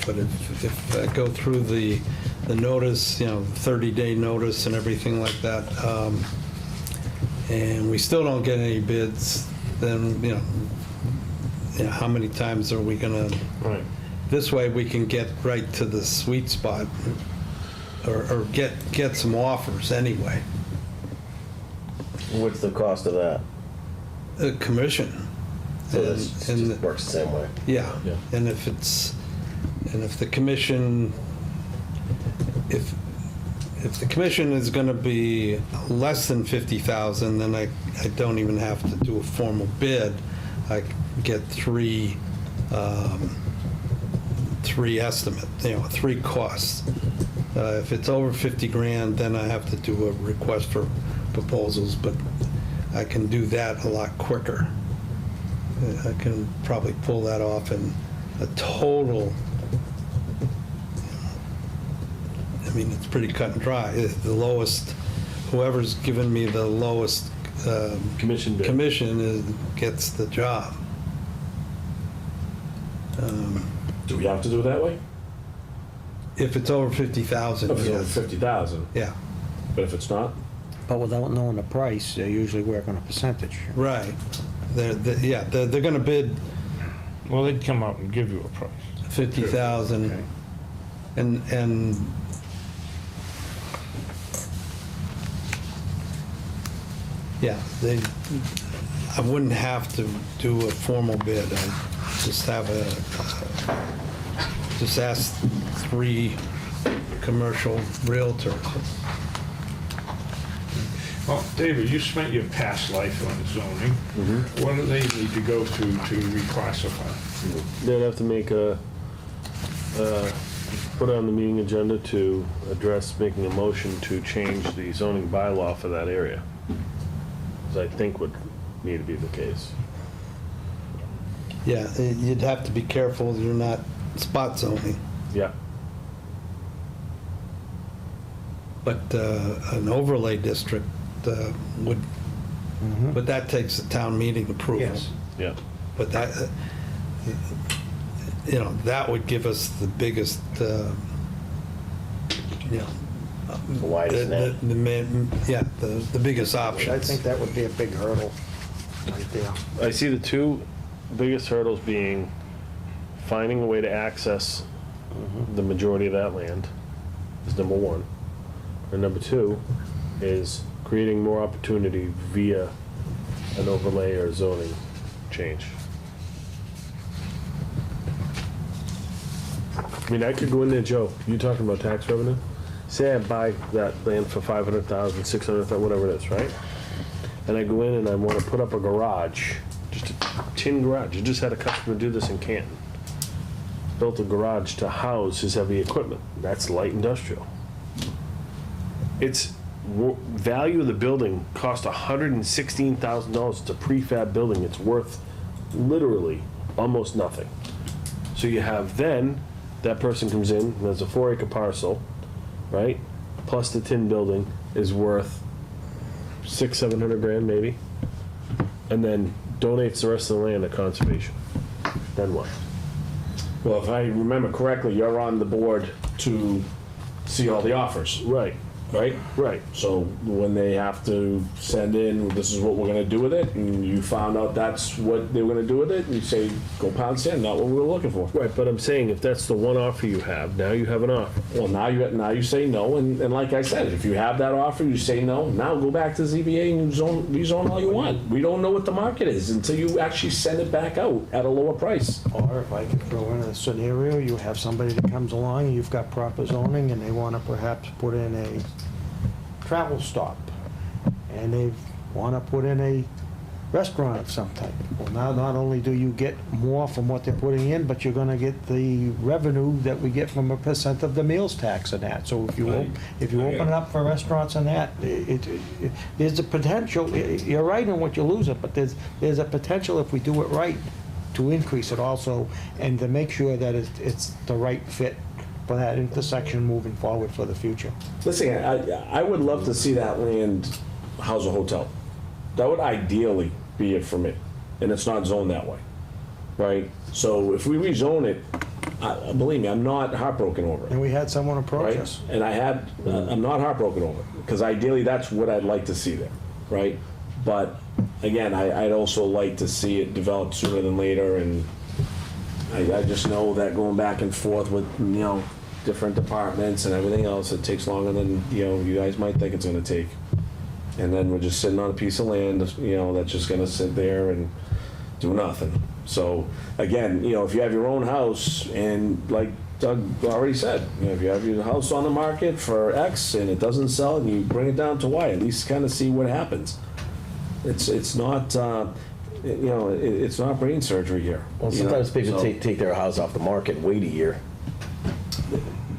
But if I go through the notice, 30-day notice and everything like that, and we still don't get any bids, then, how many times are we gonna? Right. This way we can get right to the sweet spot, or get some offers anyway. What's the cost of that? A commission. So this And- just works the same way. Yeah, Yeah. and if the commission, if the commission is gonna be less than 50,000, then I don't even have to do a formal bid. I get three estimate, 3 costs. If it's over 50 grand, then I have to do a request for proposals, but I can do that a lot quicker. I can probably pull that off in a total, it's pretty cut and dry. The lowest, whoever's given me the lowest Commission bid. gets the job. Do we have to do it that way? If it's over 50,000, If it's over yes. 50,000, Yeah, but if it's not? But without knowing the price, they usually work on a percentage. right. They're gonna bid Well, they'd come out and give you a price. 50,000. Okay. And yeah, I wouldn't have to do a formal bid. I'd just have just ask 3 commercial realtors. Well, David, you spent your past life on zoning. What do they need to go through to reclassify? They'd have to make put on the meeting agenda to address making a motion to change the zoning bylaw for that area. As I think would need to be the case. Yeah, you'd have to be careful you're not spot zoning. Yeah. But an overlay district would, but that takes a town meeting approval. Yes. Yeah. But that, that would give us the biggest, The widest net. the biggest options. I think that would be a big hurdle right there. I see the 2 biggest hurdles being finding a way to access the majority of that land is number 1. And number 2 is creating more opportunity via an overlay or zoning change. I mean, I could go in there, Joe, you talking about tax revenue? Say I buy that land for 500,000, 600,000, whatever it is, right? And I go in and I want to put up a garage, just a tin garage. You just had a customer do this in Canton. Built a garage to house his heavy equipment. That's light industrial. Its value of the building cost $116,000. It's a prefab building. It's worth literally almost nothing. So you have then, that person comes in, and there's a 4-acre parcel, right? Plus the tin building is worth $600,000-700,000 maybe, and then donates the rest of the land to conservation. Then what? Well, if I remember correctly, you're on the board to see all the offers. Right. Right? Right. So when they have to send in, this is what we're gonna do with it, and you found out that's what they were gonna do with it, and you say, go pound sand, not what we were looking for. Right, but I'm saying if that's the one offer you have, now you have an offer. Well, now you say no, and like I said, if you have that offer, you say no, now go back to ZBA and rezone all you want. We don't know what the market is until you actually send it back out at a lower price. Or if I could throw in a scenario, you have somebody that comes along, and you've got proper zoning, and they want to perhaps put in a travel stop, and they want to put in a restaurant of some type. Well, now not only do you get more from what they're putting in, but you're going to get the revenue that we get from a % of the meals tax and that. So if you open it up for restaurants and that, there's a potential. You're right in what you're losing, but there's a potential if we do it right to increase it also, and to make sure that it's the right fit for that intersection moving forward for the future. Listen, I would love to see that land house a hotel. That would ideally be it for me, and it's not zoned that way, right? So if we rezone it, believe me, I'm not heartbroken over it. And we had someone approach Right? us. And I'm not heartbroken over it, because ideally that's what I'd like to see there, right? But again, I'd also like to see it develop sooner than later, and I just know that going back and forth with, different departments and everything else, it takes longer than, you guys might think it's gonna take. And then we're just sitting on a piece of land, that's just gonna sit there and do nothing. So, again, if you have your own house, and like Doug already said, if you have your house on the market for X and it doesn't sell, and you bring it down to Y, at least kind of see what happens. It's not, it's not brain surgery here. Well, sometimes people take their house off the market, wait a year,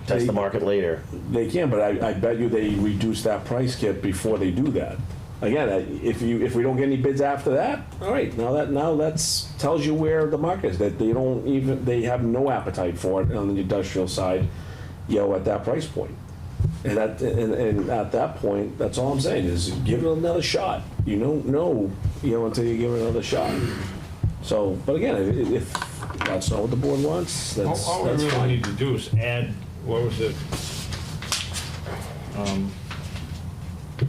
test the market later. They can, but I bet you they reduce that price kit before they do that. Again, if we don't get any bids after that, all right, now that tells you where the market is, that they have no appetite for it on the industrial side, at that price point. And at that point, that's all I'm saying is give it another shot. You don't know, until you give it another shot. So, but again, if that's not what the board wants, that's All we really fine. need to do is add, what was it?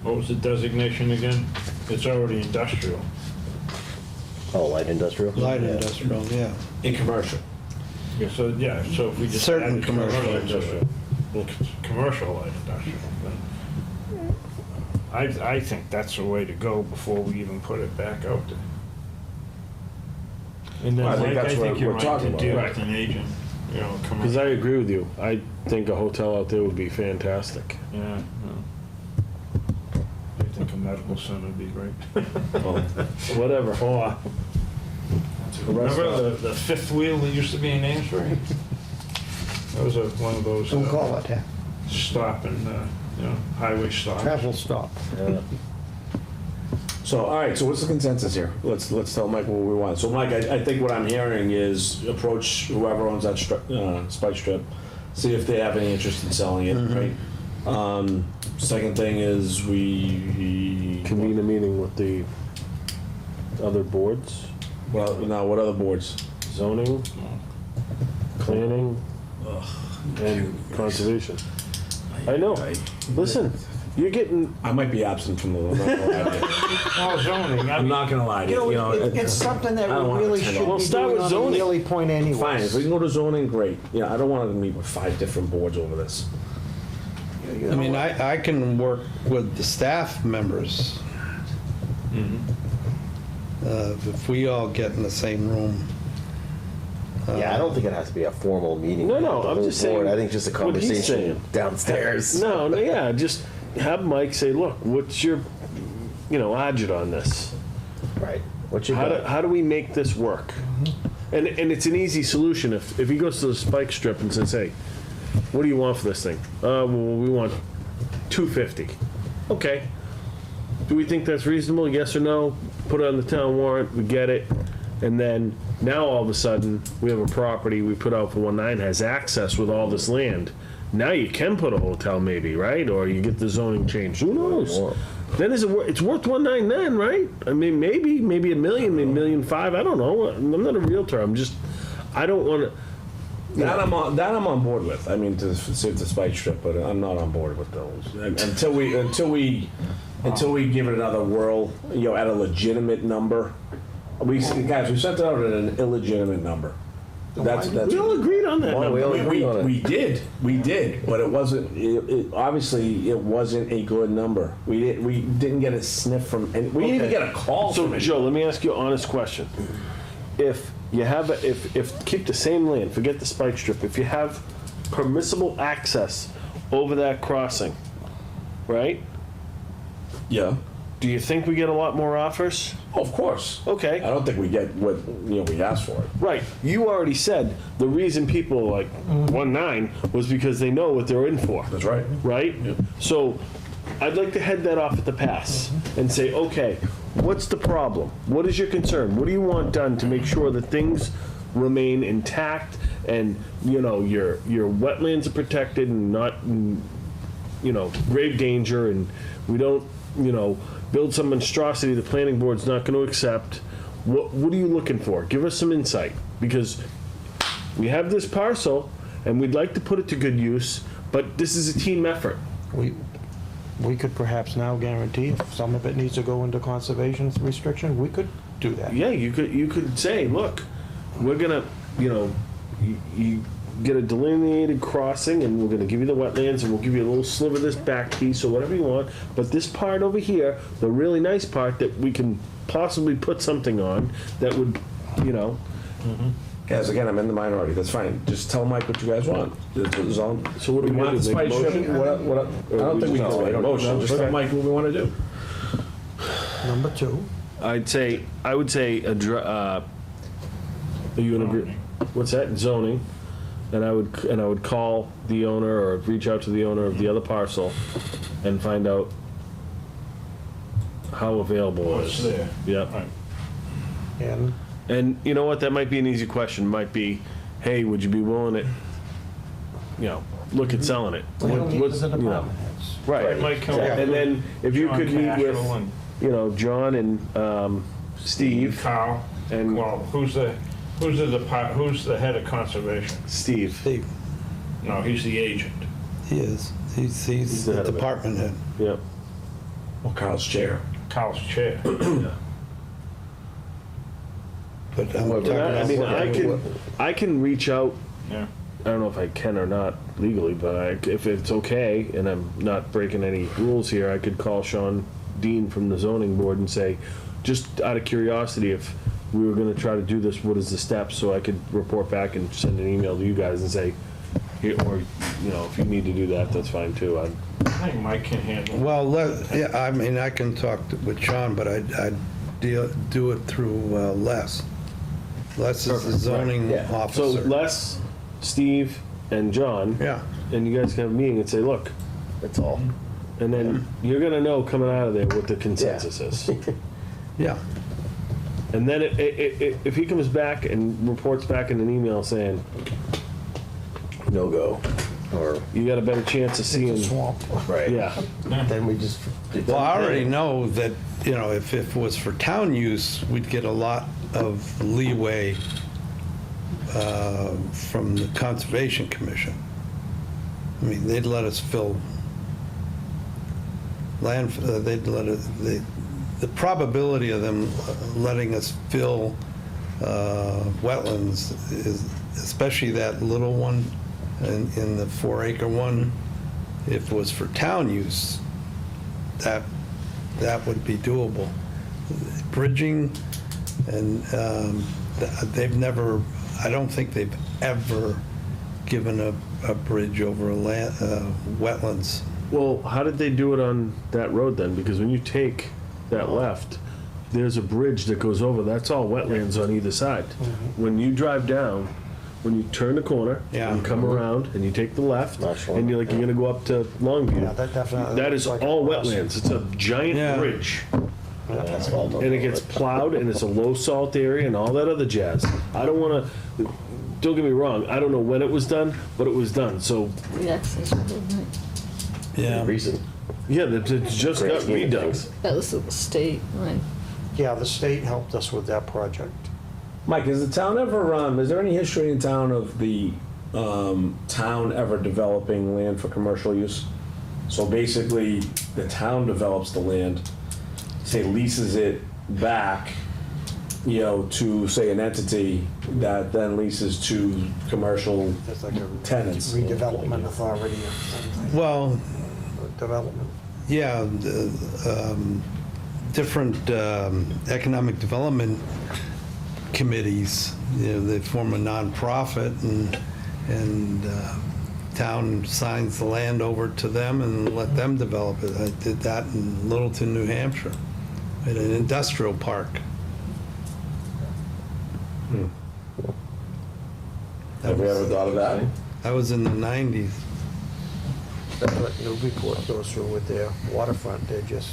What was the designation again? It's already industrial. Oh, light industrial? Light Yeah. industrial, yeah. In commercial. Yeah, so if we just Certain added commercial industrial, well, commercial light industrial, then I think that's the way to go before we even put it back out there. And then, Well, I think Mike, that's I what think you're we're right talking to about, deal right. with an agent, Because commercial. I agree with you. I think a hotel out there would be fantastic. Yeah, I think a medical center would be great. Whatever. Or, A remember restaurant. the fifth wheel that used to be in Amesbury? That was one of those. Don't call it that. Stop and, highway stop. Travel stop. So, all right, so what's the consensus here? Let's tell Mike what we want. So, Mike, I think what I'm hearing is approach whoever owns that spike strip, see if they have any interest in selling it, right? Second thing is we convene a meeting with the other boards. Well, now, what other boards? Zoning, planning, and conservation. I know. Listen, you're getting. I might be absent from the. I'm not gonna lie to you. Oh, zoning. I'm not gonna lie to you. It's something that I don't we wanna really attend should all. Well, be start doing with on a zoning. yearly point anyway. Fine, if we can go to zoning, great. Yeah, I don't want to meet with 5 different boards over this. I mean, I can work with the staff members. If we all get in the same room. Yeah, I don't think it has to be a formal meeting. No, with the I'm whole just board. saying. I think just a what he's conversation saying. downstairs. No, yeah, just have Mike say, look, what's your, agit on this? Right. What you How got? do we make this work? And it's an easy solution. If he goes to the spike strip and says, hey, what do you want for this thing? Well, we want $250. Okay. Do we think that's reasonable? Yes or no? Put it on the town warrant. We get it. And then now all of a sudden we have a property we put out for 1.9 has access with all this land. Now you can put a hotel maybe, right? Or you get the zoning changed. Who knows? Then it's worth 1.9 then, right? I mean, maybe $1 million, maybe $1.5 million. I don't know. I'm not a realtor. I don't want to. That I'm on board with. I mean, to save the spike strip, but I'm not on board with those until we give it another whirl. At a legitimate number. We sent it out at an illegitimate number. That's we all agreed on that. Well, number. we all agreed on it. We did, but it wasn't. Obviously, it wasn't a good number. We didn't get a sniff from. We didn't even get a call. So, from Joe, let me ask you an honest question. If you have, if keep the same land, forget the spike strip. If you have permissible access over that crossing, right? Yeah. Do you think we get a lot more offers? Oh, of course. Okay. I don't think we get what we asked for. Right. You already said the reason people like 1.9 was because they know what they're in for. That's right. Right? Yeah. So I'd like to head that off at the pass and say, okay, what's the problem? What is your concern? What do you want done to make sure that things remain intact and your wetlands are protected and not in, grave danger, and we don't build some monstrosity the planning board's not going to accept. What are you looking for? Give us some insight, because we have this parcel and we'd like to put it to good use, but this is a team effort. We could perhaps now guarantee if some of it needs to go into conservation restriction, we could do that. Yeah, you could say, look, we're gonna, you get a delineated crossing, and we're gonna give you the wetlands, and we'll give you a little sliver of this back piece or whatever you want. But this part over here, the really nice part that we can possibly put something on, that would, Guys, again, I'm in the minority. That's fine. Just tell Mike what you guys want. So what do we want? Make a motion? I don't think we can make a motion. Just tell Mike what we want to do. Number 2. I would say, are you in agree? What's that? Zoning. And I would call the owner or reach out to the owner of the other parcel and find out how available it is. There. Yep. Right. And you know what? That might be an easy question. Might be, hey, would you be willing to, look at selling it? Right. It might come up And then if you John could meet Cashel with, John and Steve. Carl. And Well, who's the head of conservation? Steve. No, he's the agent. He is. He's the department head. Yep. Well, Carl's chair. Carl's chair. but I'm talking I mean, about. I can reach out. Yeah. I don't know if I can or not legally, but if it's okay and I'm not breaking any rules here, I could call Sean Dean from the zoning board and say, just out of curiosity, if we were going to try to do this, what is the steps? So I could report back and send an email to you guys and say, here, or if you need to do that, that's fine too. I think Mike can handle it. Well, yeah, I mean, I can talk with Sean, but I'd do it through Les. Les is the zoning So officer. Les, Steve, and John. Yeah. And you guys can have a meeting and say, look, That's all. and then you're gonna know coming out of there what the consensus is. Yeah. And then if he comes back and reports back in an email saying, No go. Or, you got a better chance of seeing, Swamp. right. yeah. Then we just. Well, I already know that, if it was for town use, we'd get a lot of leeway from the Conservation Commission. I mean, they'd let us fill land, they'd let it, the probability of them letting us fill wetlands is, especially that little one in the 4-acre one, if it was for town use, that would be doable. Bridging, and they've never, I don't think they've ever given a bridge over wetlands. Well, how did they do it on that road then? Because when you take that left, there's a bridge that goes over. That's all wetlands on either side. When you drive down, when you turn the corner Yeah. and come around and you take the left, Not sure. and you're gonna go up to Longview. Yeah, that definitely. That is looks like all a crossing. wetlands. It's a giant Yeah. bridge. Asphalt on And it all gets of plowed, and it's a low salt area and all that other jazz. I don't wanna, don't get me wrong, I don't know when it was done, but it was done. So, Yeah. Recent. yeah, it just got Great scheme of redone. things. That was the state, right? Yeah, the state helped us with that project. Mike, has the town ever, is there any history in town of the town ever developing land for commercial use? So basically, the town develops the land, say leases it back, to, say, an entity that then leases to commercial It's like a tenants. redevelopment authority or something. Well, Development. yeah, different economic development committees, they form a nonprofit, and town signs the land over to them and let them develop it. I did that in Littleton, New Hampshire, at an industrial park. Have we ever thought of that? That was in the 90s. That's what Newburyport goes through with their waterfront. They're just,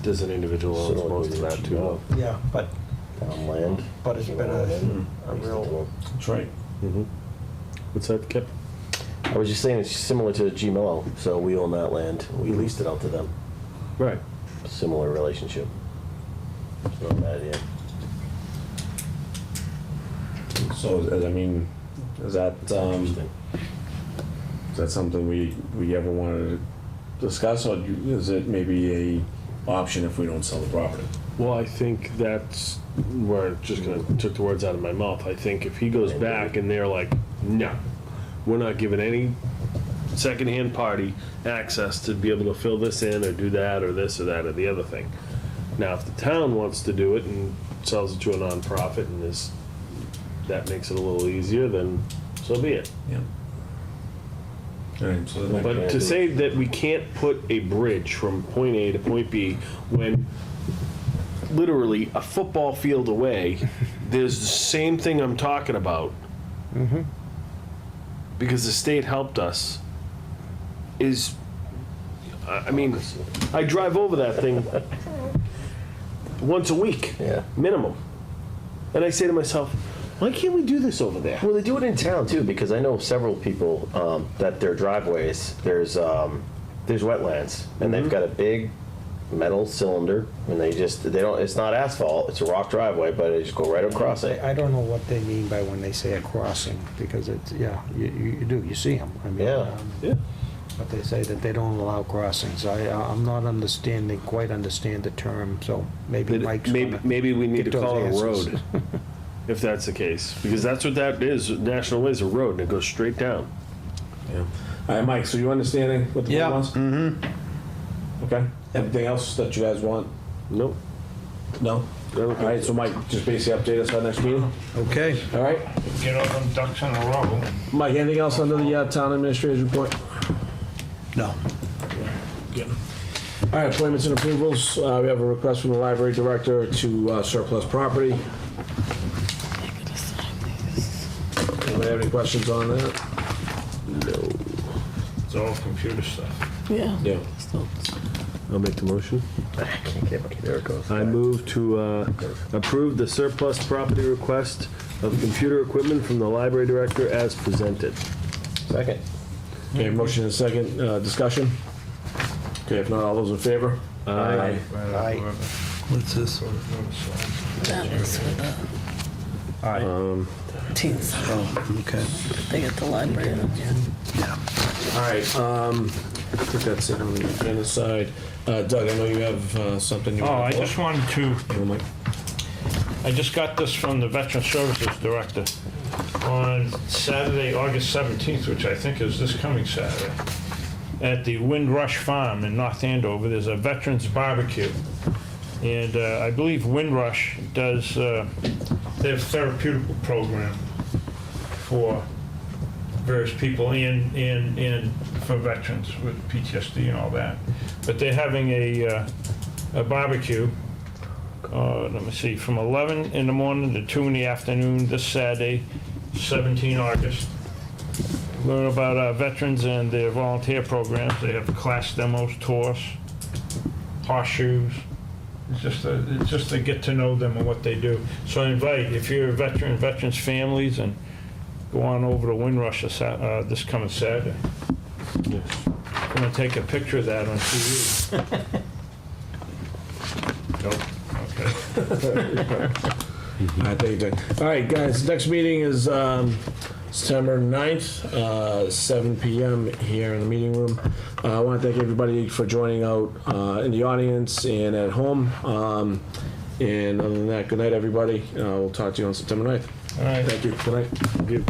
There's an individual owns most of that too. yeah, but Town land. it's been a real, That's right. What's that, Kip? I was just saying it's similar to G Mello. So we own that land. We leased it out to them. Right. Similar relationship. It's not a bad idea. So, is that, Interesting. is that something we ever wanted to discuss, or is it maybe a option if we don't sell the property? Well, I think that's where I'm just gonna took the words out of my mouth. I think if he goes back and they're like, no, we're not giving any secondhand party access to be able to fill this in or do that or this or that or the other thing. Now, if the town wants to do it and sells it to a nonprofit and that makes it a little easier, then so be it. Yeah. All right, so that might But to say that we can't put a bridge from point A to point B when literally a football field away, there's the same thing I'm talking about. Because the state helped us is, I drive over that thing once a week, Yeah. minimum. And I say to myself, why can't we do this over there? Well, they do it in town too, because I know several people that their driveways there's wetlands, and they've got a big metal cylinder, and they don't. It's not asphalt; it's a rock driveway, but they just go right across it. I don't know what they mean by when they say a crossing, because it's, yeah, you do, you see them. Yeah. Yeah. But they say that they don't allow crossings. I'm not quite understand the term, so maybe Mike's gonna Maybe we need to get those call it a answers. road, if that's the case, because that's what that is. National Way is a road, and it goes straight down. Yeah. All right, Mike, so you understanding what the Yeah. board wants? Okay. Anything else that you guys want? Nope. No? All right, so Mike, just basically update us on next meeting? Okay. All right? Get all them ducks in a row. Mike, anything else under the town administrator's report? No. All right, appointments and approvals. We have a request from the library director to surplus property. Anybody have any questions on that? No. It's all computer stuff. Yeah. Yeah. I'll make the motion. There it goes. I move to approve the surplus property request of computer equipment from the library director as presented. Second. Okay, motion and second. Discussion? Okay, if not, all those in favor? Aye. Aye. What's this? That is for the 13th. Oh, okay. They get the library. All right, I think that's it on the agenda side. Doug, I know you have something you Oh, I want to... just wanted to, Yeah, Mike. I just got this from the Veteran Services Director. On Saturday, August 17th, which I think is this coming Saturday, at the Windrush Farm in North Andover, there's a veterans barbecue. And I believe Windrush does, they have therapeutic program for various people and for veterans with PTSD and all that. But they're having a barbecue, let me see, from 11 in the morning to 2 in the afternoon this Saturday, 17 August. Learn about our veterans and their volunteer programs. They have class demos, tours, horseshoes. It's just to get to know them and what they do. So I invite, if you're a veteran, veterans families, and go on over to Windrush this coming Saturday. I'm gonna take a picture of that on TV. Nope. Okay. All right, thank you, Doug. All right, guys, next meeting is September 9th, 7 p.m. here in the meeting room. I want to thank everybody for joining out in the audience and at home. And other than that, good night, everybody. We'll talk to you on September 9th. All right. Thank you. Good night. Thank you.